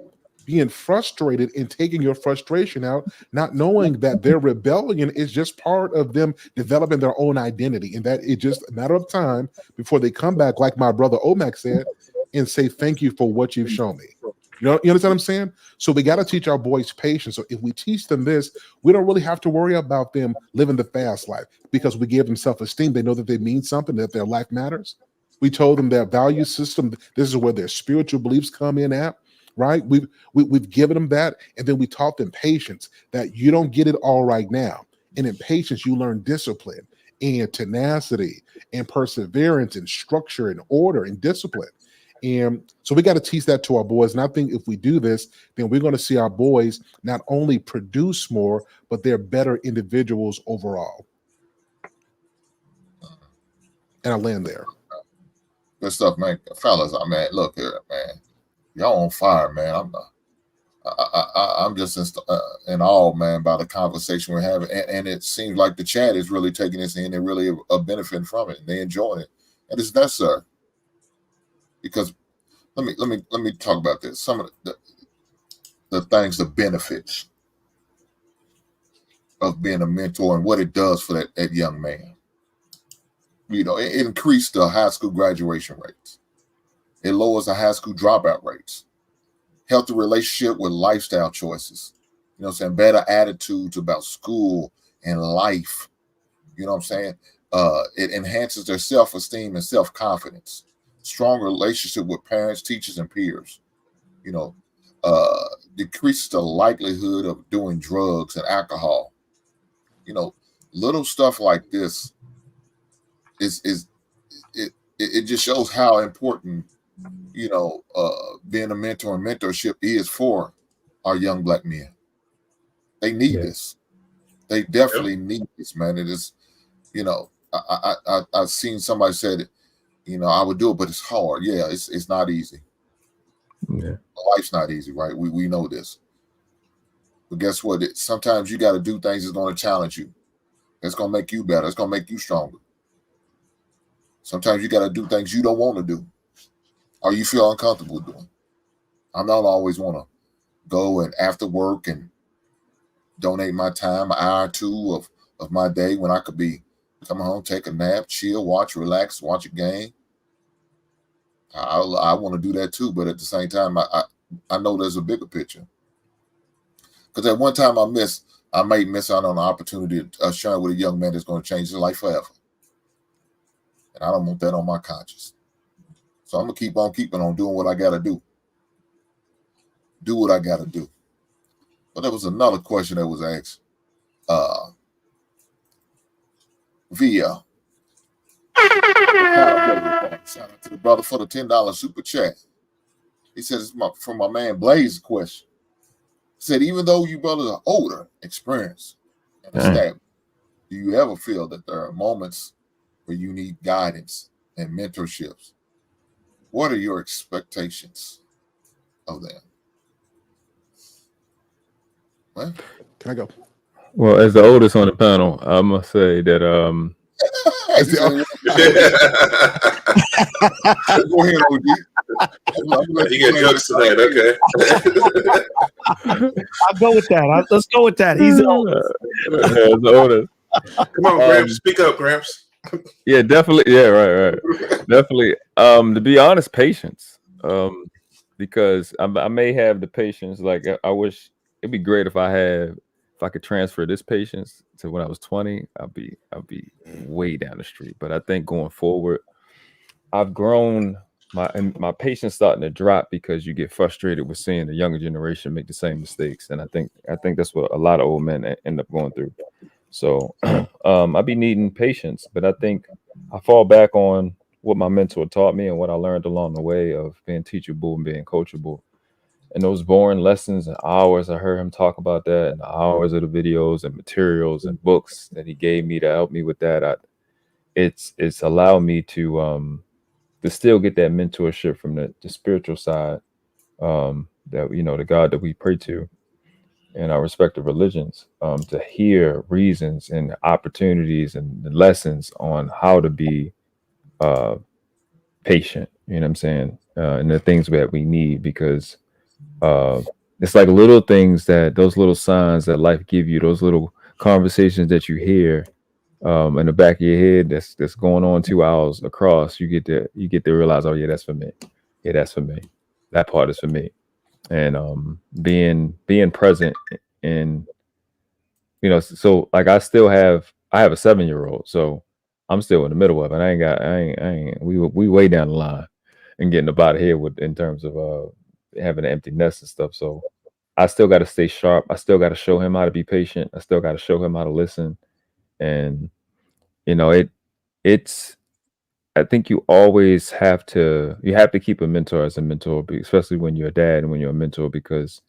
being frustrated and taking your frustration out, not knowing that their rebellion is just part of them developing their own identity, and that it's just a matter of time before they come back, like my brother OMAC said, and say, thank you for what you've shown me. You understand what I'm saying? So we got to teach our boys patience. So if we teach them this, we don't really have to worry about them living the fast life because we give them self-esteem. They know that they mean something, that their life matters. We told them their value system, this is where their spiritual beliefs come in at, right? We've given them that, and then we taught them patience, that you don't get it all right now. And in patience, you learn discipline and tenacity and perseverance and structure and order and discipline. And so we got to teach that to our boys. And I think if we do this, then we're going to see our boys not only produce more, but they're better individuals overall. And I land there. Good stuff, man. Fellas, I mean, look here, man. Y'all on fire, man. I'm just in awe, man, by the conversation we're having. And it seems like the chat is really taking this in and really benefiting from it. And they enjoying it. And it's necessary. Because let me talk about this. Some of the things, the benefits of being a mentor and what it does for that young man. You know, it increased the high school graduation rates. It lowers the high school dropout rates. Healthy relationship with lifestyle choices. You know what I'm saying? Better attitudes about school and life. You know what I'm saying? It enhances their self-esteem and self-confidence. Strong relationship with parents, teachers, and peers. You know, decreases the likelihood of doing drugs and alcohol. You know, little stuff like this it just shows how important, you know, being a mentor and mentorship is for our young Black men. They need this. They definitely need this, man. It is, you know, I've seen somebody said, you know, I would do it, but it's hard. Yeah, it's not easy. Yeah. Life's not easy, right? We know this. But guess what? Sometimes you got to do things that's going to challenge you. It's going to make you better. It's going to make you stronger. Sometimes you got to do things you don't want to do or you feel uncomfortable doing. I don't always want to go and after work and donate my time, an hour or two of my day when I could be come home, take a nap, chill, watch, relax, watch a game. I want to do that too, but at the same time, I know there's a bigger picture. Because at one time I might miss out on the opportunity of sharing with a young man that's going to change his life forever. And I don't want that on my conscience. So I'm going to keep on keeping on doing what I got to do. Do what I got to do. But there was another question that was asked via shout out to the brother for the $10 super chat. He says it's from my man Blaze's question. He said, even though you brothers are older, experienced, and established, do you ever feel that there are moments where you need guidance and mentorships? What are your expectations of them? Well, Can I go? Well, as the oldest on the panel, I must say that he said, go ahead, OG. I'm gonna let You you get play jokes tonight, okay? I'll go with that. Let's go with that. He's the oldest. as the oldest. Come on, Gramps. Speak up, Gramps. Yeah, definitely. Yeah, right. Definitely. To be honest, patience. Because I may have the patience. Like I wish it'd be great if I could transfer this patience to when I was 20. I'll be way down the street. But I think going forward, I've grown. My patience starting to drop because you get frustrated with seeing the younger generation make the same mistakes, and I think that's what a lot of old men end up going through. So I be needing patience, but I think I fall back on what my mentor taught me and what I learned along the way of being teachable and being coachable. And those boring lessons and hours, I heard him talk about that, and the hours of the videos and materials and books that he gave me to help me with that. It's allowed me to still get that mentorship from the spiritual side, that the God that we pray to in our respective religions, to hear reasons and opportunities and the lessons on how to be patient. You know what I'm saying? And the things that we need, because it's like little things, those little signs that life give you, those little conversations that you hear in the back of your head that's going on 2 hours across. You get to realize, oh yeah, that's for me. Yeah, that's for me. That part is for me. And being present in, so like I have a 7-year-old, so I'm still in the middle of it. We way down the line and getting about here in terms of having an empty nest and stuff. So I still got to stay sharp. I still got to show him how to be patient. I still got to show him how to listen. And it's I think you always have to keep a mentor as a mentor, especially when you're a dad and when you're a mentor, because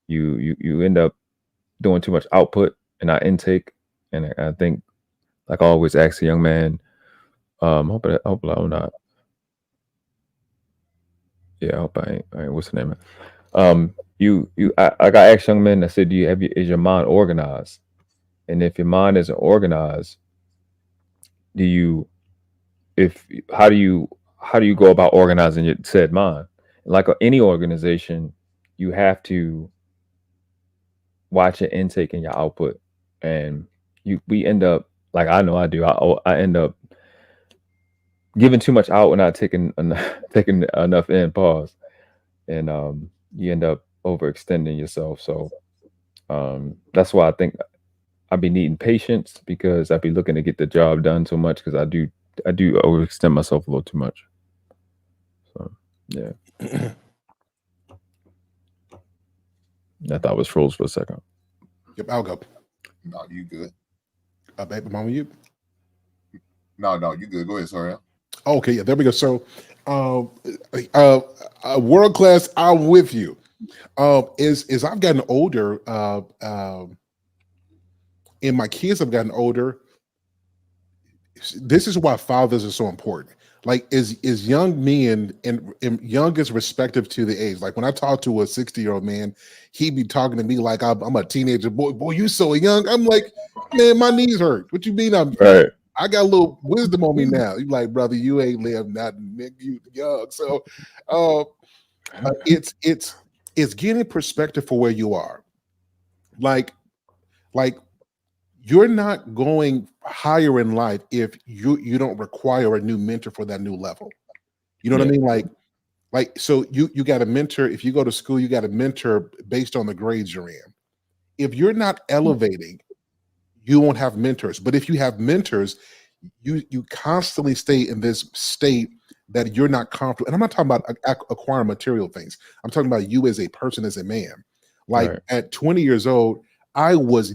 you end up doing too much output and not intake. And I think, like I always ask a young man, hope I'm not. Yeah, I hope I ain't what's the name? I got asked young men. I said, is your mind organized? And if your mind isn't organized, how do you go about organizing your said mind? Like any organization, you have to watch your intake and your output, and we end up, like I know I do. I end up giving too much out and not taking enough in. Pause, and you end up overextending yourself. So that's why I think I be needing patience, because I be looking to get the job done so much, because I do overextend myself a little too much. So yeah. I thought I was froze for a second. Yep, I'll go. No, you good. Baby mama, you? No, you good. Go ahead, sorry. Okay, yeah, there we go. So, world class, I'm with you. As I've gotten older, and my kids have gotten older, this is why fathers are so important. Like, as young men, and young is respective to the age. Like when I talk to a 60-year-old man, he'd be talking to me like I'm a teenager. Boy, you so young. I'm like, man, my knees hurt. What you mean Right. I got a little wisdom on me now. You like, brother, you ain't lived nothing, nigga, you young. So it's getting perspective for where you are. Like you're not going higher in life if you don't require a new mentor for that new level. You know what I mean? Like so you got a mentor. If you go to school, you got a mentor based on the grades you're in. If you're not elevating, you won't have mentors. But if you have mentors, you constantly stay in this state that you're not comfortable. And I'm not talking about acquiring material things. I'm talking about you as a person, as a man. Like at 20 years old, I was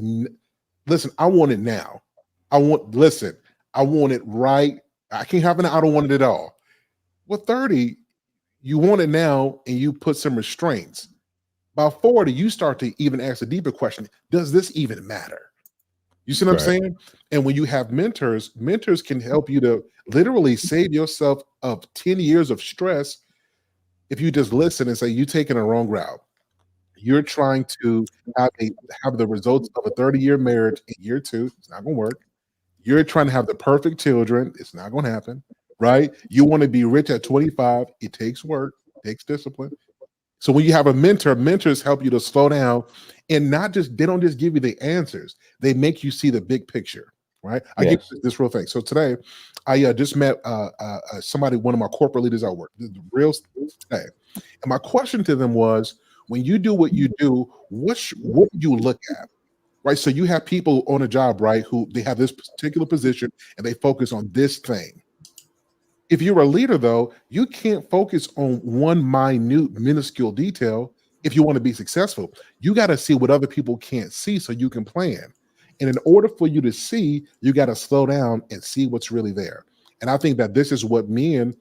listen, I want it now. I want it right. I can't have it. I don't want it at all. Well, 30, you want it now, and you put some restraints. By 40, you start to even ask a deeper question. Does this even matter? You see what I'm saying? And when you have mentors can help you to literally save yourself of 10 years of stress if you just listen and say, you're taking a wrong route. You're trying to have the results of a 30-year marriage in year 2. It's not going to work. You're trying to have the perfect children. It's not going to happen, right? You want to be rich at 25. It takes work, takes discipline. So when you have a mentor, mentors help you to slow down and they don't just give you the answers. They make you see the big picture, right? I give Yes. this real thing. So today, I just met somebody, one of my corporate leaders at work, the real today. And my question to them was, when you do what you do, what do you look at? Right. So you have people on a job, right, who they have this particular position and they focus on this thing. If you're a leader, though, you can't focus on one minuscule detail if you want to be successful. You got to see what other people can't see so you can plan. And in order for you to see, you got to slow down and see what's really there. And I think that this is what men,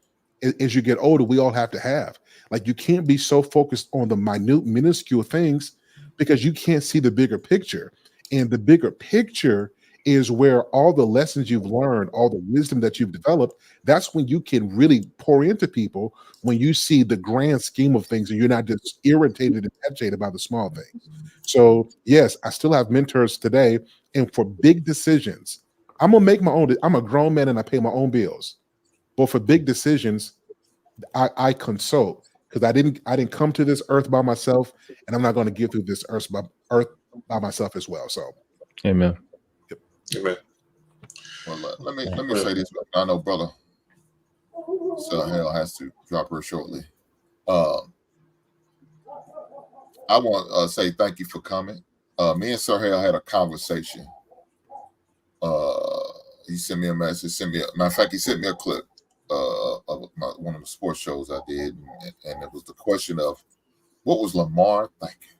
as you get older, we all have to have. Like, you can't be so focused on the minuscule things because you can't see the bigger picture. And the bigger picture is where all the lessons you've learned, all the wisdom that you've developed, that's when you can really pour into people, when you see the grand scheme of things and you're not just irritated and agitated by the small things. So yes, I still have mentors today. And for big decisions, I'm going to make my own. I'm a grown man and I pay my own bills. But for big decisions, I consult, because I didn't come to this earth by myself, and I'm not going to get through this earth by myself as well. So, amen. Amen. Well, let me say this. I know brother Hell has to drop her shortly. I want to say thank you for coming. Me and Sir Hale had a conversation. He sent me a message. Matter of fact, he sent me a clip of one of the sports shows I did, and it was the question of, what was Lamar thinking?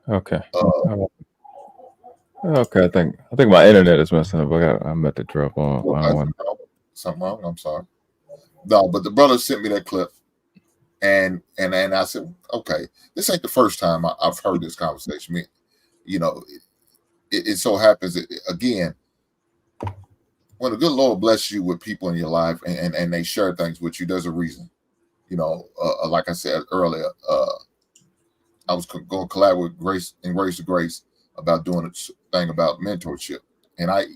Okay. Okay. I think my internet is messing up. I'm at the drop on. Something wrong? I'm sorry. No, but the brother sent me that clip, and I said, okay, this ain't the first time I've heard this conversation. It so happens again, when the good Lord bless you with people in your life and they share things with you, there's a reason. Like I said earlier, I was going to collab with Grace to Grace about doing a thing about mentorship, and I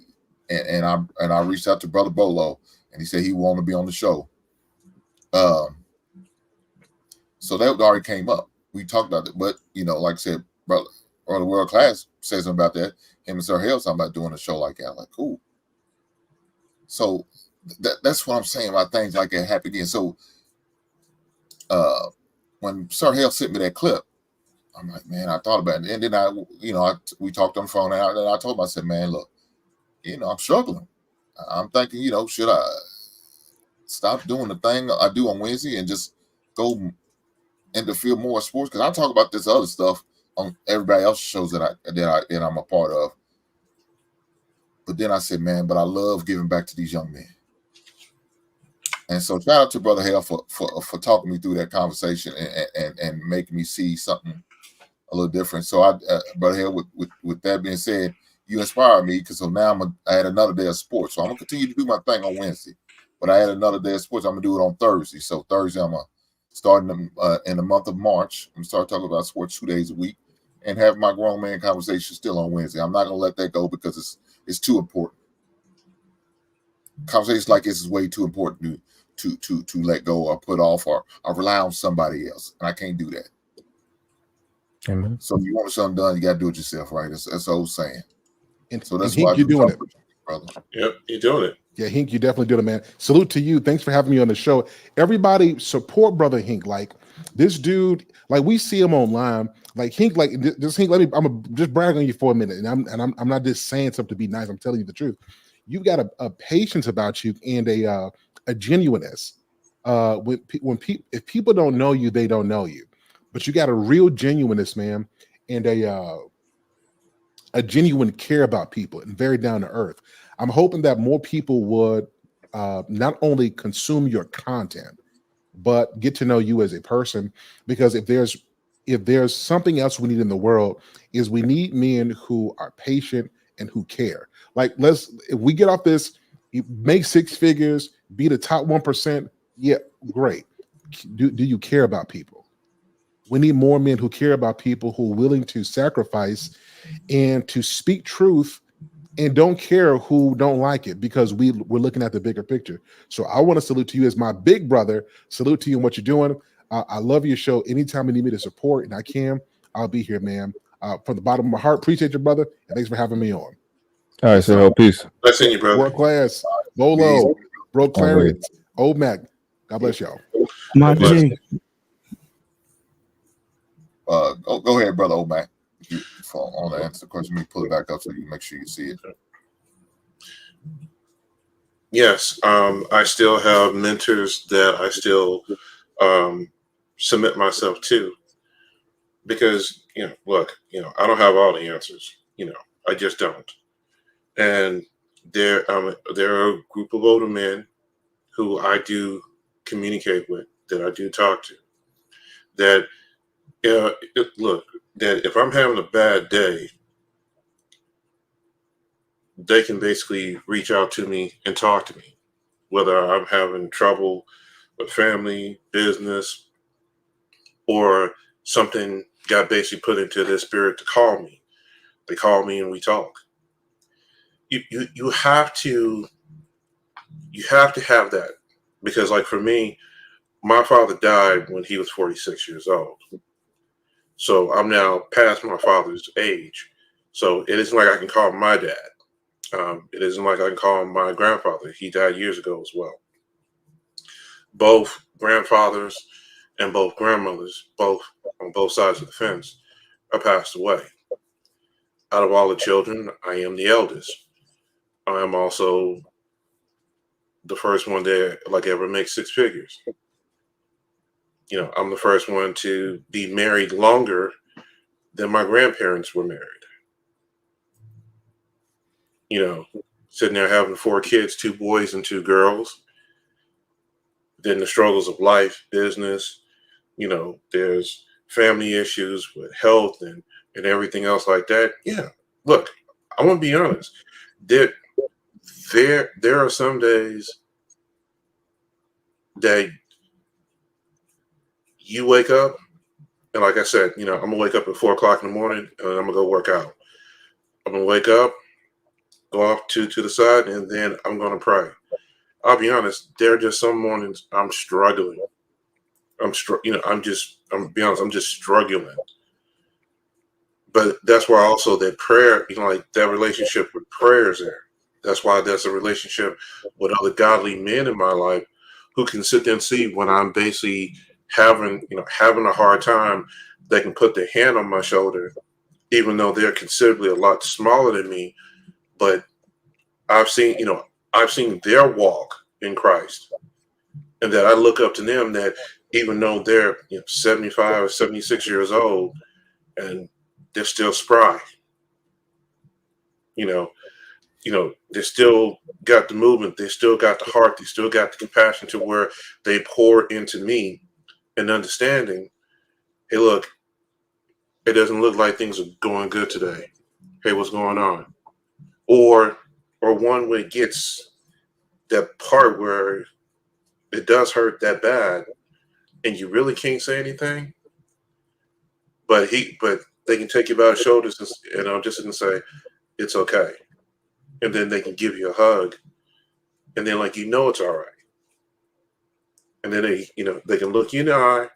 reached out to Brother Bolo, and he said he wanted to be on the show. So that already came up. We talked about it, but like I said, Brother World Class says something about that. Him and Sir Hale talking about doing a show like that. I'm like, cool. So that's what I'm saying about things like that happen again. So when Sir Hale sent me that clip, I'm like, man, I thought about it. And then we talked on the phone, and I told him, I said, man, look, I'm struggling. I'm thinking, should I stop doing the thing I do on Wednesday and just go into field more sports? Because I talk about this other stuff on everybody else's shows that I'm a part of. But then I said, man, but I love giving back to these young men. And so shout out to Brother Hale for talking me through that conversation and making me see something a little different. So Brother Hale, with that being said, you inspired me, because so now I had another day of sports. So I'm gonna continue to do my thing on Wednesday, but I had another day of sports. I'm gonna do it on Thursday. So Thursday I'm starting in the month of March. I'm gonna start talking about sports 2 days a week and have my grown man conversation still on Wednesday. I'm not gonna let that go because it's too important. Conversations like this is way too important to let go or put off or rely on somebody else, and I can't do that. Amen. So if you want something done, you got to do it yourself, right? That's the old saying. And so that's Hink, why you're doing it, brother. Yep, you're doing it. Yeah, Hink, you definitely doing it, man. Salute to you. Thanks for having me on the show. Everybody support Brother Hink. Like, this dude, like, we see him online. Like, Hink, like this Hink. I'm gonna just brag on you for a minute, and I'm not just saying something to be nice. I'm telling you the truth. You've got a patience about you and a genuineness. If people don't know you, they don't know you. But you got a real genuineness, man, and a genuine care about people and very down to earth. I'm hoping that more people would not only consume your content, but get to know you as a person. Because if there's something else we need in the world, is we need men who are patient and who care. Like, if we get off this, make 6 figures, be the top 1%. Yeah, great. Do you care about people? We need more men who care about people, who are willing to sacrifice and to speak truth and don't care who don't like it, because we're looking at the bigger picture. So I want to salute to you as my big brother. Salute to you and what you're doing. I love your show. Anytime you need me to support and I can, I'll be here, man. From the bottom of my heart, appreciate your brother, and thanks for having me on. All right, so peace. Nice seeing you, brother. World class, Bolo, Bro Clarence, OMAC. God bless y'all. My G. Go ahead, brother OMAC. If you want to answer the question, let me pull it back up so you make sure you see it. Yes, I still have mentors that I still submit myself to, because look, I don't have all the answers. I just don't. And there are a group of older men who I do communicate with, that I do talk to, that look, that if I'm having a bad day, they can basically reach out to me and talk to me, whether I'm having trouble with family, business, or something got basically put into their spirit to call me. They call me and we talk. You have to have that, because like for me, my father died when he was 46 years old. So I'm now past my father's age. So it isn't like I can call my dad. It isn't like I can call my grandfather. He died years ago as well. Both grandfathers and both grandmothers, both on both sides of the fence, are passed away. Out of all the children, I am the eldest. I am also the first one that ever make six figures. I'm the first one to be married longer than my grandparents were married. Sitting there having 4 kids, 2 boys and 2 girls. Then the struggles of life, business, there's family issues with health and everything else like that. Yeah, look, I want to be honest. There are some days that you wake up, and like I said, I'm gonna wake up at 4 o'clock in the morning and I'm gonna go work out. I'm gonna wake up, go off to the side, and then I'm gonna pray. I'll be honest, there are just some mornings I'm struggling. I'm be honest, I'm just struggling. But that's why also that prayer, that relationship with prayer is there. That's why there's a relationship with other godly men in my life who can sit there and see when I'm basically having a hard time. They can put their hand on my shoulder, even though they're considerably a lot smaller than me. But I've seen their walk in Christ, and that I look up to them, that even though they're 75 or 76 years old, and they're still spry. They still got the movement, they still got the heart, they still got the compassion to where they pour into me and understanding, hey, look, it doesn't look like things are going good today. Hey, what's going on? Or one where it gets that part where it does hurt that bad and you really can't say anything, but they can take you by the shoulders and just say, it's okay. And then they can give you a hug, and then it's all right. And then they can look you in the eye,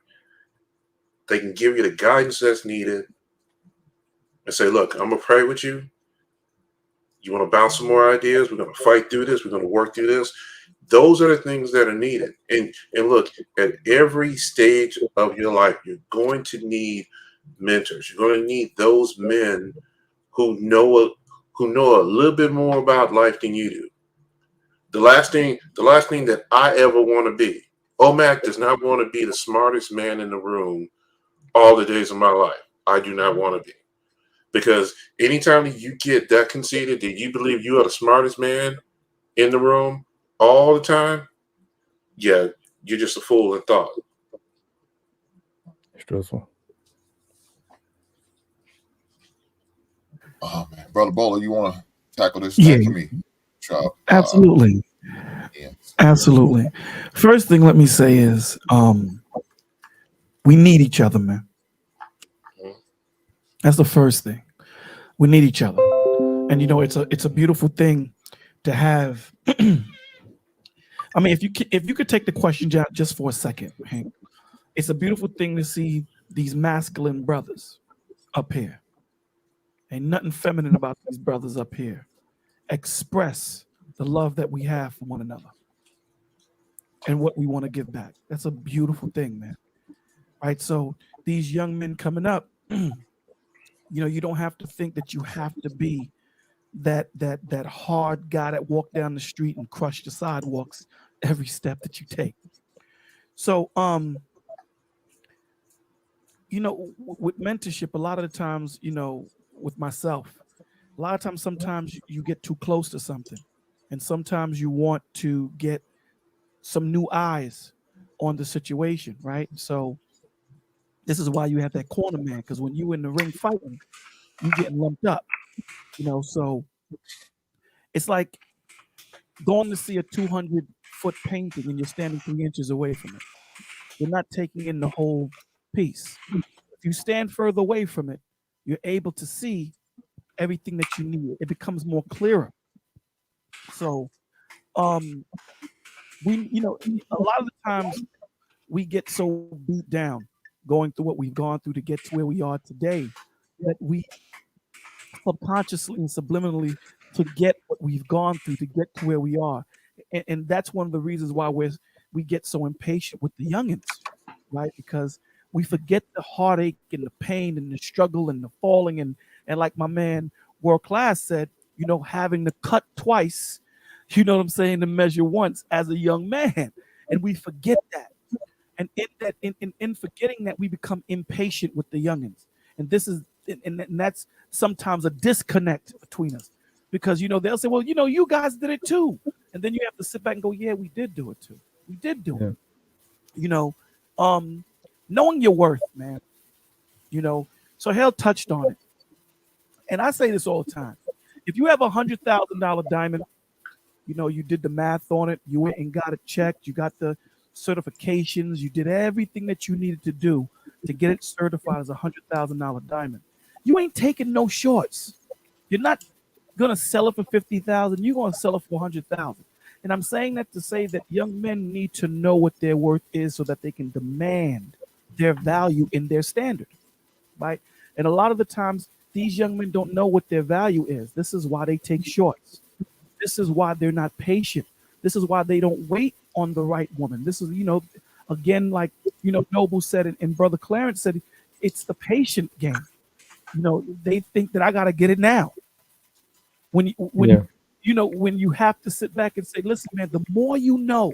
they can give you the guidance that's needed, and say, look, I'm gonna pray with you. You want to bounce some more ideas? We're gonna fight through this, we're gonna work through this. Those are the things that are needed. And look, at every stage of your life, you're going to need mentors. You're going to need those men who know a little bit more about life than you do. The last thing that I ever want to be, OMAC does not want to be the smartest man in the room all the days of my life. I do not want to be. Because anytime you get that conceited that you believe you are the smartest man in the room all the time, yeah, you're just a fool in thought. Stressful. Oh man, brother Bowler, you want to tackle this Yeah. for me? Absolutely. Yeah. Absolutely. First thing let me say is we need each other, man. That's the first thing. We need each other, and it's a beautiful thing to have. I mean, if you could take the question out just for a second, Hank, it's a beautiful thing to see these masculine brothers up here. Ain't nothing feminine about these brothers up here. Express the love that we have for one another and what we want to give back. That's a beautiful thing, man. Right? So these young men coming up, you don't have to think that you have to be that hard guy that walk down the street and crush the sidewalks every step that you take. So with mentorship, a lot of the times, with myself, a lot of times, sometimes you get too close to something, and sometimes you want to get some new eyes on the situation, right? So this is why you have that corner man, because when you in the ring fighting, you getting lumped up, So it's like going to see a 200-foot painting and you're standing 3 inches away from it. You're not taking in the whole piece. If you stand further away from it, you're able to see everything that you need. It becomes more clearer. So, a lot of the times we get so beat down going through what we've gone through to get to where we are today that we subconsciously and subliminally forget what we've gone through to get to where we are. And that's one of the reasons why we get so impatient with the youngins, right? Because we forget the heartache and the pain and the struggle and the falling and like my man World Class said, having to cut twice, what I'm saying, to measure once as a young man. And we forget that. And in forgetting that, we become impatient with the youngins. And this is and that's sometimes a disconnect between us. Because they'll say, well, you guys did it too. And then you have to sit back and go, yeah, we did do it too. We did do it. Knowing your worth, man. So Hale touched on it. And I say this all the time. If you have $100,000 diamond, you did the math on it, you went and got it checked, you got the certifications, you did everything that you needed to do to get it certified as a $100,000 diamond. You ain't taking no shorts. You're not gonna sell it for $50,000. You're gonna sell it for $100,000. And I'm saying that to say that young men need to know what their worth is so that they can demand their value in their standard, right? And a lot of the times, these young men don't know what their value is. This is why they take shorts. This is why they're not patient. This is why they don't wait on the right woman. This is, again, like, Noble said and Brother Clarence said, it's the patient game. They think that I got to get it now. When you have to sit back and say, listen, man, the more you know,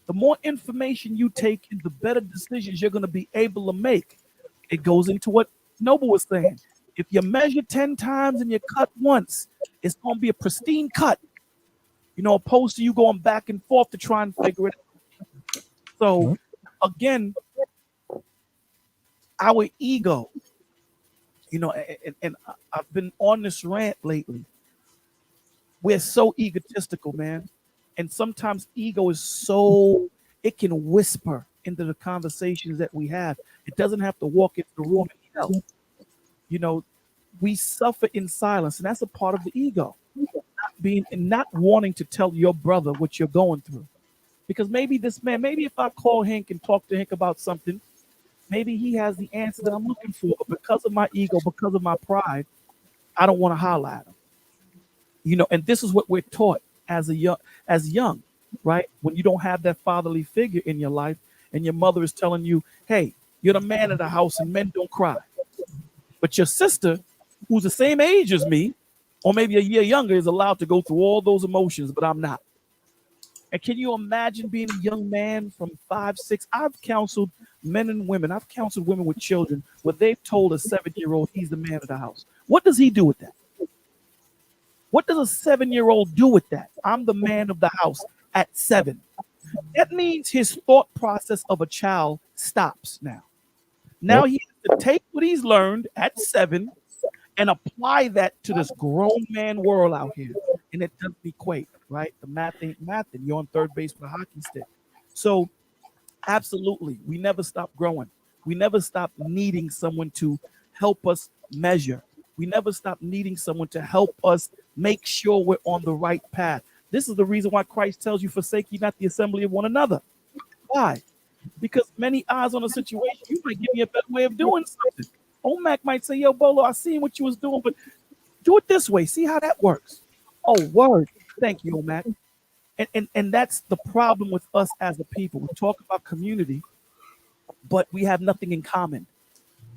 the more information you take in, the better decisions you're going to be able to make. It goes into what Noble was saying. If you measure 10 times and you cut once, it's going to be a pristine cut, opposed to you going back and forth to try and figure it out. So, again, our ego, and I've been on this rant lately. We're so egotistical, man. And sometimes ego is so, it can whisper into the conversations that we have. It doesn't have to walk into the room and yell. We suffer in silence, and that's a part of the ego. Not wanting to tell your brother what you're going through. Because maybe if I call Hank and talk to Hank about something, maybe he has the answer that I'm looking for. But because of my ego, because of my pride, I don't want to holler at him. And this is what we're taught as young, right? When you don't have that fatherly figure in your life, and your mother is telling you, hey, you're the man of the house and men don't cry. But your sister, who's the same age as me, or maybe a year younger, is allowed to go through all those emotions, but I'm not. And can you imagine being a young man from 5, 6? I've counseled men and women. I've counseled women with children where they've told a 7-year-old he's the man of the house. What does he do with that? What does a 7-year-old do with that? I'm the man of the house at 7. That means his thought process of a child stops now. Now he has to take what he's learned at 7 and apply that to this grown man world out here. And it doesn't equate, right? The math ain't math, and you're on third base with a hockey stick. So absolutely, we never stop growing. We never stop needing someone to help us measure. We never stop needing someone to help us make sure we're on the right path. This is the reason why Christ tells you, forsake ye not the assembly of one another. Why? Because many eyes on a situation, you might give me a better way of doing something. OMAC might say, yo, Bolo, I seen what you was doing, but do it this way. See how that works. Oh, word. Thank you, OMAC. And that's the problem with us as a people. We talk about community, but we have nothing in common,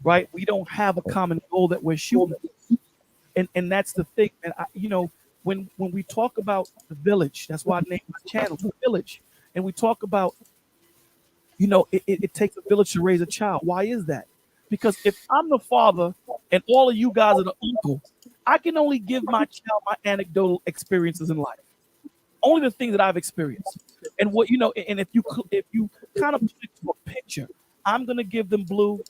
right? We don't have a common goal that we're shooting. And that's the thing. And when we talk about the village, that's why I named my channel The Village. And we talk about, it takes a village to raise a child. Why is that? Because if I'm the father and all of you guys are the uncle, I can only give my child my anecdotal experiences in life. Only the things that I've experienced. And what, and if you kind of put it to a picture, I'm going to give them blue.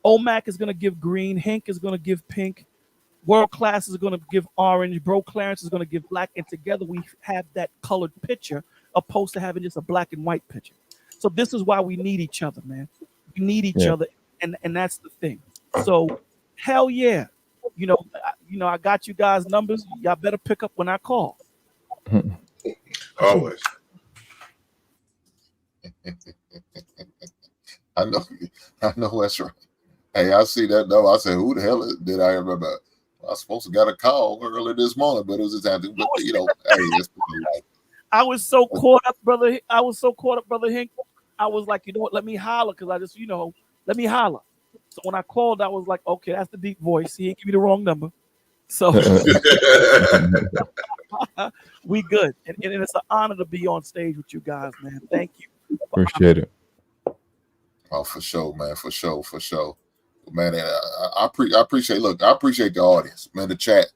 OMAC is going to give green. Hank is going to give pink. World Class is going to give orange. Bro Clarence is going to give black. And together we have that colored picture opposed to having just a black and white picture. So this is why we need each other, man. We need each other. And that's the thing. So hell yeah. I got you guys' numbers. Y'all better pick up when I call. Always. I know that's right. Hey, I see that though. I said, who the hell did I remember? I was supposed to got a call earlier this morning, but it was just happening. But hey, it's I was so caught up, brother. Brother Hank. I was like, you know what? Let me holler, because I just, let me holler. So when I called, I was like, okay, that's the deep voice. He ain't give me the wrong number. So we good. And it's an honor to be on stage with you guys, man. Thank you. Appreciate it. Oh, for sure, man. For sure. Man, I appreciate. Look, I appreciate the audience, man. The chat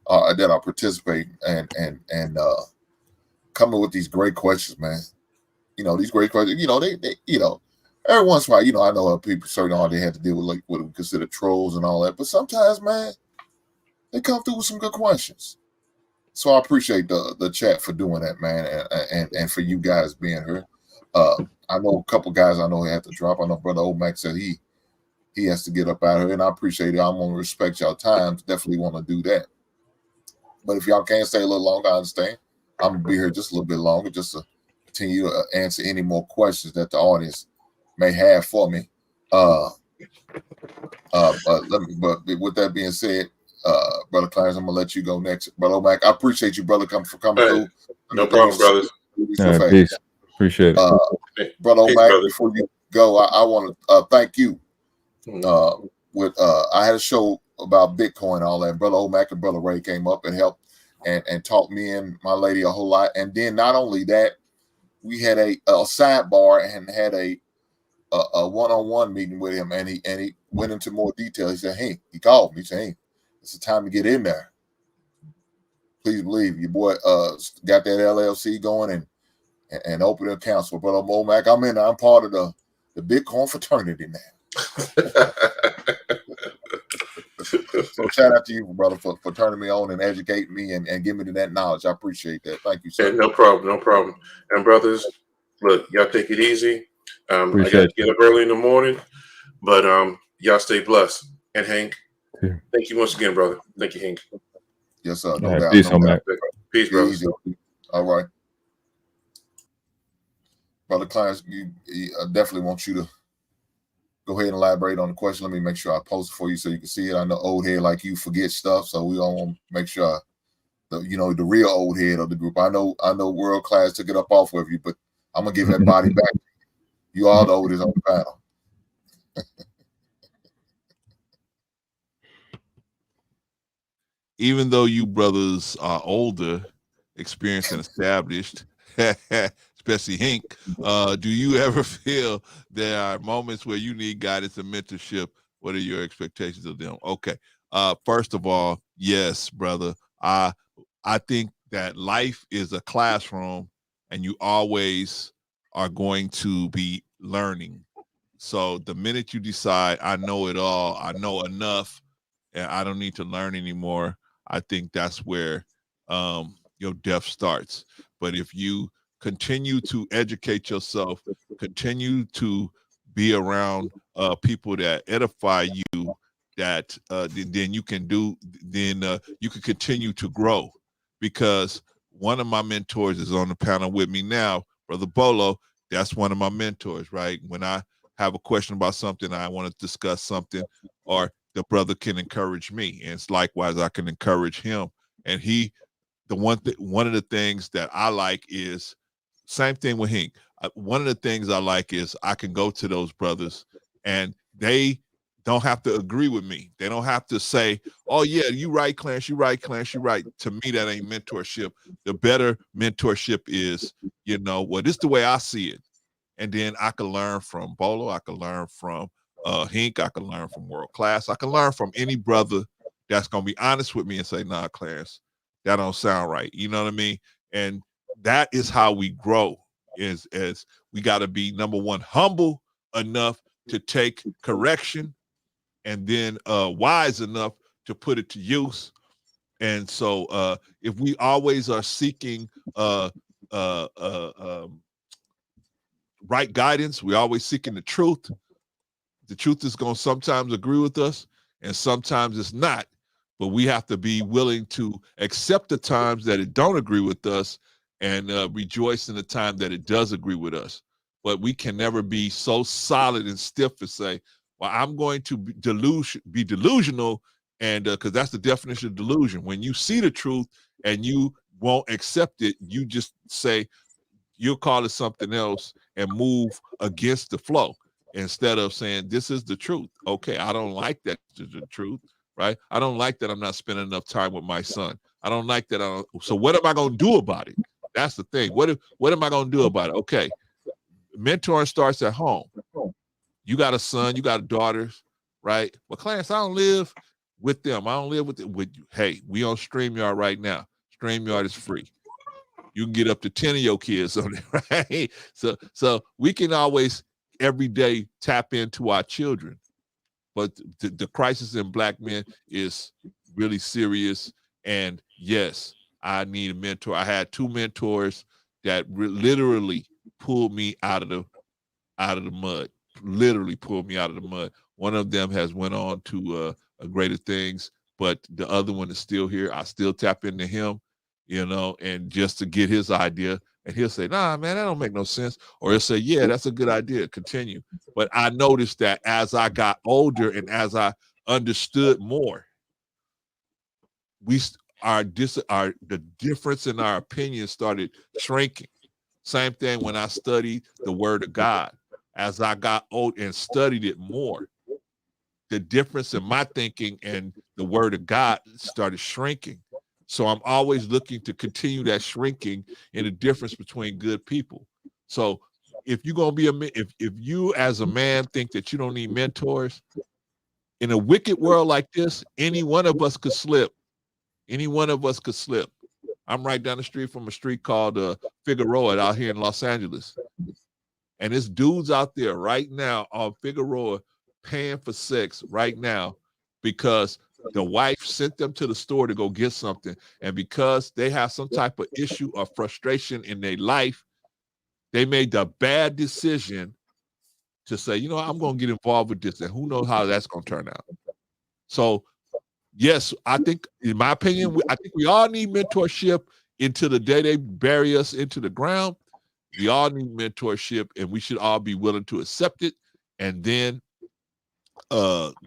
that are participating and coming with these great questions, man. These great questions. They every once in a while, I know people certainly all they have to deal with, like what we consider trolls and all that. But sometimes, man, they come through with some good questions. So I appreciate the chat for doing that, man, and for you guys being here. I know a couple guys I know have to drop. I know Brother OMAC said he has to get up out of here, and I appreciate it. I'm gonna respect y'all time. Definitely want to do that. But if y'all can't stay a little longer, I understand. I'm gonna be here just a little bit longer, just to continue to answer any more questions that the audience may have for me. But with that being said, Brother Clarence, I'm gonna let you go next. Brother OMAC, I appreciate you, brother, for coming through. No problem, brothers. Peace. Appreciate it. Brother OMAC, before you go, I want to thank you. I had a show about Bitcoin and all that. Brother OMAC and Brother Ray came up and helped and taught me and my lady a whole lot. And then not only that, we had a sidebar and had a one-on-one meeting with him, and he went into more detail. He said, "Hey," he called me. He said, "Hey, it's the time to get in there. Please believe your boy got that LLC going and open accounts for Brother OMAC. I'm in there. I'm part of the Bitcoin fraternity now." So shout out to you, brother, for turning me on and educating me and giving me that knowledge. I appreciate that. Thank you, sir. No problem. And brothers, look, y'all take it easy. I got to get up early in the morning, but y'all stay blessed. And Hank, thank you once again, brother. Thank you, Hank. Yes, sir. No doubt. Peace, no doubt. Peace, brother. All right. Brother Clarence, I definitely want you to go ahead and elaborate on the question. Let me make sure I post it for you so you can see it. I know old head like you forget stuff, so we all want to make sure the real old head of the group. I know World Class took it up off of you, but I'm gonna give that body back. You all the oldest on the panel. Even though you brothers are older, experienced, and established, especially Hank, do you ever feel there are moments where you need guidance and mentorship? What are your expectations of them? Okay. First of all, yes, brother. I think that life is a classroom, and you always are going to be learning. So the minute you decide, I know it all, I know enough, and I don't need to learn anymore, I think that's where your death starts. But if you continue to educate yourself, continue to be around people that edify you that then you can do, then you can continue to grow. Because one of my mentors is on the panel with me now, Brother Bolo. That's one of my mentors, right? When I have a question about something, I want to discuss something, or the brother can encourage me, and it's likewise I can encourage him. And one of the things that I like is same thing with Hink. One of the things I like is I can go to those brothers and they don't have to agree with me. They don't have to say, oh yeah, you right, Clarence, you right, Clarence, you right. To me, that ain't mentorship. The better mentorship is, well, this is the way I see it. And then I can learn from Bolo, I can learn from Hink, I can learn from World Class, I can learn from any brother that's gonna be honest with me and say, nah, Clarence, that don't sound right. You know what I mean? And that is how we grow, is as we got to be, number one, humble enough to take correction, and then wise enough to put it to use. And so if we always are seeking right guidance, we're always seeking the truth is going to sometimes agree with us and sometimes it's not. But we have to be willing to accept the times that it don't agree with us and rejoice in the time that it does agree with us. But we can never be so solid and stiff and say, well, I'm going to be delusional, and because that's the definition of delusion. When you see the truth and you won't accept it, you just say, you'll call it something else and move against the flow instead of saying, this is the truth. Okay, I don't like that this is the truth, right? I don't like that I'm not spending enough time with my son. I don't like that. So what am I going to do about it? That's the thing. What am I going to do about it? Okay, mentoring starts at home. You got a son, you got daughters, right? Well, Clarence, I don't live with them. I don't live with you. Hey, we on StreamYard right now. StreamYard is free. You can get up to 10 of your kids on it, right? So we can always every day tap into our children. But the crisis in Black men is really serious. And yes, I need a mentor. I had 2 mentors that literally pulled me out of the mud. Literally pulled me out of the mud. One of them has went on to greater things, but the other one is still here. I still tap into him, and just to get his idea, and he'll say, nah, man, that don't make no sense. Or he'll say, yeah, that's a good idea. Continue. But I noticed that as I got older and as I understood more, the difference in our opinions started shrinking. Same thing when I studied the Word of God. As I got old and studied it more, the difference in my thinking and the Word of God started shrinking. So I'm always looking to continue that shrinking in the difference between good people. So if you're going to be if you as a man think that you don't need mentors, in a wicked world like this, any one of us could slip. Any one of us could slip. I'm right down the street from a street called Figueroa out here in Los Angeles. And there's dudes out there right now on Figueroa paying for sex right now because the wife sent them to the store to go get something. And because they have some type of issue or frustration in their life, they made the bad decision to say, I'm going to get involved with this. And who knows how that's going to turn out. So, yes, I think, in my opinion, I think we all need mentorship until the day they bury us into the ground. We all need mentorship, and we should all be willing to accept it. And then,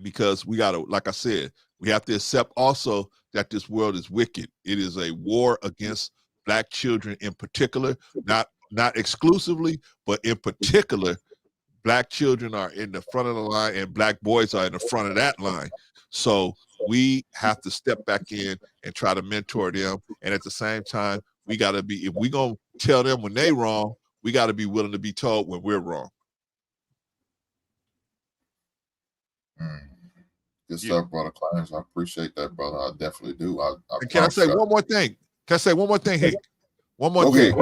because we got to, like I said, we have to accept also that this world is wicked. It is a war against Black children in particular, not exclusively, but in particular, Black children are in the front of the line and Black boys are in the front of that line. So we have to step back in and try to mentor them. And at the same time, we got to be, if we're going to tell them when they wrong, we got to be willing to be told when we're wrong. Good stuff, brother Clarence. I appreciate that, brother. I definitely do. And can I say one more thing? Can I say one more thing, Hick? One more thing.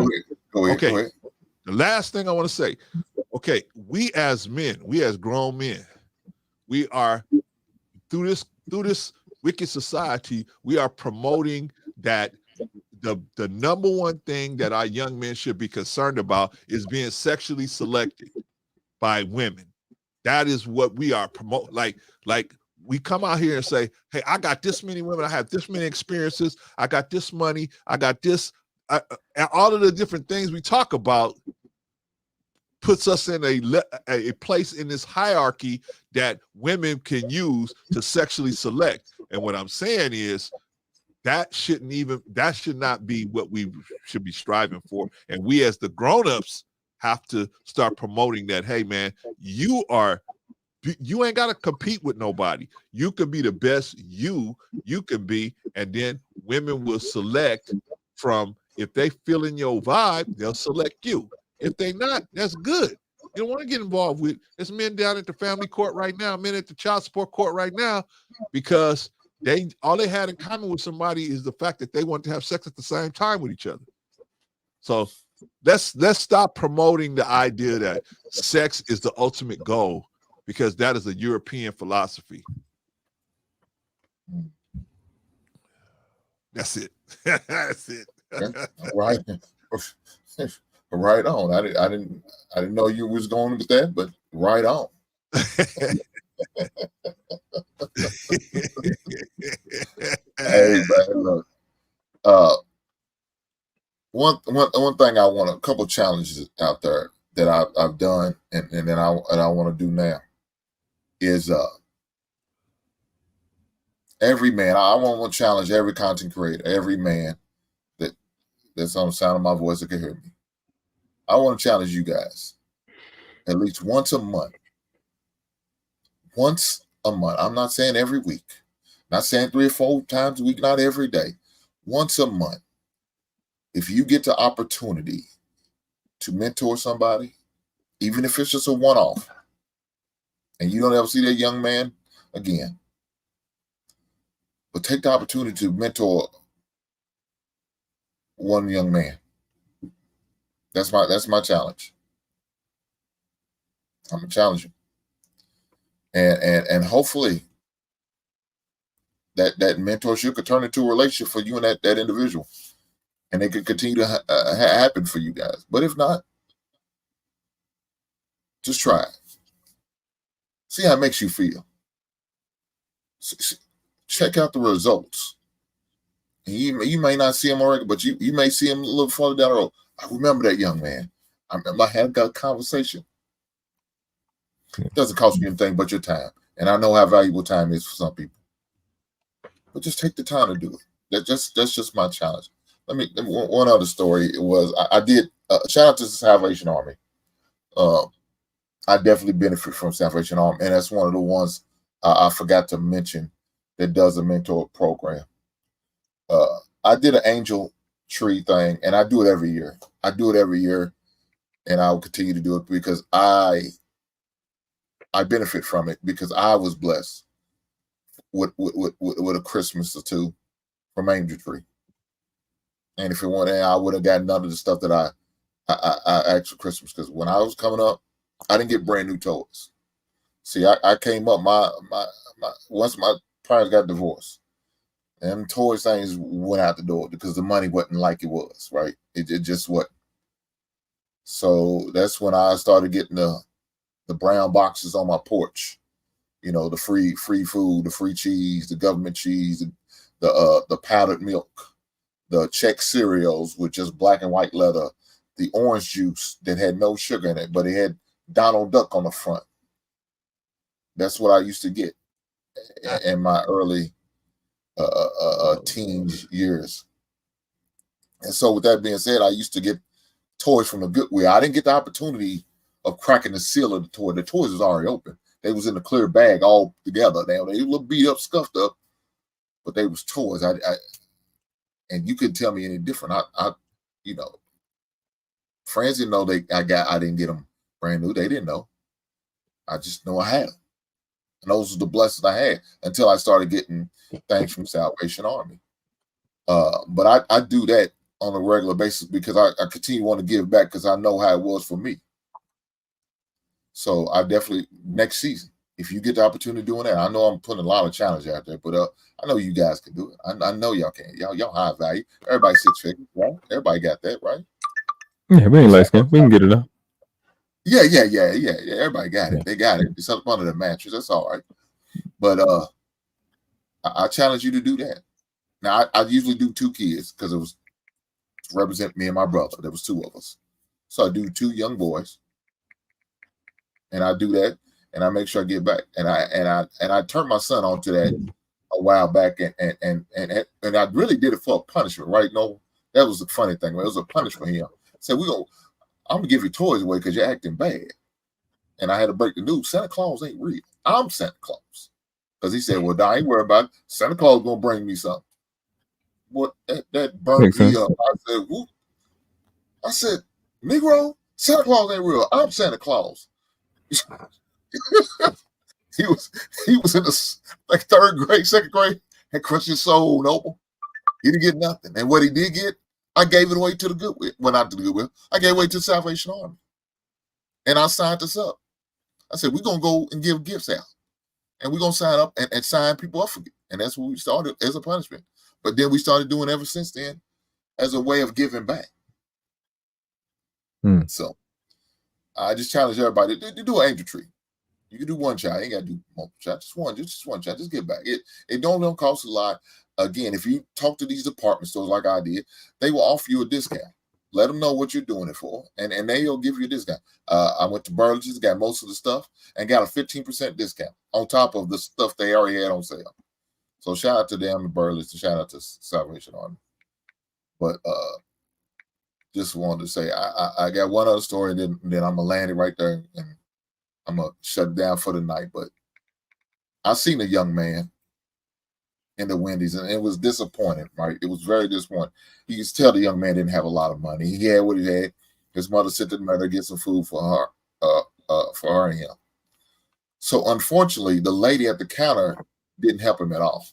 Go ahead. The last thing I want to say, okay, we as men, we as grown men, we are through this wicked society, we are promoting that the number one thing that our young men should be concerned about is being sexually selected by women. That is what we are promoting. Like we come out here and say, hey, I got this many women, I have this many experiences, I got this money, I got this, and all of the different things we talk about puts us in a place in this hierarchy that women can use to sexually select. And what I'm saying is that should not be what we should be striving for. And we as the grown-ups have to start promoting that, hey man, you ain't got to compete with nobody. You can be the best you can be, and then women will select from, if they feel in your vibe, they'll select you. If they not, that's good. You don't want to get involved with, there's men down at the family court right now, men at the child support court right now, because all they had in common with somebody is the fact that they want to have sex at the same time with each other. So let's stop promoting the idea that sex is the ultimate goal, because that is a European philosophy. That's it. That's it. Right. Right on. I didn't know you was going with that, but right on. Hey, man, look. One thing I want, a couple challenges out there that I've done and then I want to do now is every man. I want to challenge every content creator, every man that's on the sound of my voice that can hear me. I want to challenge you guys at least once a month. Once a month. I'm not saying every week. Not saying 3 or 4 times a week, not every day. Once a month. If you get the opportunity to mentor somebody, even if it's just a one-off, and you don't ever see that young man again, but take the opportunity to mentor one young man. That's my challenge. I'm gonna challenge you, and hopefully that mentorship could turn into a relationship for you and that individual, and it could continue to happen for you guys. But if not, just try it. See how it makes you feel. Check out the results. And you may not see him already, but you may see him a little further down the road. I remember that young man. I remember I had a conversation. It doesn't cost you anything but your time. And I know how valuable time is for some people. But just take the time to do it. That's just my challenge. One other story. It was I did shout out to the Salvation Army. I definitely benefit from Salvation Army, and that's one of the ones I forgot to mention that does a mentor program. I did an angel tree thing, and I do it every year. And I will continue to do it because I benefit from it, because I was blessed with a Christmas or two from Angel Tree. And if it weren't, I would have gotten none of the stuff that I asked for Christmas, because when I was coming up, I didn't get brand new toys. See, I came up once my parents got divorced, and toy things went out the door because the money wasn't like it was, right? It just wasn't. So that's when I started getting the brown boxes on my porch. You know, the free food, the free cheese, the government cheese, the powdered milk, the Czech cereals with just black and white leather, the orange juice that had no sugar in it, but it had Donald Duck on the front. That's what I used to get in my early teens years. And so with that being said, I used to get toys from the Goodwill. I didn't get the opportunity of cracking the seal of the toy. The toys was already open. They was in a clear bag all together. They looked beat up, scuffed up, but they was toys. And you couldn't tell me any different. Friends didn't know I didn't get them brand new. They didn't know. I just know I had them. And those were the blessings I had until I started getting things from Salvation Army. But I do that on a regular basis because I continue to want to give back, because I know how it was for me. So I definitely, next season, if you get the opportunity doing that, I know I'm putting a lot of challenge out there, but I know you guys can do it. I know y'all can. Y'all high value. Everybody 6 figures, right? Everybody got that, right? Yeah, we ain't light skin. We can get it up. Yeah. Everybody got it. They got it. It's up under the mattress. That's all right. But I challenge you to do that. Now I usually do 2 kids because it was to represent me and my brother. There was 2 of us. So I do 2 young boys, and I do that, and I make sure I get back. And I turned my son on to that a while back, and I really did it for a punishment, right? No, that was the funny thing. It was a punishment for him. I said, I'm gonna give your toys away because you're acting bad. And I had to break the news. Santa Claus ain't real. I'm Santa Claus. Because he said, well, I ain't worried about it. Santa Claus gonna bring me something. What that burnt Makes me sense. up. I said, Negro, Santa Claus ain't real. I'm Santa Claus. he was in the like 3rd grade, 2nd grade, had crushed his soul, Noble. He didn't get nothing. And what he did get, I gave it away to the Goodwill. Well, not to the Goodwill. I gave it away to the Salvation Army. And I signed this up. I said, we're gonna go and give gifts out. And we're gonna sign up and sign people up for it. And that's what we started as a punishment. But then we started doing ever since then as a way of giving back. So I just challenge everybody to do an angel tree. You can do 1 child. You ain't got to do multiple child. Just one child. Just give back. It don't cost a lot. Again, if you talk to these department stores like I did, they will offer you a discount. Let them know what you're doing it for, and they'll give you a discount. I went to Burlington's, got most of the stuff, and got a 15% discount on top of the stuff they already had on sale. So shout out to them and Burlington. Shout out to Salvation Army. But just wanted to say I got one other story, then I'm gonna land it right there, and I'm gonna shut it down for the night. But I seen a young man in the Wendy's, and it was disappointing, right? It was very disappointing. You could tell the young man didn't have a lot of money. He had what he had. His mother sent him to get some food for her and him. So unfortunately, the lady at the counter didn't help him at all.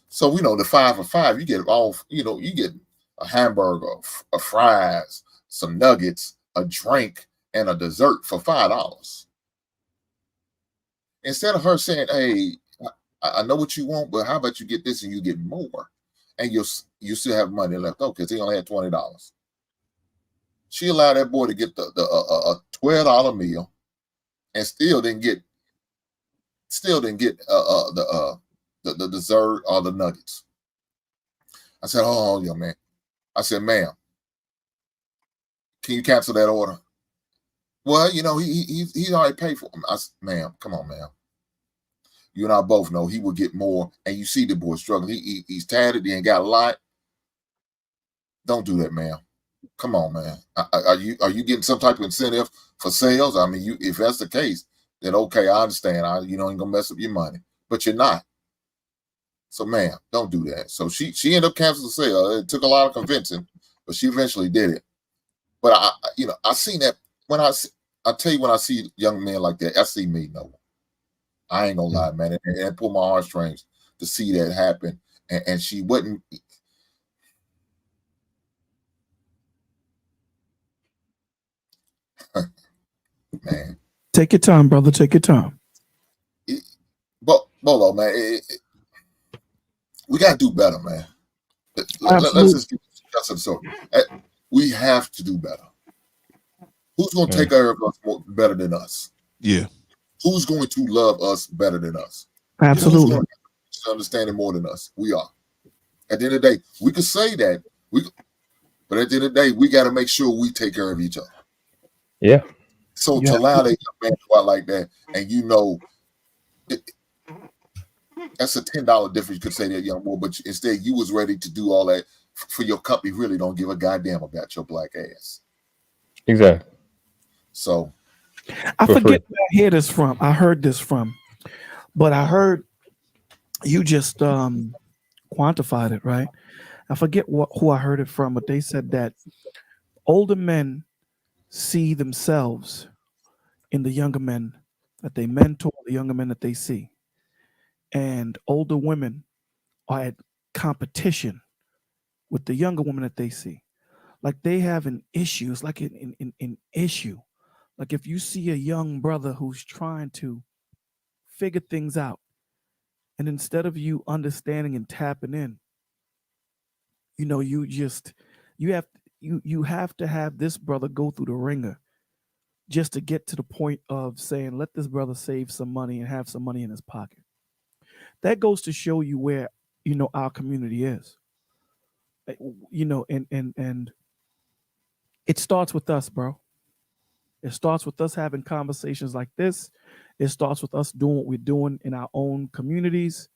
So the 5 for $5, you get all, you get a hamburger, a fries, some nuggets, a drink, and a dessert for $5. Instead of her saying, hey, I know what you want, but how about you get this and you get more, and you still have money left over because he only had $20. She allowed that boy to get the $12 meal, and still didn't get the dessert or the nuggets. I said, "Oh, young man," I said, "Ma'am, can you cancel that order?" Well, he already paid for them. I said, "Ma'am, come on, ma'am. You and I both know he will get more, and you see the boy struggling. He's tatted, he ain't got a lot. Don't do that, ma'am. Come on, man. Are you getting some type of incentive for sales? I mean, if that's the case, then okay, I understand. Ain't gonna mess up your money, but you're not. So, ma'am, don't do that." So she ended up canceling the sale. It took a lot of convincing, but she eventually did it. But I seen that when I tell you, when I see young men like that, I see me. No, I ain't gonna lie, man. And pull my heartstrings to see that happen. And she wouldn't. Man, Take your time, brother. Take your time. But Bolo, man, we gotta do better, man. Let's just get to the story. We have to do better. Who's going to take care of us better than us? Yeah. Who's going to love us better than us? Absolutely. Who's going to understand it more than us? We are. At the end of the day, we could say that, but at the end of the day, we got to make sure we take care of each other. Yeah. So to allow that young man to go out like that, and that's a $10 difference. You could say that, young boy, but instead you was ready to do all that for your company. Really don't give a goddamn about your black ass. Exactly. So I forget where I hear this from. I heard this from, but I heard you just quantified it, right? I forget who I heard it from, but they said that older men see themselves in the younger men that they mentor, the younger men that they see. And older women are at competition with the younger women that they see. Like they have an issue. It's like an issue. Like if you see a young brother who's trying to figure things out, and instead of you understanding and tapping in, you have to have this brother go through the ringer just to get to the point of saying, let this brother save some money and have some money in his pocket. That goes to show you where, our community is. And it starts with us, bro. It starts with us having conversations like this. It starts with us doing what we're doing in our own communities.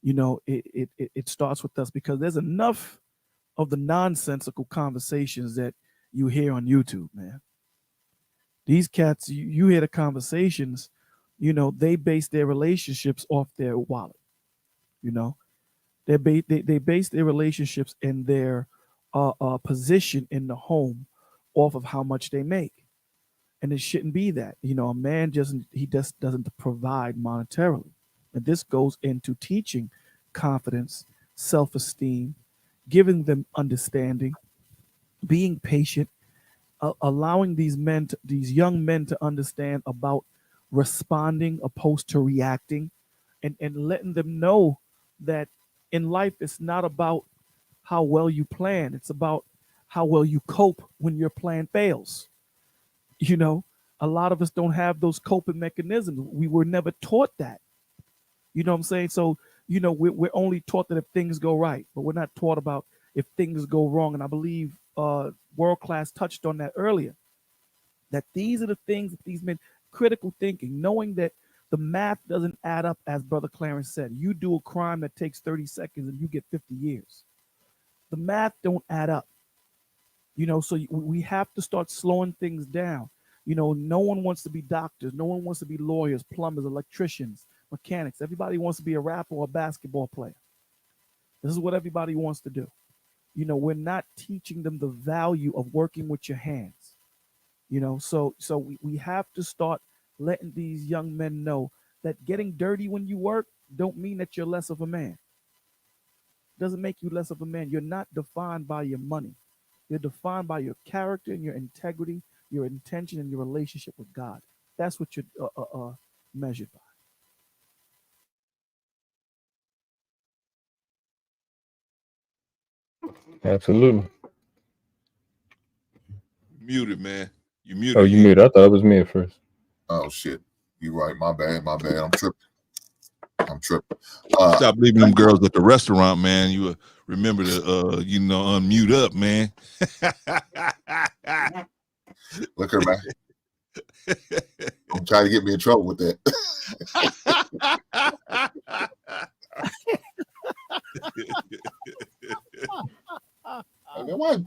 It starts with us, because there's enough of the nonsensical conversations that you hear on YouTube, man. These cats, you hear the conversations, they base their relationships off their wallet. They base their relationships and their position in the home off of how much they make. And it shouldn't be that. A man doesn't provide monetarily. And this goes into teaching confidence, self-esteem, giving them understanding, being patient, allowing these young men to understand about responding opposed to reacting, and letting them know that in life it's not about how well you plan. It's about how well you cope when your plan fails. A lot of us don't have those coping mechanisms. We were never taught that. You know what I'm saying? So, we're only taught that if things go right, but we're not taught about if things go wrong. And I believe World Class touched on that earlier, that these are the things that these men, critical thinking, knowing that the math doesn't add up. As Brother Clarence said, you do a crime that takes 30 seconds and you get 50 years. The math don't add up. So we have to start slowing things down. No one wants to be doctors. No one wants to be lawyers, plumbers, electricians, mechanics. Everybody wants to be a rapper or a basketball player. This is what everybody wants to do. We're not teaching them the value of working with your hands. So we have to start letting these young men know that getting dirty when you work don't mean that you're less of a man. It doesn't make you less of a man. You're not defined by your money. You're defined by your character and your integrity, your intention, and your relationship with God. That's what you're measured by. Absolutely. Muted, man. You muted. Oh, you muted. I thought it was me at first. Oh shit. You right. My bad. I'm tripping. Stop leaving them girls at the restaurant, man. You remember to unmute up, man. Look her, man. I'm trying to get me in trouble with that. Man,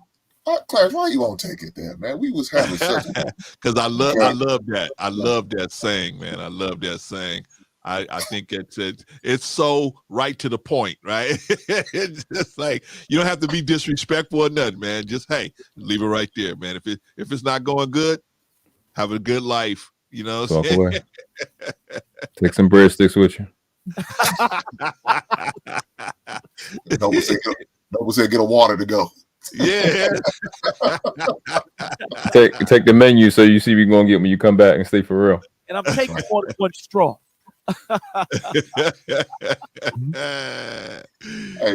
Clarence, why you won't take it there, man? We was having such because I love that. I love that saying, man. I love that saying. I think it's so right to the point, right? It's just like, you don't have to be disrespectful or nothing, man. Just, hey, leave it right there, man. If it's not going good, have a good life. You know what I'm saying? Walk away. Take some breadsticks with you. Noble said get a water to go. Yeah. Take the menu so you see what you're gonna get when you come back and stay for real. And I'm taking one straw. Hey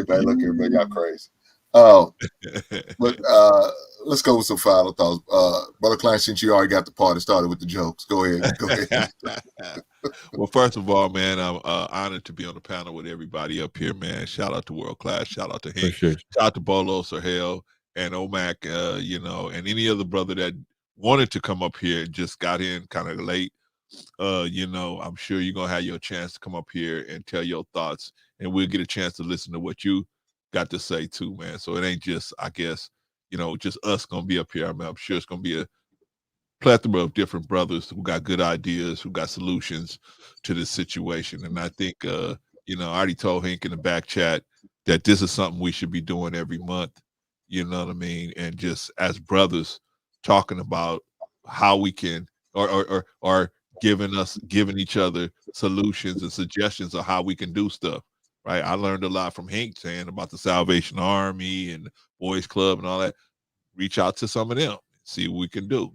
man, look here, man, y'all crazy. But let's go with some final thoughts. Brother Clarence, since you already got the party started with the jokes, go ahead. Well, first of all, man, I'm honored to be on the panel with everybody up here, man. Shout out to World Class, shout out to Hank, shout out to Bolo, Sahel, and OMAC, and any other brother that wanted to come up here and just got in kind of late. I'm sure you're gonna have your chance to come up here and tell your thoughts, and we'll get a chance to listen to what you got to say too, man. So it ain't just, I guess, just us gonna be up here. I mean, I'm sure it's gonna be a plethora of different brothers who got good ideas, who got solutions to this situation. And I think, I already told Hank in the back chat that this is something we should be doing every month. You know what I mean? And just as brothers talking about how we can, or giving each other solutions and suggestions of how we can do stuff. Right. I learned a lot from Hank saying about the Salvation Army and Boys Club and all that. Reach out to some of them, see what we can do,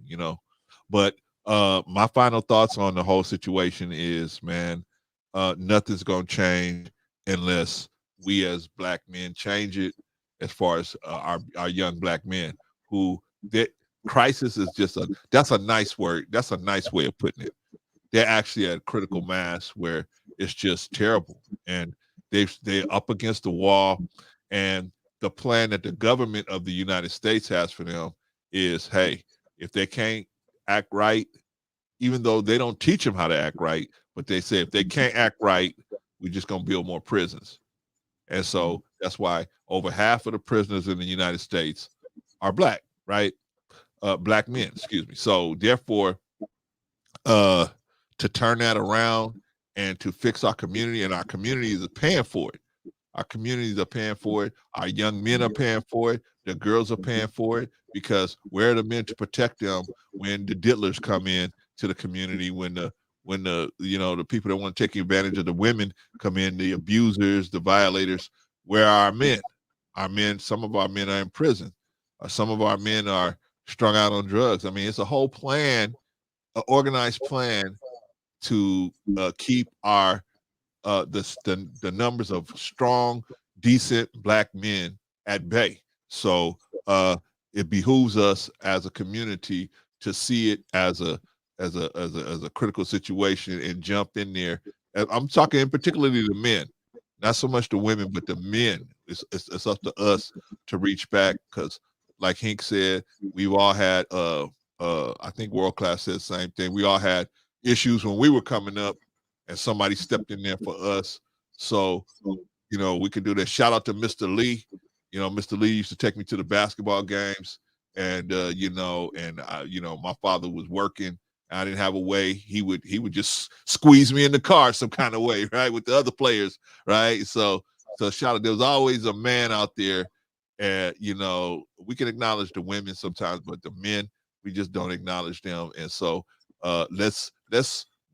But my final thoughts on the whole situation is, man, nothing's gonna change unless we as Black men change it. As far as our young Black men, who crisis is that's a nice word. That's a nice way of putting it. They're actually at critical mass where it's just terrible, and they're up against the wall. And the plan that the government of the United States has for them is, hey, if they can't act right, even though they don't teach them how to act right, but they say if they can't act right, we're just going to build more prisons. And so that's why over half of the prisoners in the United States are black, right? Black men, excuse me. So therefore, to turn that around and to fix our community, and our communities are paying for it. Our communities are paying for it. Our young men are paying for it. The girls are paying for it, because where are the men to protect them when the diddlers come in to the community, when the the people that want to take advantage of the women come in, the abusers, the violators? Where are our men? Our men, some of our men are in prison. Some of our men are strung out on drugs. I mean, it's a whole plan, an organized plan to keep our the numbers of strong, decent black men at bay. So it behooves us as a community to see it as a critical situation and jump in there. And I'm talking in particularly the men, not so much the women, but the men. It's up to us to reach back, because, like Hank said, we've all had. I think World Class said the same thing. We all had issues when we were coming up, and somebody stepped in there for us. So, we could do that. Shout out to Mr. Lee. Mr. Lee used to take me to the basketball games, and my father was working. I didn't have a way. He would just squeeze me in the car some kind of way, right, with the other players, right? So shout out. There was always a man out there, and we can acknowledge the women sometimes, but the men, we just don't acknowledge them. And so let's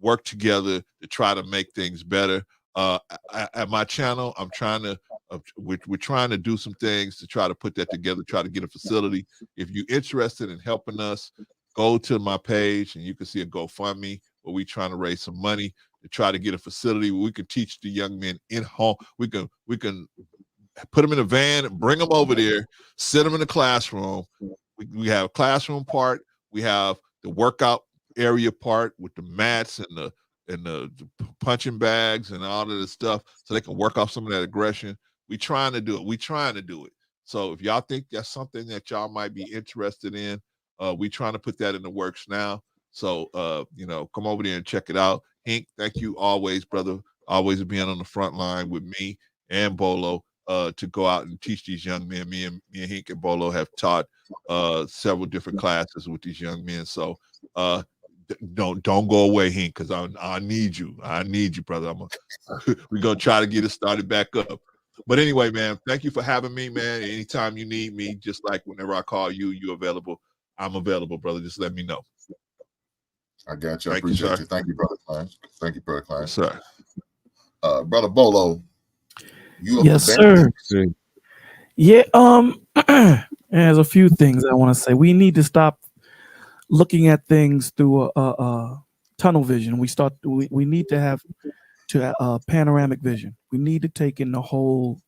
work together to try to make things better. At my channel, we're trying to do some things to try to put that together, try to get a facility. If you're interested in helping us, go to my page and you can see a GoFundMe where we're trying to raise some money to try to get a facility where we can teach the young men in home. We can put them in a van and bring them over there, sit them in the classroom. We have a classroom part. We have the workout area part with the mats and the punching bags and all of this stuff, so they can work off some of that aggression. We're trying to do it. So if y'all think that's something that y'all might be interested in, we're trying to put that in the works now. So come over there and check it out. Hank, thank you always, brother, always being on the front line with me and Bolo to go out and teach these young men. Me and Hank and Bolo have taught several different classes with these young men. So don't go away, Hank, because I need you. I need you, brother. We're gonna try to get it started back up. But anyway, man, thank you for having me, man. Anytime you need me, just like whenever I call you, you're available. I'm available, brother. Just let me know. I got you. I appreciate you. Thank you, brother Klein. Thank you, brother Klein. Yes, sir. Brother Bolo, you up Yes, to sir. See, Yeah. There's a few things I want to say. We need to stop looking at things through a tunnel vision. We need to have a panoramic vision. We need to take in the whole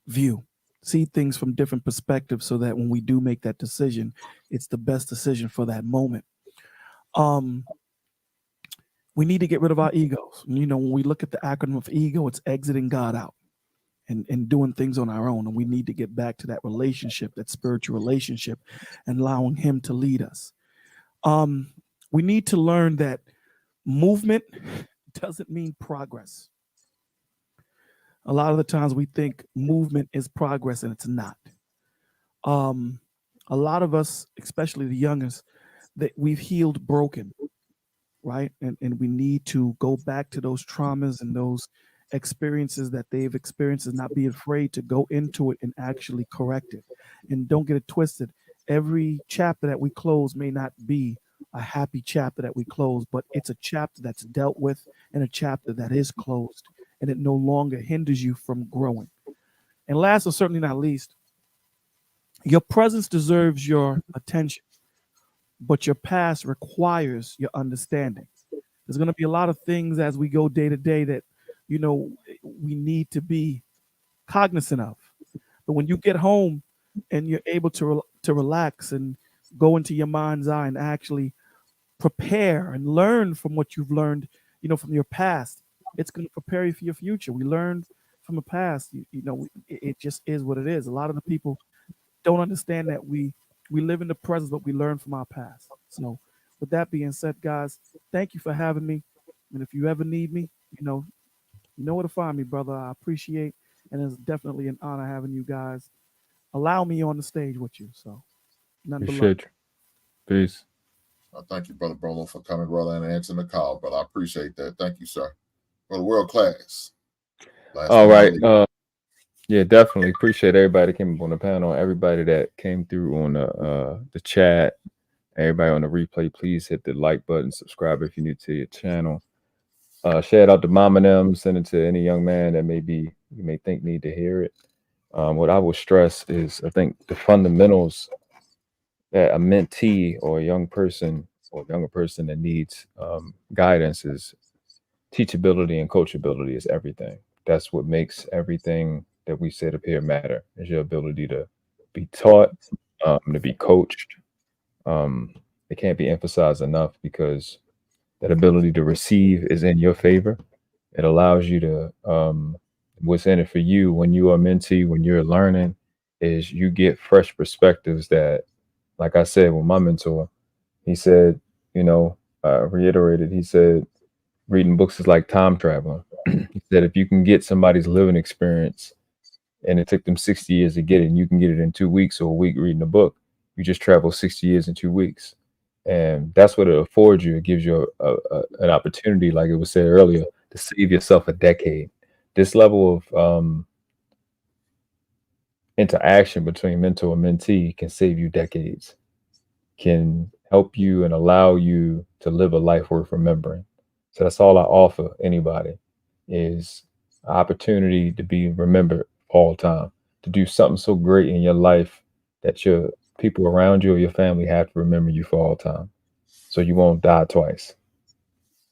view, see things from different perspectives, so that when we do make that decision, it's the best decision for that moment. We need to get rid of our egos. When we look at the acronym of ego, it's exiting God out and doing things on our own. And we need to get back to that relationship, that spiritual relationship, and allowing Him to lead us. We need to learn that movement doesn't mean progress. A lot of the times we think movement is progress, and it's not. A lot of us, especially the youngest, that we've healed broken, right? And we need to go back to those traumas and those experiences that they've experienced, and not be afraid to go into it and actually correct it. And don't get it twisted. Every chapter that we close may not be a happy chapter that we close, but it's a chapter that's dealt with and a chapter that is closed, and it no longer hinders you from growing. And last, but certainly not least, your presence deserves your attention, but your past requires your understanding. There's going to be a lot of things as we go day to day that, we need to be cognizant of. But when you get home and you're able to relax and go into your mind's eye and actually prepare and learn from what you've learned, from your past. It's going to prepare you for your future. We learned from the past. It just is what it is. A lot of the people don't understand that we live in the present, but we learn from our past. So, with that being said, guys, thank you for having me. And if you ever need me, you know where to find me, brother. I appreciate, and it's definitely an honor having you guys allow me on the stage with you. So, none but love. Appreciate you. Peace. Thank you, Brother Brolo, for coming, brother, and answering the call, brother. I appreciate that. Thank you, sir. Brother World Class. All right. Yeah, definitely appreciate everybody that came up on the panel. Everybody that came through on the chat. Everybody on the replay, please hit the like button, subscribe if you're new to your channel. Share it out to mom and them, send it to any young man that you may think need to hear it. What I will stress is, I think the fundamentals that a mentee or a young person or younger person that needs guidance is teachability and coachability is everything. That's what makes everything that we said up here matter, is your ability to be taught, to be coached. It can't be emphasized enough, because that ability to receive is in your favor. It allows you to, what's in it for you when you are mentee, when you're learning, is you get fresh perspectives that, like I said, with my mentor, he said, reiterated, he said, reading books is like time traveling. He said, if you can get somebody's living experience and it took them 60 years to get it, and you can get it in 2 weeks or a week reading a book, you just travel 60 years in 2 weeks. And that's what it affords you. It gives you an opportunity, like it was said earlier, to save yourself a decade. This level of interaction between mentor and mentee can save you decades, can help you and allow you to live a life worth remembering. So that's all I offer anybody, is an opportunity to be remembered all the time, to do something so great in your life that your people around you or your family have to remember you for all time, so you won't die twice,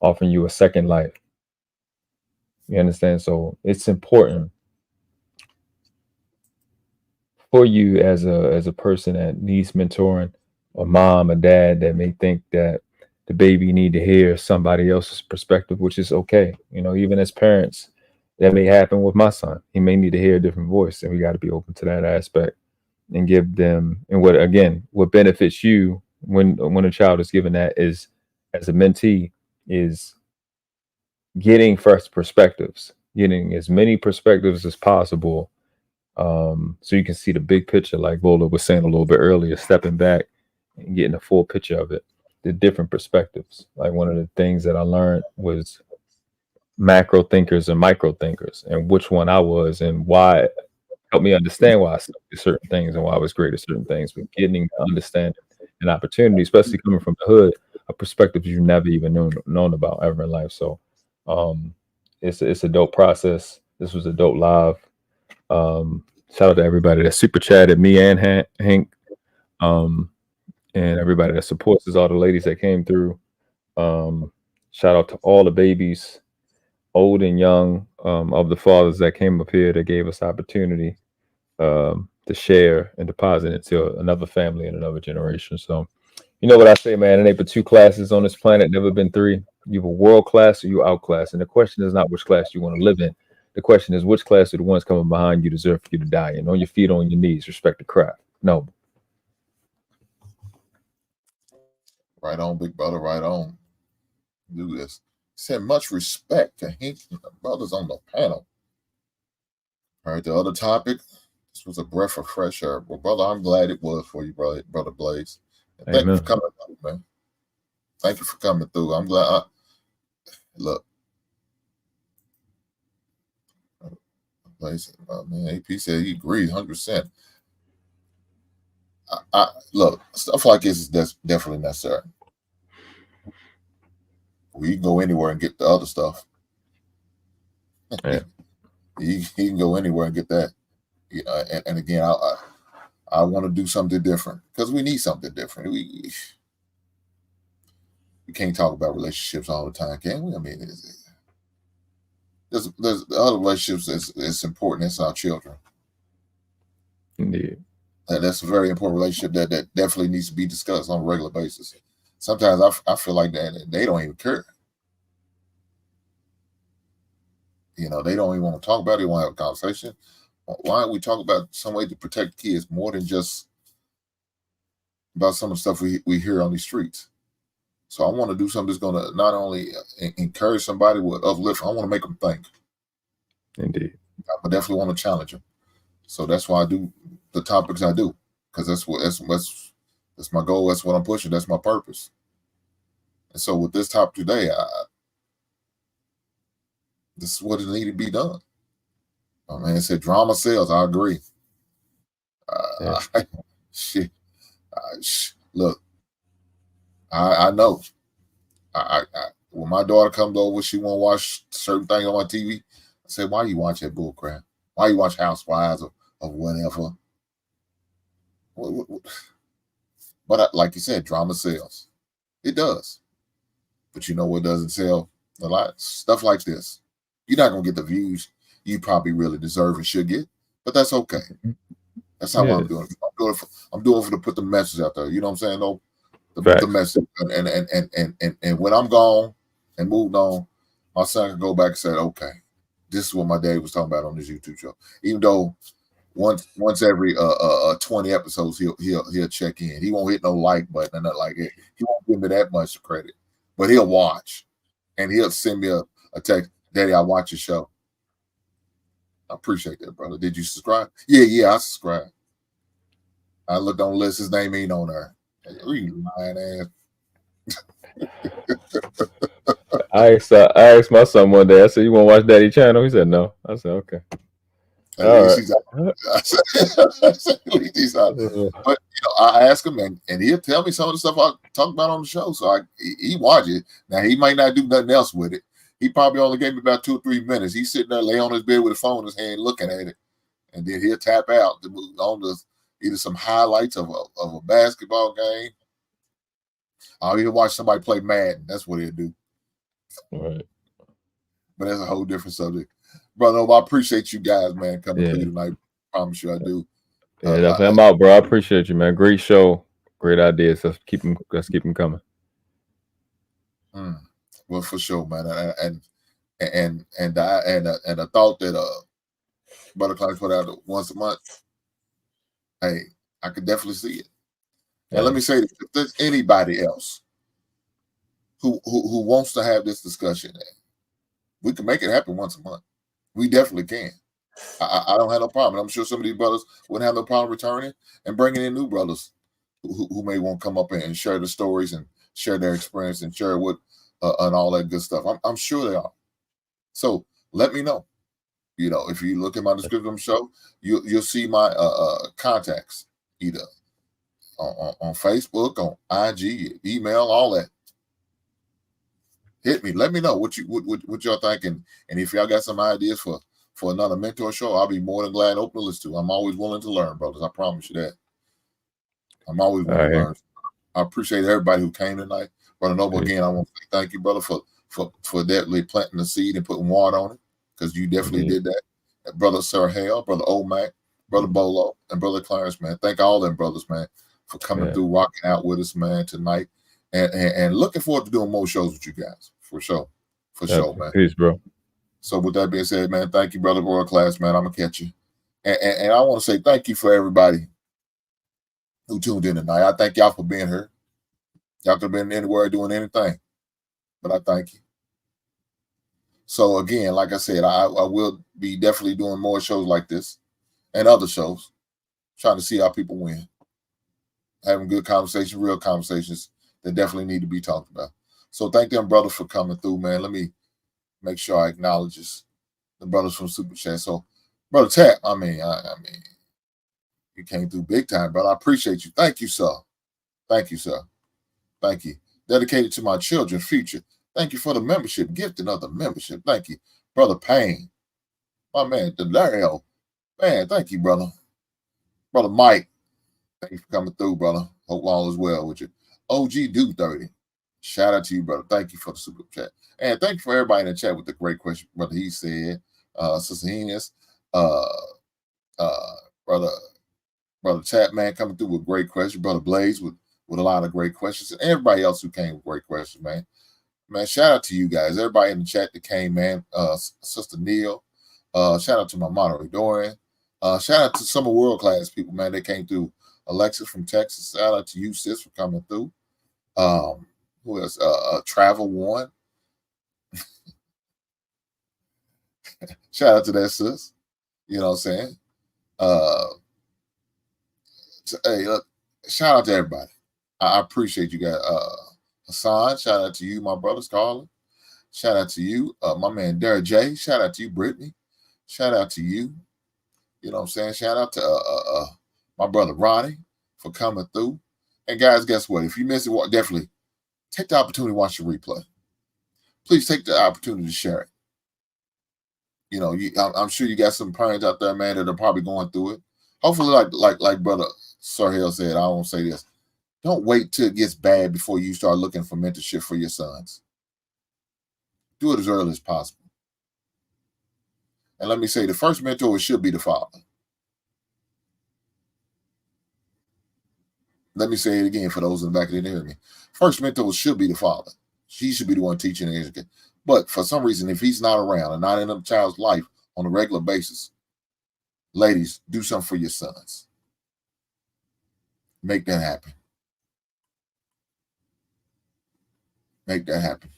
offering you a second life. You understand? So it's important for you as a person that needs mentoring, a mom, a dad that may think that the baby need to hear somebody else's perspective, which is okay. Even as parents, that may happen with my son. He may need to hear a different voice, and we got to be open to that aspect and give them. And what benefits you when a child is given that is, as a mentee, is getting fresh perspectives, getting as many perspectives as possible, so you can see the big picture, like Bola was saying a little bit earlier, stepping back and getting a full picture of it, the different perspectives. Like, one of the things that I learned was macro thinkers and micro thinkers, and which one I was, and why it helped me understand why I stuck to certain things and why I was great at certain things. But getting to understand an opportunity, especially coming from the hood, a perspective you never even known about ever in life. So it's a dope process. This was a dope live. Shout out to everybody that super chatted, me and Hank, and everybody that supports us, all the ladies that came through. Shout out to all the babies, old and young, of the fathers that came up here, that gave us opportunity to share and deposit into another family and another generation. So, you know what I say, man, it ain't but 2 classes on this planet, never been 3. You have a world class or you outclass. And the question is not which class you want to live in. The question is, which class are the ones coming behind you deserve for you to die in? On your feet, on your knees, respect the craft. No. Right on, big brother, right on. Do this. Said much respect to Hank and the brothers on the panel. All right, the other topic. This was a breath of fresh air. Well, brother, I'm glad it was for you, brother Blaze. And thank you for coming through, man. Thank you for coming through. I'm glad. Look, Blaze, man, AP said he agrees 100%. Look, stuff like this is definitely necessary. We can go anywhere and get the other stuff. Yeah. he can go anywhere and get that. And again, I want to do something different, because we need something different. We can't talk about relationships all the time, can we? I mean, there's the other relationships that's important. It's our children. Indeed. That's a very important relationship that definitely needs to be discussed on a regular basis. Sometimes I feel like that they don't even care. You know, they don't even want to talk about it. They want to have a conversation. Why don't we talk about some way to protect kids more than just about some of the stuff we hear on these streets? So I want to do something that's going to not only encourage somebody with uplift, I want to make them think. Indeed. I definitely want to challenge them. So that's why I do the topics I do, because that's my goal. That's what I'm pushing. That's my purpose. And so with this topic today, this is what it needed to be done. Oh, man, it said drama sells. I agree. Look, I know. When my daughter comes over, she won't watch certain things on my TV. I say, why you watch that bull crap? Why you watch Housewives of whatever? But like you said, drama sells. It does. But you know what doesn't sell a lot? Stuff like this. You're not going to get the views you probably really deserve and should get, but that's okay. That's not what I'm doing. I'm doing it to put the message out there. You know what I'm saying? No, the message. And when I'm gone and moved on, my son can go back and say, okay, this is what my dad was talking about on this YouTube show. Even though once every 20 episodes he'll check in. He won't hit no like button or nothing like it. He won't give me that much credit, but he'll watch and he'll send me a text. Daddy, I watch your show. I appreciate that, brother. Did you subscribe? Yeah, I subscribed. I looked on the list. His name ain't on there. You lying ass. I asked my son one day. I said, "You want to watch Daddy channel?" He said, "No." I said, "Okay." At least he's out. At least he's out. But I ask him, and he'll tell me some of the stuff I talk about on the show. So he watch it. Now he might not do nothing else with it. He probably only gave me about 2 or 3 minutes. He's sitting there, lay on his bed with his phone in his hand, looking at it, and then he'll tap out to move on to either some highlights of a basketball game. I'll either watch somebody play Madden. That's what he'll do. Right. But that's a whole different subject. Brother, I appreciate you guys, man, coming through tonight. I promise you I do. Yeah, I'm out, bro. I appreciate you, man. Great show. Great ideas. Let's keep them coming. Well, for sure, man. And the thought that Brother Clark put out once a month, hey, I could definitely see it. And let me say this: if there's anybody else who wants to have this discussion, we can make it happen once a month. We definitely can. I don't have no problem. I'm sure some of these brothers wouldn't have no problem returning and bringing in new brothers who may want to come up and share the stories and share their experience and share what and all that good stuff. I'm sure they are. So let me know. If you look at my description of the show, you'll see my contacts either on Facebook, on IG, email, all that. Hit me. Let me know what y'all thinking, and if y'all got some ideas for another mentor show, I'll be more than glad to open the list to. I'm always willing to learn, brothers. I promise you that. I'm always willing to learn. I appreciate everybody who came tonight. Brother Noble, again, I want to say thank you, brother, for definitely planting the seed and putting water on it, because you definitely did that. And Brother Sir Hale, Brother OMAC, Brother Bolo, and Brother Clarence, man. Thank all them brothers, man, for coming through, rocking out with us, man, tonight. And looking forward to doing more shows with you guys, for sure. For sure, man. Peace, bro. So with that being said, man, thank you, Brother World Class, man. I'm going to catch you. And I want to say thank you for everybody who tuned in tonight. I thank y'all for being here. Y'all could have been anywhere doing anything, but I thank you. So again, like I said, I will be definitely doing more shows like this and other shows, trying to see how people win. Having good conversations, real conversations that definitely need to be talked about. So thank them, brother, for coming through, man. Let me make sure I acknowledge the brothers from Super Chat. So, Brother Tat, I mean, you came through big time, brother. I appreciate you. Thank you, sir. Thank you, sir. Thank you. Dedicated to my children's future. Thank you for the membership. Gift another membership. Thank you. Brother Payne. My man, Delario. Man, thank you, brother. Brother Mike. Thank you for coming through, brother. Hope all is well with you. OG Dude 30. Shout out to you, brother. Thank you for the super chat. And thank you for everybody in the chat with the great question, brother. He said, Sister Hines, brother Brother Chapman coming through with great questions. Brother Blaze with a lot of great questions. And everybody else who came with great questions, man. Man, shout out to you guys. Everybody in the chat that came, man. Sister Neil. Shout out to my moderator, Dorian. Shout out to some of world-class people, man. They came through. Alexis from Texas. Shout out to you, sis, for coming through. Who else? Travel One. Shout out to that, sis. You know what I'm saying? Hey, look, shout out to everybody. I appreciate you guys. Hassan, shout out to you, my brother Scarlett. Shout out to you, my man Derek J. Shout out to you, Brittany. Shout out to you. You know what I'm saying? Shout out to my brother Ronnie for coming through. And guys, guess what? If you miss it, definitely take the opportunity to watch the replay. Please take the opportunity to share it. You know, I'm sure you got some parents out there, man, that are probably going through it. Hopefully, like brother Sahel said, I won't say this. Don't wait till it gets bad before you start looking for mentorship for your sons. Do it as early as possible. And let me say, the first mentor should be the father. Let me say it again for those in the back that didn't hear me. First mentor should be the father. He should be the one teaching and educating. But for some reason, if he's not around and not in a child's life on a regular basis, ladies, do something for your sons. Make that happen. Make that happen.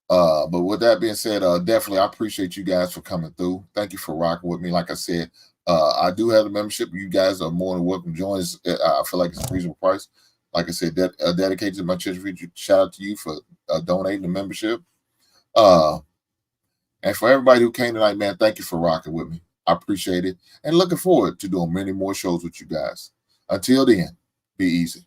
But with that being said, definitely I appreciate you guys for coming through. Thank you for rocking with me. Like I said, I do have a membership. You guys are more than welcome to join us. I feel like it's a reasonable price. Like I said, dedicated to my church. Shout out to you for donating the membership. And for everybody who came tonight, man, thank you for rocking with me. I appreciate it. And looking forward to doing many more shows with you guys. Until then, be easy.